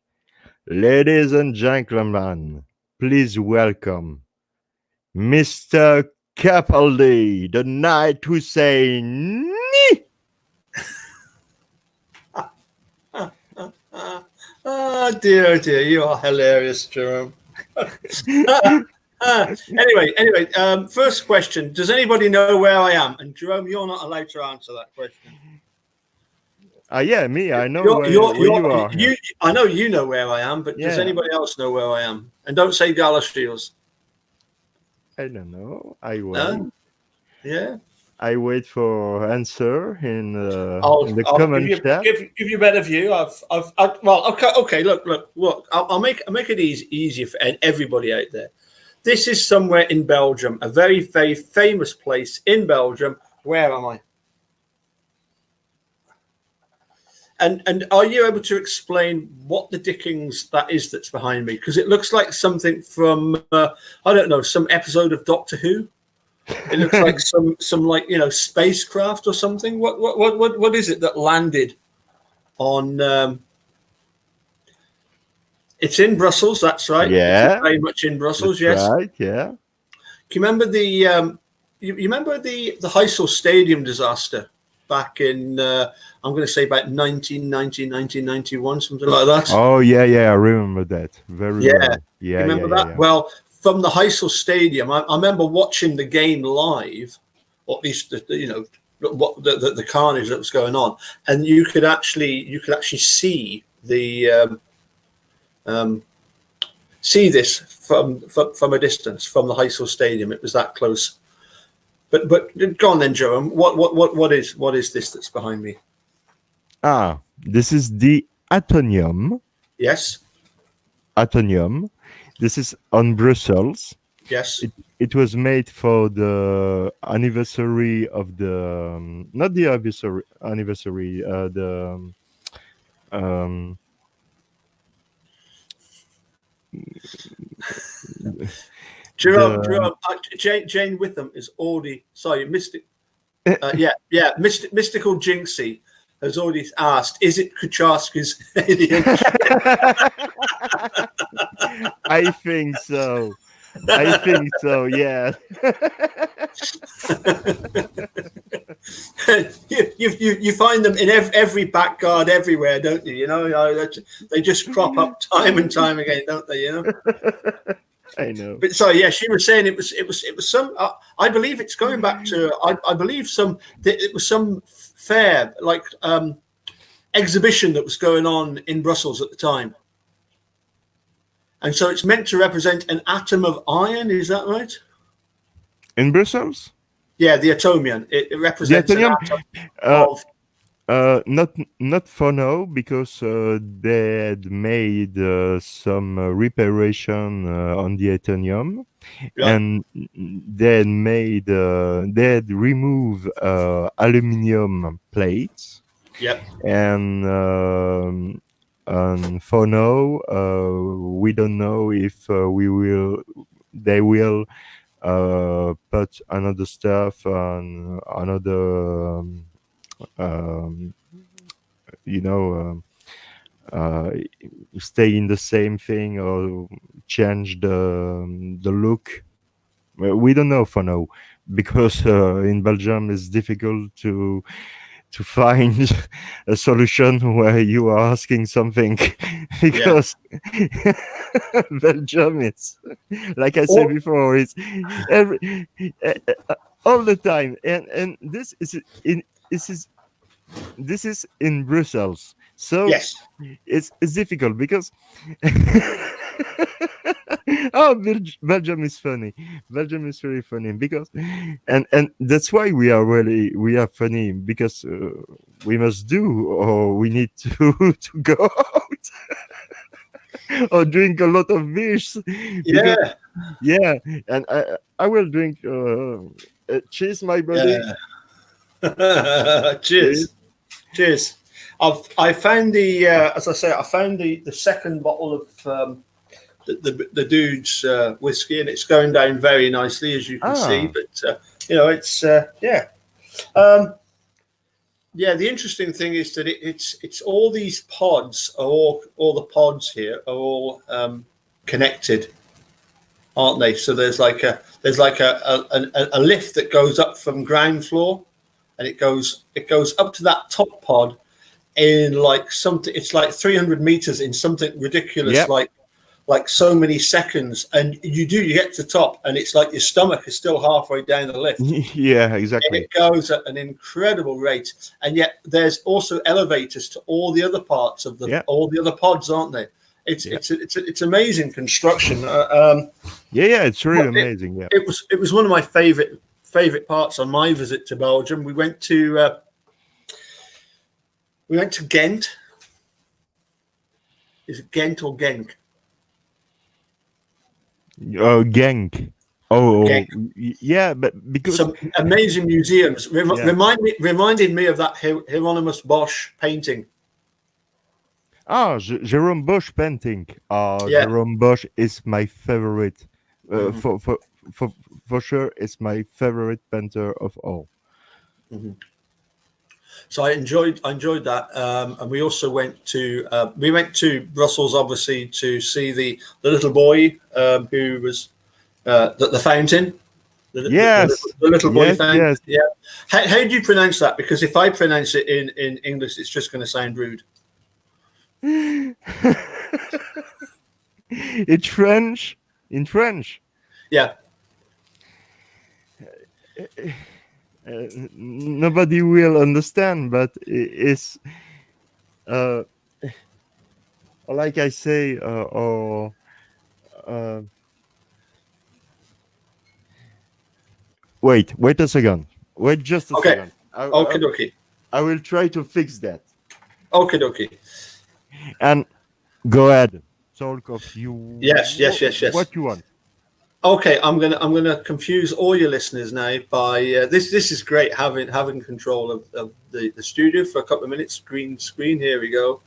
Ladies and gentlemen, please welcome Mr. Capaldi, the knight who say nee. Oh dear, you are hilarious, Jerome. Anyway, first question: does anybody know where I am? And Jerome, you're not allowed to answer that question. Yeah, me. I know where you are. I know you know where I am, but does anybody else know where I am? And don't say Dallas Shields. I don't know. I wait. Yeah. I wait for answer in the comment chat. Give you a better view. Well, okay. Look. I'll make it easier for everybody out there. This is somewhere in Belgium, a very, very famous place in Belgium. Where am I? And are you able to explain what the dickens that is that's behind me? Because it looks like something from I don't know, some episode of Doctor Who. It looks like some like, you know, spacecraft or something. What is it that landed on? It's in Brussels. That's right. Yeah, it's very much in Brussels. That's yes. right. Yeah. Do you remember the? You remember the Heysel Stadium disaster back in? I'm going to say about 1990, 1991, something like that. Oh yeah. I remember that very well. Yeah. You remember that? Yeah. Well, from the Heysel Stadium, I remember watching the game live, or at least what the carnage that was going on, and you could actually see the see this from a distance from the Heysel Stadium. It was that close. But go on then, Jerome. What is this that's behind me? This is the Atomium. Yes. Atomium. This is on Brussels. Yes. It was made for the anniversary of the not the anniversary the Jerome, Jane Witham is already Mystical Jinxie has already asked, is it Kucharski's alien? I think so. Yeah. you find them in every back garden everywhere, don't you? You know, they just crop up time and time again, don't they? You know. I know. But sorry, yeah, she was saying it was some. I believe it's going back to. I believe it was some fair, like exhibition that was going on in Brussels at the time. And so it's meant to represent an atom of iron. Is that right? In Brussels? Yeah, the atomium. It represents an atom of. Not for now, because they had made some reparation on the Athenium, Yeah. and they had removed aluminium plates, Yep. and for now we don't know if they will put another stuff on another. Um, you know, stay in the same thing or change the look. Well, we don't know for now, because in Belgium it's difficult to find a solution where you are asking something, because Belgium, it's like I said before, it's every all the time, and this is in Brussels, so Yes. it's difficult, because oh, Belgium is funny. Belgium is really funny, because and that's why we are funny, because we must do, or we need to to go out or drink a lot of beers, because Yeah. and I will drink cheers, my buddy. Yeah. Cheers. Cheers. I found the as I say, I found the second bottle of the dude's whiskey, and it's going down very nicely, as you can see. But it's yeah. The interesting thing is that it's all these pods are all the pods here are all connected, aren't they? So there's like a lift that goes up from ground floor, and it goes up to that top pod in like something. It's like 300 meters in something ridiculous, like so many seconds, and you get to the top, and it's like your stomach is still halfway down the lift. Yeah, exactly. And it goes at an incredible rate, and yet there's also elevators to all the other parts of all the other pods, aren't there? It's amazing construction. It's really amazing. Yeah, it was one of my favorite parts on my visit to Belgium. We went to Ghent. Is it Ghent or Genk? Genk. Oh, Genk. Yeah, but because some amazing museums reminded me of that Hieronymus Bosch painting. Jerome Bosch painting. Jerome Bosch is my favorite. For sure, it's my favorite painter of all. Mm-hmm. So I enjoyed that, and we also went to Brussels, obviously, to see the little boy who was the fountain. The little boy fountain. Yes. Yeah. How do you pronounce that? Because if I pronounce it in English, it's just going to sound rude. It's French. In French. Yeah. Nobody will understand, but it's like I say, wait a second. Wait just a second. Okay. I will try to fix that. Okay. And go ahead. Talk of you. Yes. What you want. Okay, I'm gonna confuse all your listeners now by this. This is great having control of the studio for a couple of minutes. Screen. Here we go,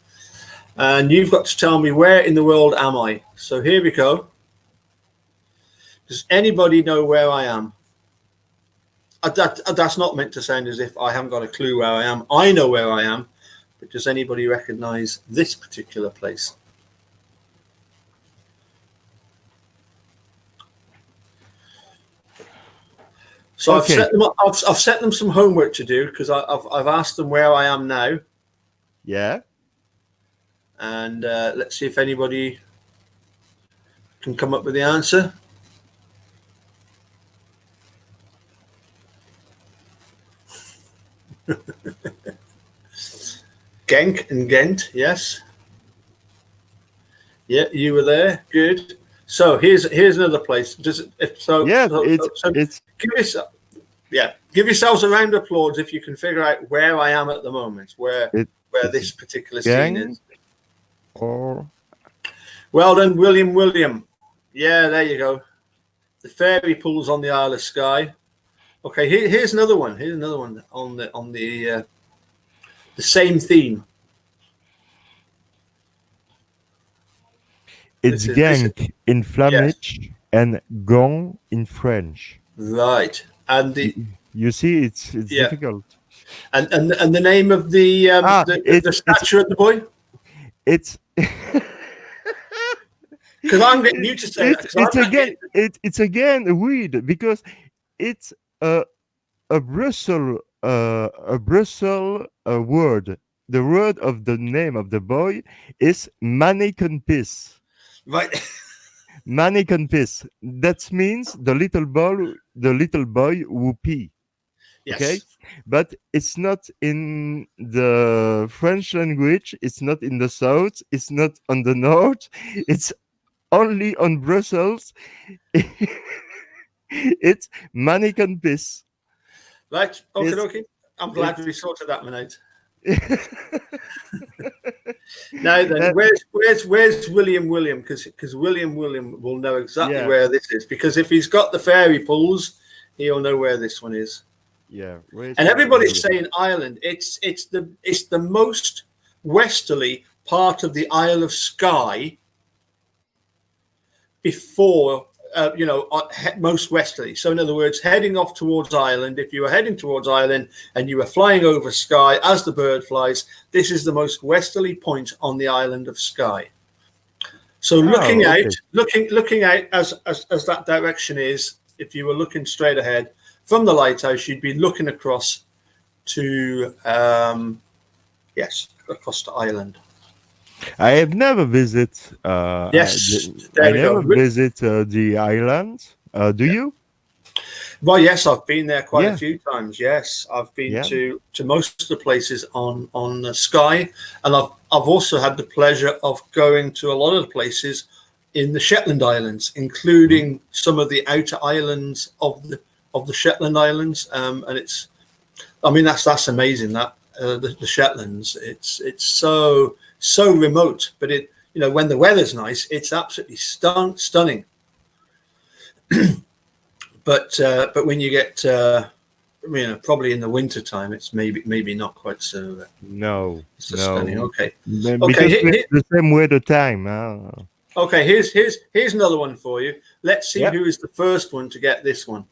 and you've got to tell me where in the world am I. So here we go. Does anybody know where I am? That's not meant to sound as if I haven't got a clue where I am. I know where I am, but does anybody recognise this particular place? So okay. I've set them some homework to do, because I've asked them where I am now. Yeah. And let's see if anybody can come up with the answer. Genk and Ghent, yes. Yeah, you were there. Good. So here's another place. It's Yeah. Give yourselves a round of applause if you can figure out where I am at the moment, where this particular scene is. Or Well done, William. Yeah, there you go. The fairy pools on the Isle of Skye. Okay, here's another one. Here's another one on the same theme. it's Genk in Flemish and Gong in French. Right, and you see, it's difficult. And the name of the statue of the boy. It's because I'm getting you to say it's again weird because it's a Brussels word. The word of the name of the boy is Manneken-Pis. Right. Manneken-Pis. That means the little boy who pee. Yes. Okay, but it's not in the French language. It's not in the south. It's not on the north. It's only on Brussels. It's Manneken-Pis. Right. Okay. I'm glad we sorted that one out. Now then, where's William? Because William will know exactly where this is. Because if he's got the fairy pools, he'll know where this one is. Yeah. And everybody's saying Ireland. It's the most westerly part of the Isle of Skye before most westerly. So in other words, heading off towards Ireland, if you were heading towards Ireland and you were flying over Skye as the bird flies, this is the most westerly point on the island of Skye. So looking out as that direction is, if you were looking straight ahead from the lighthouse, you'd be looking across to across to Ireland. I have never visited. Visit the island. Do you? Well, yes, I've been there quite a few times. Yes, I've been to most of the places on the Skye, and I've also had the pleasure of going to a lot of the places in the Shetland Islands, including some of the outer islands of the Shetland Islands. And that's amazing. That the Shetlands, it's so remote, but when the weather's nice, it's absolutely stunning. but when you get probably in the winter time, it's maybe not quite so stunning. Okay, the same weather time. Okay, here's another one for you. Let's see who is the first one to get this one.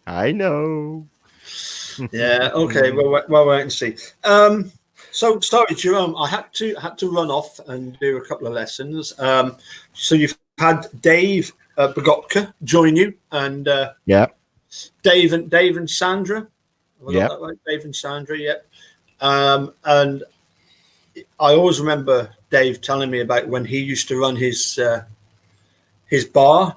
I know. Yeah. Okay. Well, wait and see. So sorry, Jerome. I had to run off and do a couple of lessons. So you've had Dave Botka join you, and Dave and Sandra. Right? Dave and Sandra. Yeah. And I always remember Dave telling me about when he used to run his bar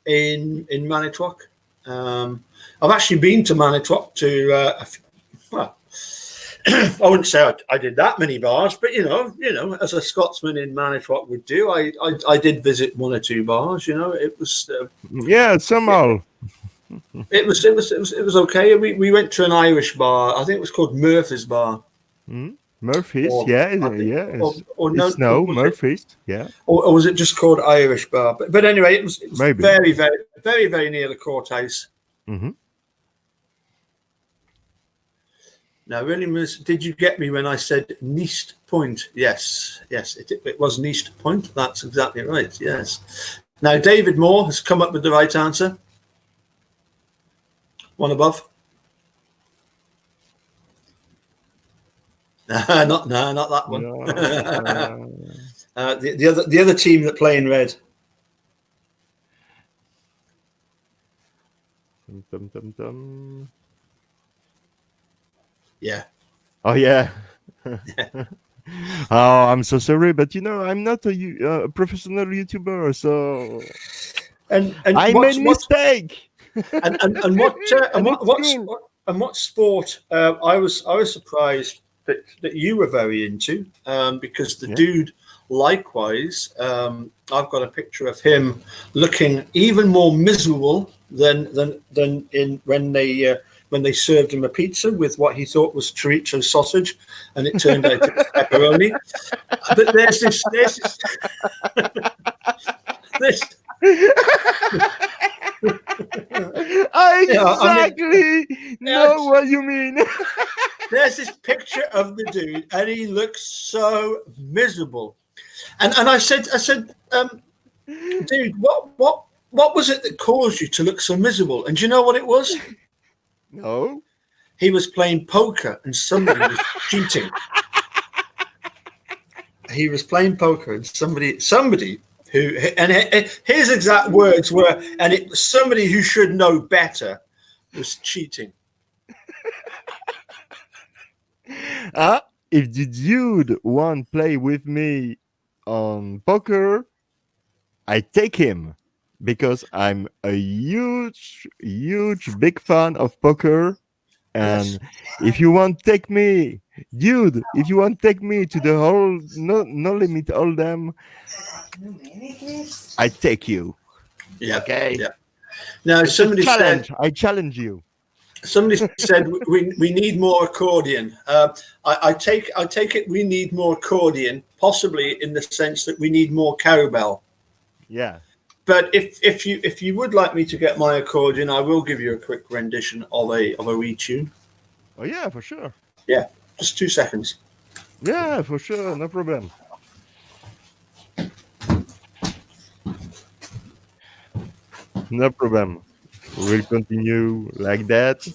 in Manitowoc. I've actually been to Manitowoc I wouldn't say I did that many bars, but as a Scotsman in Manitowoc would do, I did visit one or two bars. It was somehow it was okay. We went to an Irish bar. I think it was called Murphy's Bar. Murphy's, Murphy's, yeah. Or was it just called Irish Bar? But anyway, it was very, very, very, very near the courthouse. Mm-hmm. Now, really, did you get me when I said Neast Point? Yes, it was Neast Point. That's exactly right. Yes. Now, David Moore has come up with the right answer. One above. Not that one. No. The other team that play in red. Yeah. Oh yeah. Oh, I'm so sorry, but I'm not a professional YouTuber, so and I made mistake. And what sport I was surprised that you were very into, because the dude, likewise, I've got a picture of him looking even more miserable than in when they served him a pizza with what he thought was chorizo sausage, and it turned out it was pepperoni. But there's this I exactly know what you mean. There's this picture of the dude, and he looks so miserable. And I said, dude, what was it that caused you to look so miserable? And do you know what it was? No. He was playing poker, and somebody was cheating. He was playing poker, and somebody who, and his exact words were, and it was somebody who should know better was cheating. If the dude won't play with me on poker, I take him, because I'm a huge big fan of poker. And if you want to take me, dude, if you want to take me to the whole no limit hold'em, I take you. Yeah. Okay. Yeah. Now somebody said, I challenge you. Somebody said we need more accordion. I take it we need more accordion, possibly in the sense that we need more cowbell. Yeah. But if you would like me to get my accordion, I will give you a quick rendition of a retune. Oh yeah, for sure. Yeah, just 2 seconds. Yeah, for sure, no problem. No problem. We'll continue like that.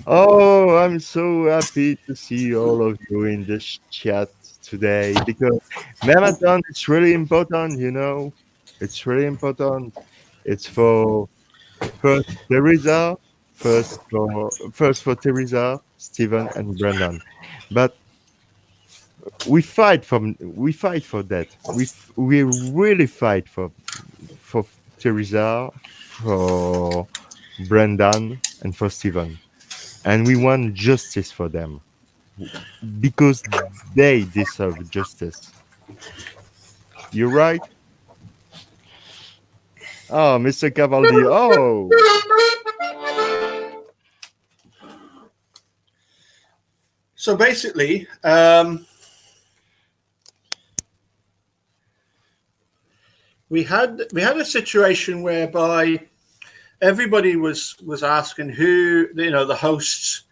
Oh, I'm so happy to see all of you in this chat today, because MaM-A-Thon is really important, you know. It's really important. It's for first Teresa, first for Teresa, Stephen, and Brendan. But we fight for that. We really fight for Teresa, for Brendan, and for Stephen. And we want justice for them, because they deserve justice. You're right? Oh, Mr. Capaldi. Oh. So basically, we had a situation whereby everybody was asking who, the hosts.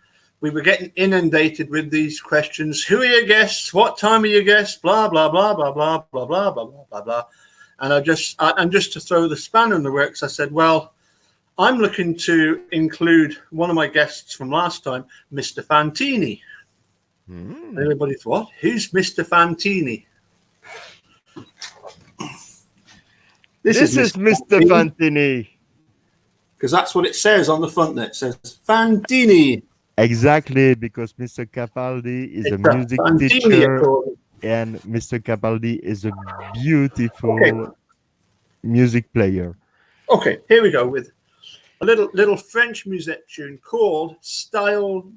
We were getting inundated with these questions. Who are your guests? What time are your guests? Blah blah blah blah blah blah blah blah blah blah. And just to throw the spanner in the works, I said, well, I'm looking to include one of my guests from last time, Mr. Fantini. Everybody thought, who's Mr. Fantini? This is Mr. Fantini. Because that's what it says on the front there. It says Fantini. Exactly, because Mr. Capaldi is a music teacher, and Mr. Capaldi is a beautiful music player. Okay, here we go with a little French music tune called Style.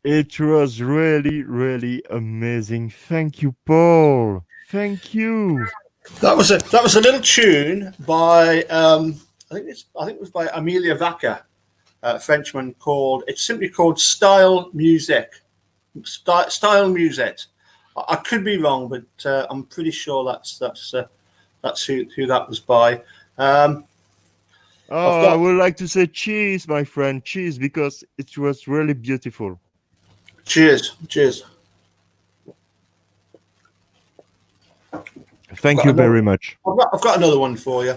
It was really, really amazing. Thank you, Paul. Thank you. That was a little tune by I think it was by Amelia Vacca, a Frenchman, it's simply called Style Music. Style Music. I could be wrong, but I'm pretty sure that's who that was by. I would like to say cheese, my friend, cheese, because it was really beautiful. Cheers. Thank you very much. I've got another one for you.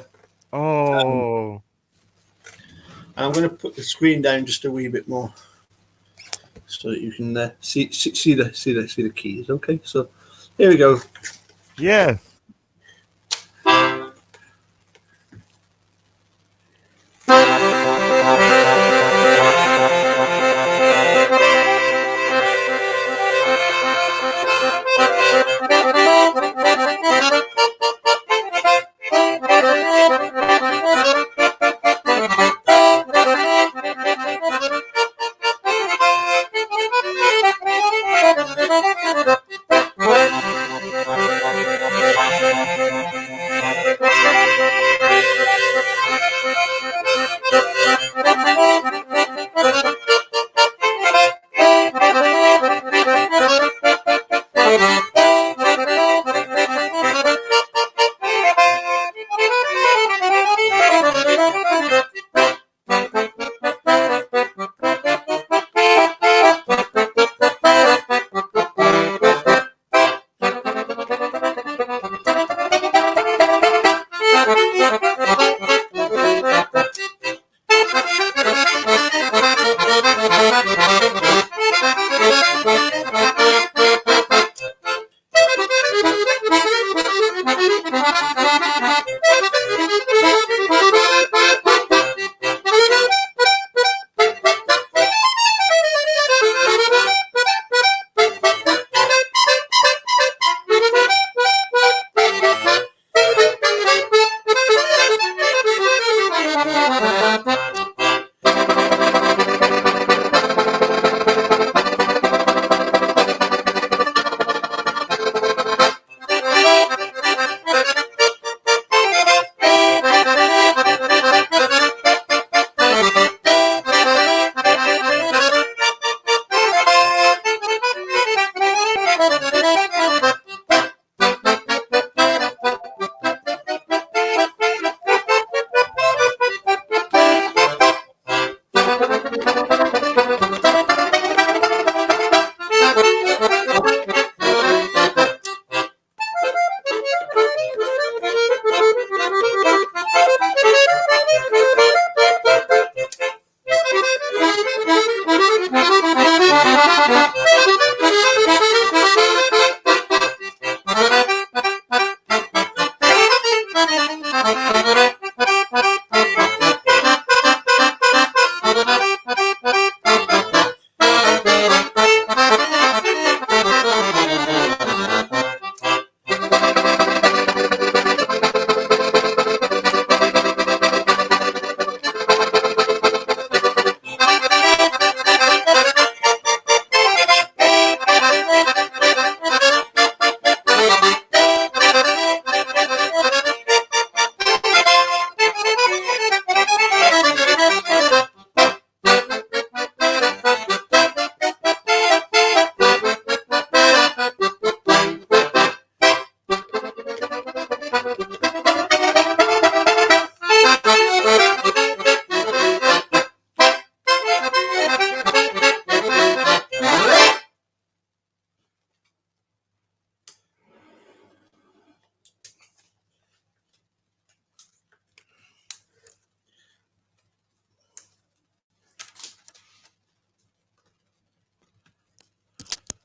Oh. I'm going to put the screen down just a wee bit more, so that you can see the keys. Okay, so here we go. Yeah.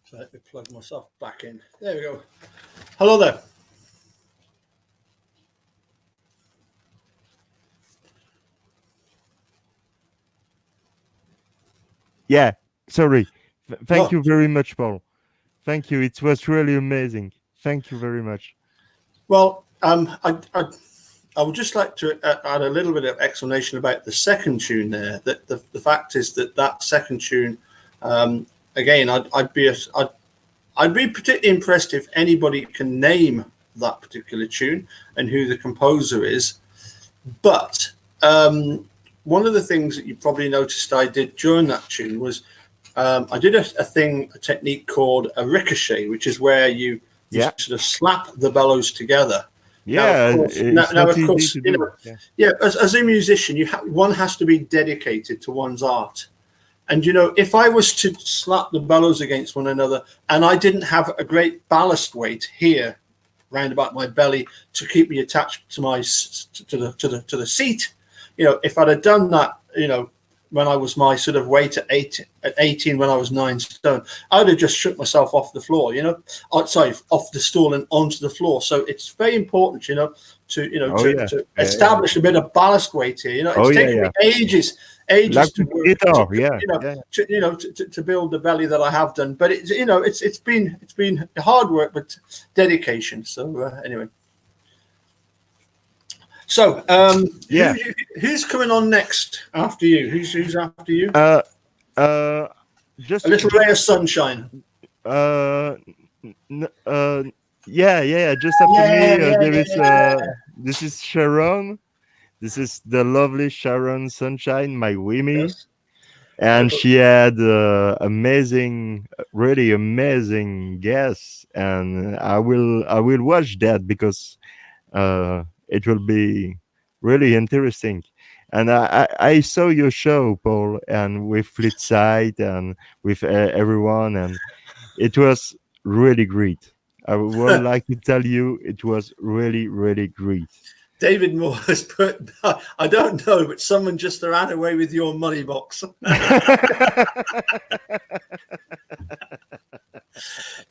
So let me plug myself back in. There we go. Hello there. Yeah, sorry. Thank you very much, Paul. Thank you. It was really amazing. Thank you very much. Well, I would just like to add a little bit of explanation about the second tune there. That the fact is that second tune, again, I'd be particularly impressed if anybody can name that particular tune and who the composer is. But one of the things that you probably noticed I did during that tune was I did a technique called a ricochet, which is where you sort of slap the bellows together. Yeah, now of course, you know, as a musician, one has to be dedicated to one's art. And, you know, if I was to slap the bellows against one another and I didn't have a great ballast weight here round about my belly to keep me attached to my to the seat, you know, if I'd have done that, you know, when I was my sort of weight at 18 when I was 9 stone, I'd have just shook myself off the floor, you know, off the stool and onto the floor. So it's very important, you know, to establish a bit of ballast weight here. You know, it's taken me ages like to work, to build the belly that I have done. But it's, you know, it's been hard work, but dedication. So anyway. So, who's coming on next after you? Who's after you? Just a little ray of sunshine. Just after me, this is Sharon. This is the lovely Sharon Sunshine, my Wimmy. Yes. And she had really amazing guests, and I will watch that because it will be really interesting. And I saw your show, Paul, and with Flitside and with everyone, and it was really great. I would like to tell you, it was really, really great. David Moore has put, I don't know, but someone just ran away with your money box.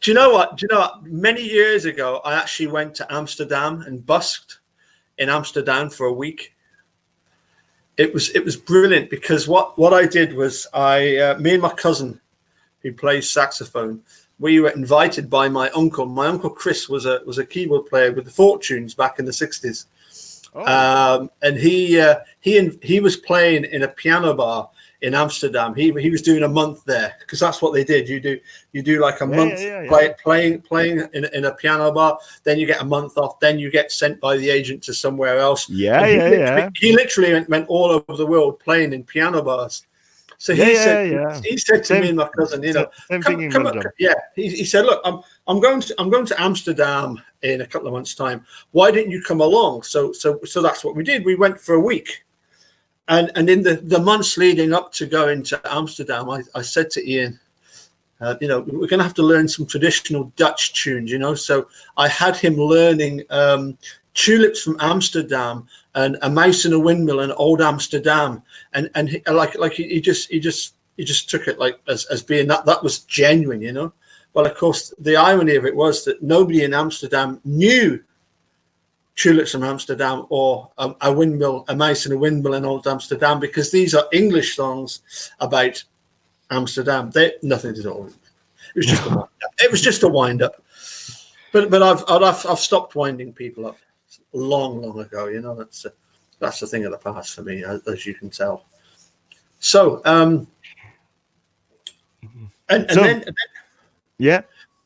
Do you know what? Many years ago, I actually went to Amsterdam and busked in Amsterdam for a week. It was brilliant because what I did was me and my cousin, who plays saxophone, we were invited by my uncle. My uncle Chris was a keyboard player with the Fortunes back in the 60s. Oh. And he was playing in a piano bar in Amsterdam. He was doing a month there because that's what they did. You do like a month playing in a piano bar, then you get a month off, then you get sent by the agent to somewhere else. He literally went all over the world playing in piano bars. So he said to me and my cousin, you know, come up, he said, look, I'm going to Amsterdam in a couple of months' time. Why didn't you come along? So that's what we did. We went for a week, and in the months leading up to going to Amsterdam, I said to Ian, you know, we're going to have to learn some traditional Dutch tunes, you know. So I had him learning Tulips from Amsterdam and A Mouse in a Windmill and Old Amsterdam, and he just you just took it like as being that was genuine, you know. Well, of course, the irony of it was that nobody in Amsterdam knew Tulips from Amsterdam or a windmill, a mouse in a windmill in Old Amsterdam, because these are English songs about Amsterdam. They nothing to do with it. It was just a wind up. It was just a wind up. But I've stopped winding people up long ago. You know, that's the thing of the past for me, as you can tell. So then yeah.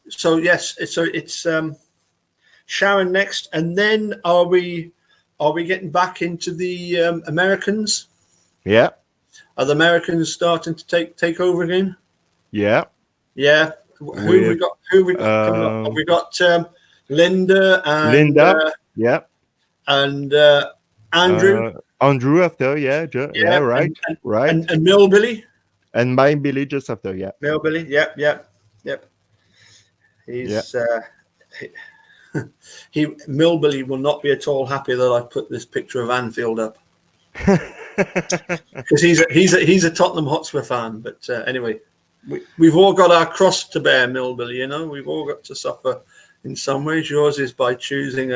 So yes, so it's Sharon next, and then are we getting back into the Americans? Yeah. Are the Americans starting to take over again? Yeah. Yeah. Who have we got coming up? Have we got Linda and yeah, and Andrew. Andrew after, yeah, right, right. And Millbilly. And MaM-A-Billy just after, yeah. Millbilly, yep. He's Millbilly will not be at all happy that I put this picture of Anfield up. Because he's a Tottenham Hotspur fan. But anyway, we've all got our cross to bear, Millbilly, you know. We've all got to suffer in some ways. Yours is by choosing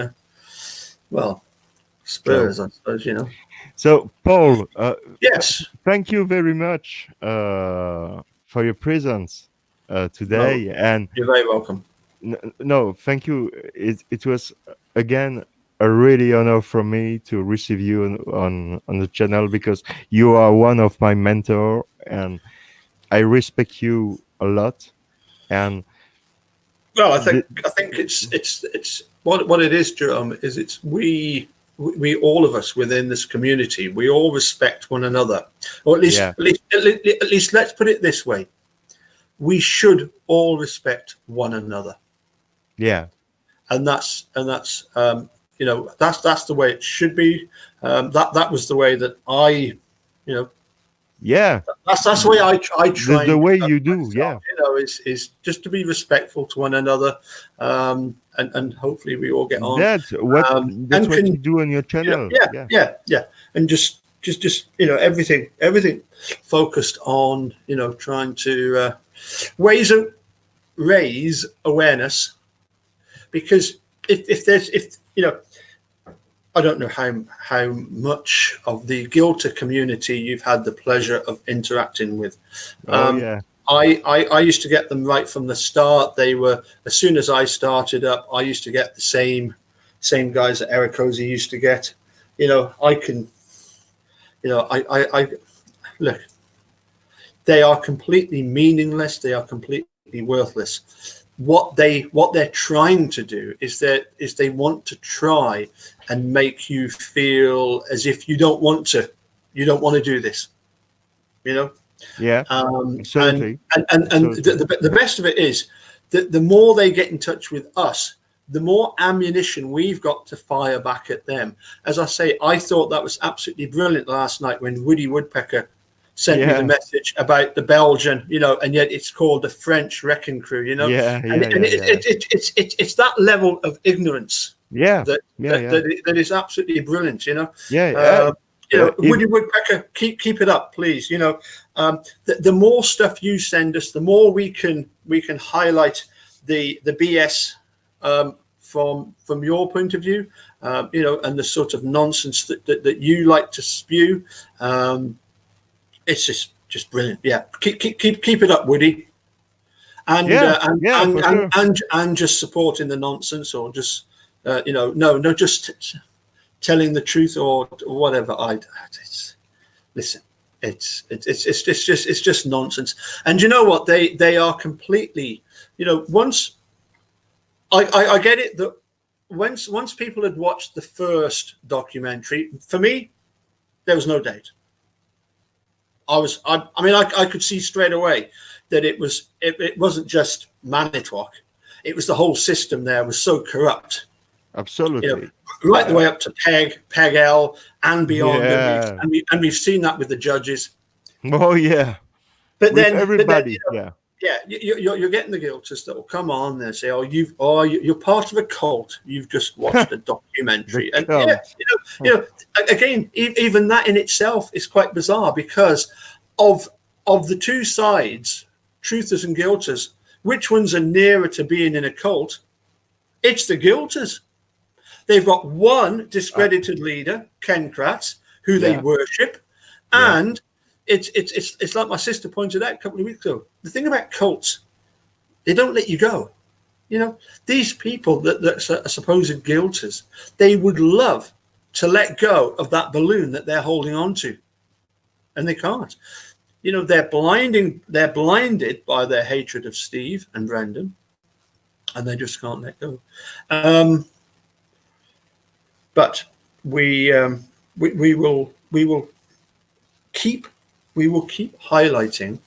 Spurs, I suppose, you know. So, Paul, yes, thank you very much for your presence today. And you're very welcome. No, thank you. It was again a really honor for me to receive you on the channel, because you are one of my mentor, and I respect you a lot. And well, I think it's what it is, Jerome. Is it's we all of us within this community, we all respect one another, or at least let's put it this way: we should all respect one another. Yeah, and that's you know, that's the way it should be. That was the way that I, you know. Yeah, that's the way I try. The way you do, myself, yeah. You know, is just to be respectful to one another, and hopefully we all get on. That's what you do on your channel. Yeah, and just you know, everything focused on, you know, trying to raise awareness, because if you know, I don't know how much of the Guilter community you've had the pleasure of interacting with. I used to get them right from the start. They were, as soon as I started up, I used to get the same guys that Eric Cozy used to get. You know, I look, they are completely meaningless. They are completely worthless. What they're trying to do is they want to try and make you feel as if you don't want to do this, you know. Yeah, absolutely. And the best of it is that the more they get in touch with us, the more ammunition we've got to fire back at them. As I say, I thought that was absolutely brilliant last night when Woody Woodpecker sent me the message about the Belgian, you know, and yet it's called the French Wrecking Crew, you know. It's that level of ignorance. That is absolutely brilliant, you know. You know, Woody Woodpecker, keep it up, please. You know, the more stuff you send us, the more we can highlight the BS from your point of view, you know, and the sort of nonsense that you like to spew. It's just brilliant. Yeah, keep it up, Woody. And and just supporting the nonsense, or just you know, no, just telling the truth or whatever. Listen, it's just nonsense. And you know what? They are completely, you know. Once I get it that once people had watched the first documentary, for me, there was no doubt. I could see straight away that it wasn't just Manitowoc. It was the whole system there was so corrupt. Absolutely. You know, right the way up to Peg L and beyond. Yeah. And we've seen that with the judges. Oh, yeah. But with then everybody, you know, you're getting the Guilters that will come on there and say, you're part of a cult. You've just watched a documentary. And you know, again, even that in itself is quite bizarre because of of the two sides, truthers and guilters, which ones are nearer to being in a cult? It's the guilters. They've got one discredited leader, Ken Kratz, who they worship, and it's like my sister pointed out a couple of weeks ago. The thing about cults, they don't let you go. You know, these people that are supposed guilters, they would love to let go of that balloon that they're holding on to, and they can't. You know, they're blinded by their hatred of Steve and Brendan, and they just can't let go. But we will keep highlighting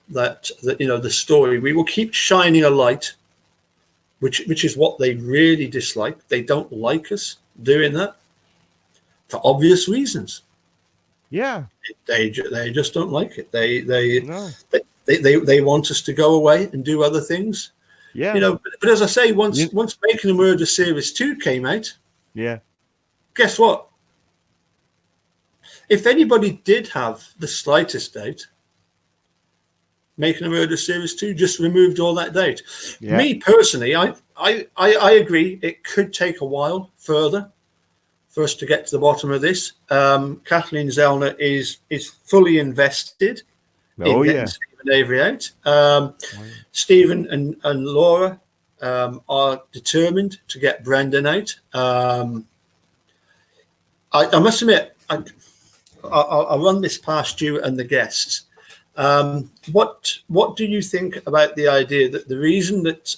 that you know, the story. We will keep shining a light, which is what they really dislike. They don't like us doing that for obvious reasons. Yeah, they just don't like it. They no. they want us to go away and do other things. Yeah, you know. But as I say, once Making a Murder Series 2 came out, guess what? If anybody did have the slightest doubt, Making a Murder Series 2 just removed all that doubt. Me personally, I agree. It could take a while further for us to get to the bottom of this. Kathleen Zellner is fully invested in getting Steve and Avery out. Stephen and Laura are determined to get Brendan out. I must admit, I'll run this past you and the guests. What do you think about the idea that the reason that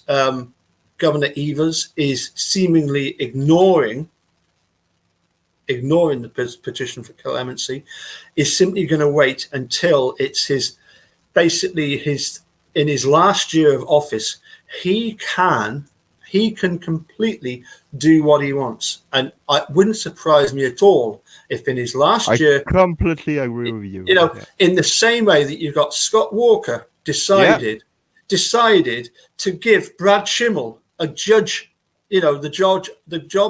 Governor Evers is seemingly ignoring the petition for clemency is simply going to wait until it's in his last year of office, he can completely do what he wants? And it wouldn't surprise me at all if in his last year, I completely agree with you. You know, in the same way that you've got Scott Walker decided to give Brad Schimmel a judge, you know, the job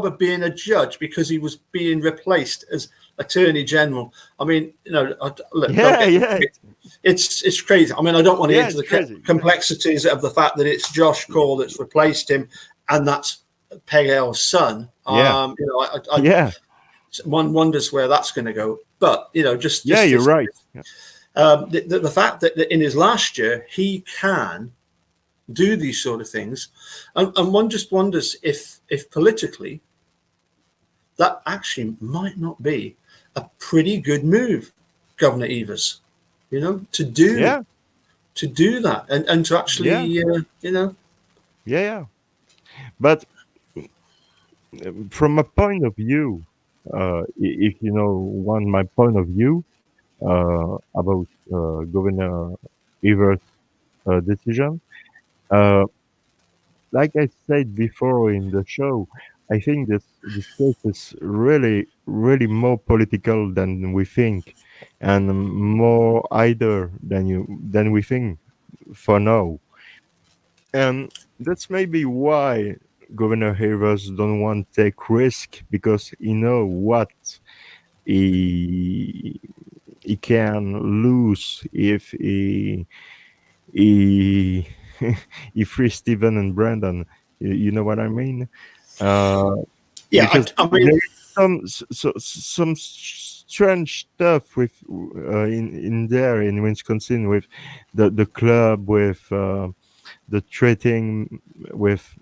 of being a judge because he was being replaced as Attorney General. I mean, you know, look, it's crazy. I mean, I don't want to get into the complexities of the fact that it's Josh Cole that's replaced him, and that's Peg L's son. You know, one wonders where that's going to go. But you know, you're right. The fact that in his last year he can do these sort of things, and one just wonders if politically that actually might not be a pretty good move, Governor Evers, you know, to do that and to actually you know. But from a point of view, if you want my point of view about Governor Evers' decision, like I said before in the show, I think this case is really, really more political than we think, and more either than we think for now. And that's maybe why Governor Evers don't want to take risk, because he know what he can lose if he he frees Stephen and Brandon. You know what I mean? Because I mean, some strange stuff with in there in Wisconsin with the club, with the treating with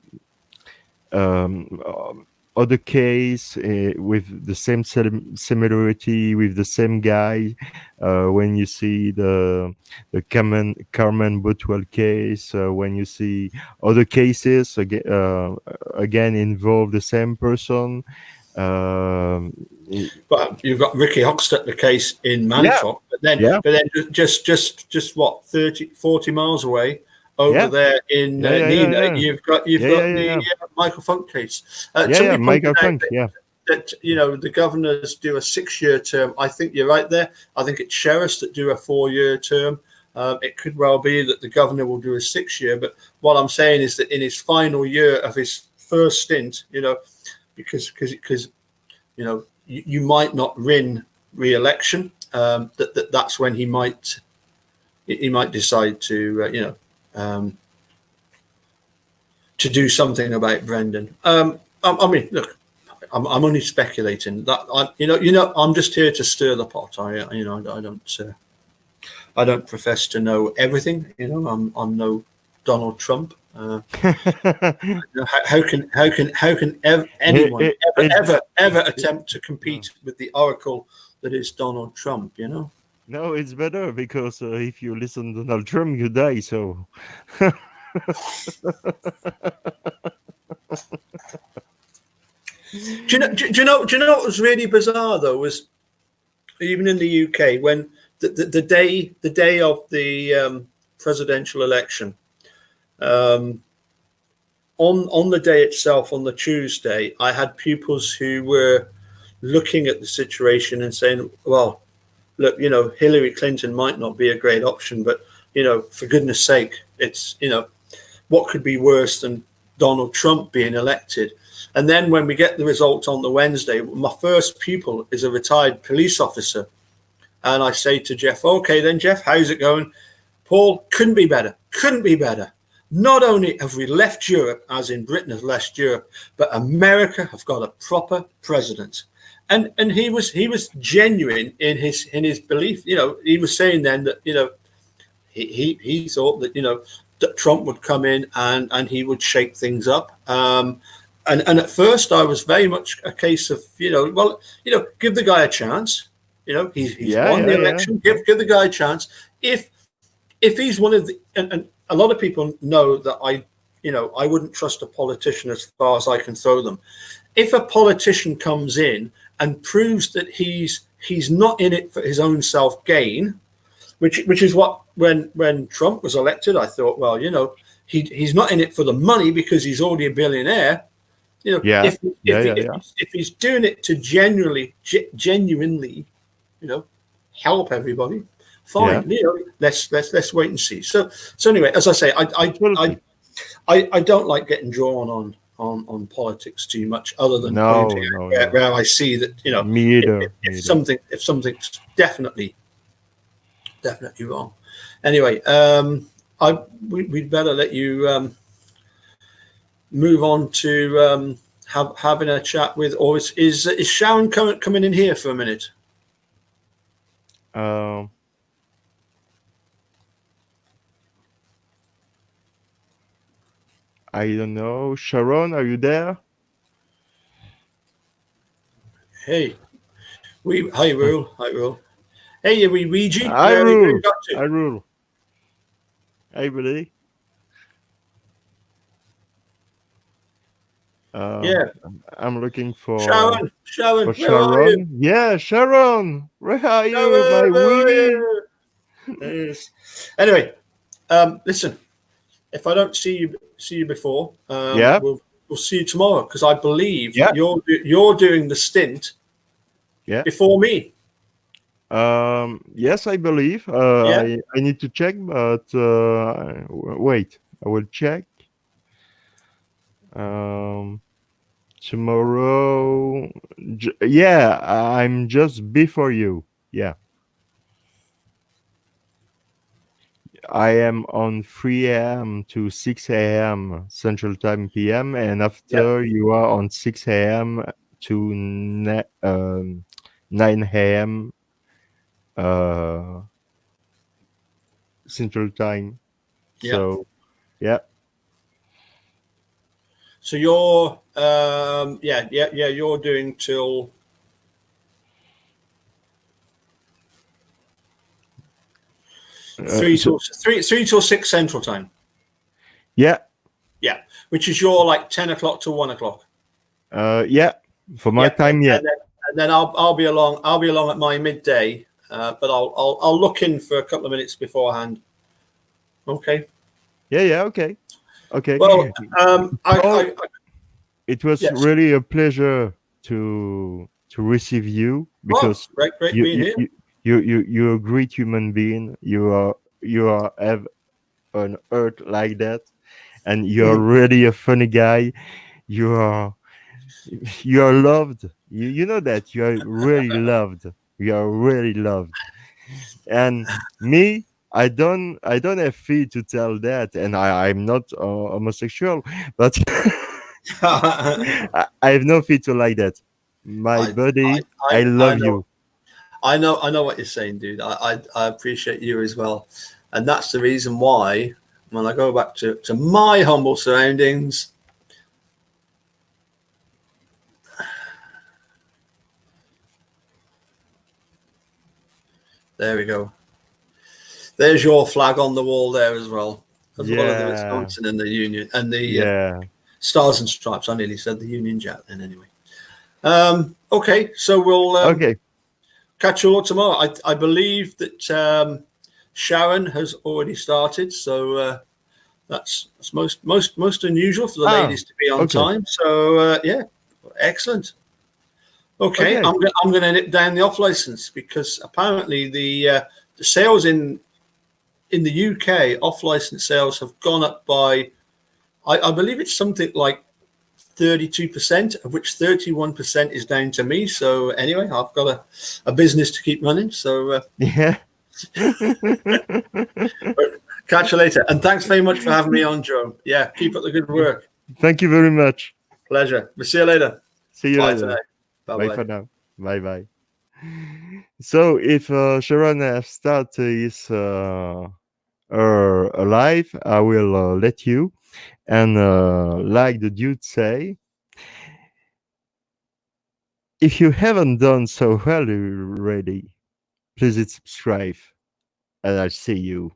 other case with the same similarity with the same guy. When you see the Carmen Botwell case, when you see other cases again involve the same person. But you've got Ricky Hockstadt, the case in Manitowoc, but then just what 30-40 miles away over there in Neenah, you've got the Michael Funk case. Michael Funk, that you know the governors do a 6-year term. I think you're right there. I think it's sheriffs that do a 4-year term. It could well be that the governor will do a 6-year, but what I'm saying is that in his final year of his first stint, you know, because you know you might not win re-election, that's when he might he might decide to to do something about Brendan. I mean, look, I'm only speculating. That I'm just here to stir the pot. I don't profess to know everything. I'm no Donald Trump. How can anyone ever attempt to compete with the oracle that is Donald Trump? No, it's better because if you listen to Donald Trump, you die. So. Do you know what was really bizarre though was even in the UK when the day of the presidential election, on the day itself, on the Tuesday, I had pupils who were looking at the situation and saying, well, look, Hillary Clinton might not be a great option, but for goodness sake, it's what could be worse than Donald Trump being elected? And then when we get the results on the Wednesday, my first pupil is a retired police officer. And I say to Jeff, okay, then, Jeff, how's it going? Paul, couldn't be better. Couldn't be better. Not only have we left Europe, as in Britain has left Europe, but America have got a proper president. And he was genuine in his belief. He was saying then that, he thought that, that Trump would come in and he would shake things up. And at first I was very much a case of, give the guy a chance. He's won the election. Give the guy a chance. If he's one of the, and a lot of people know that I wouldn't trust a politician as far as I can throw them. If a politician comes in and proves that he's not in it for his own self gain, which is what when Trump was elected, I thought, well, he's not in it for the money because he's already a billionaire. If he's doing it to genuinely, help everybody, fine. Let's wait and see. So anyway, as I say, I don't like getting drawn on politics too much, other than where I see that Me either. if something's definitely wrong. Anyway, we'd better let you move on to having a chat with, or is Sharon coming in here for a minute? I don't know. Sharon, are you there? Hey, hi Rule. Hey, are we Ouija? I rule. Hey, buddy. I'm looking for Sharon. For Where are you? Yeah, Sharon. Where are you, Sharon, my where are weenie? you? Yes. Anyway, listen. If I don't see you before, we'll see you tomorrow, because I believe you're doing the stint before me. Yes, I believe. I need to check, but wait, I will check. Tomorrow, I'm just before you. Yeah. I am on 3 a.m. to 6 a.m. Central Time PM, and after you are on 6 a.m. to 9 a.m. Central Time. So, yeah. So you're, you're doing till. Three till 6 Central Time. Yeah. Yeah, which is your like 10 o'clock to 1 o'clock. Yeah, for my time, yeah. And then I'll be along. I'll be along at my midday, but I'll look in for a couple of minutes beforehand. Okay. Yeah. Okay. Well, it was really a pleasure to receive you, because great being here. You're a great human being. You have an earth like that, and you're really a funny guy. You are loved. You know that you are really loved. You are really loved. And me, I don't have fee to tell that, and I'm not homosexual, but I have no fee to like that. My I, buddy, I I love know, you. I know what you're saying, dude. I appreciate you as well, and that's the reason why when I go back to my humble surroundings, there we go. There's your flag on the wall there as well as the Yeah, Wisconsin and the Union and the yeah, Stars and Stripes. I nearly said the Union Jack then anyway. Okay, so we'll okay. catch you all tomorrow. I believe that Sharon has already started, so that's most unusual for the Ah, ladies to be on okay, time. So yeah, excellent. Okay, okay. I'm going to nip down the off license because apparently the sales in the UK off license sales have gone up by I believe it's something like 32%, of which 31% is down to me. So anyway, I've got a business to keep running. So Yeah. catch you later. And thanks very much for having me on, Joe. Yeah, keep up the good work. Thank you very much. Pleasure. We'll see you later. See you Bye for later. now. Bye Bye bye. for now. Bye bye. So if Sharon has started his live, I will let you. And like the dude say, if you haven't done so already, please hit subscribe, and I'll see you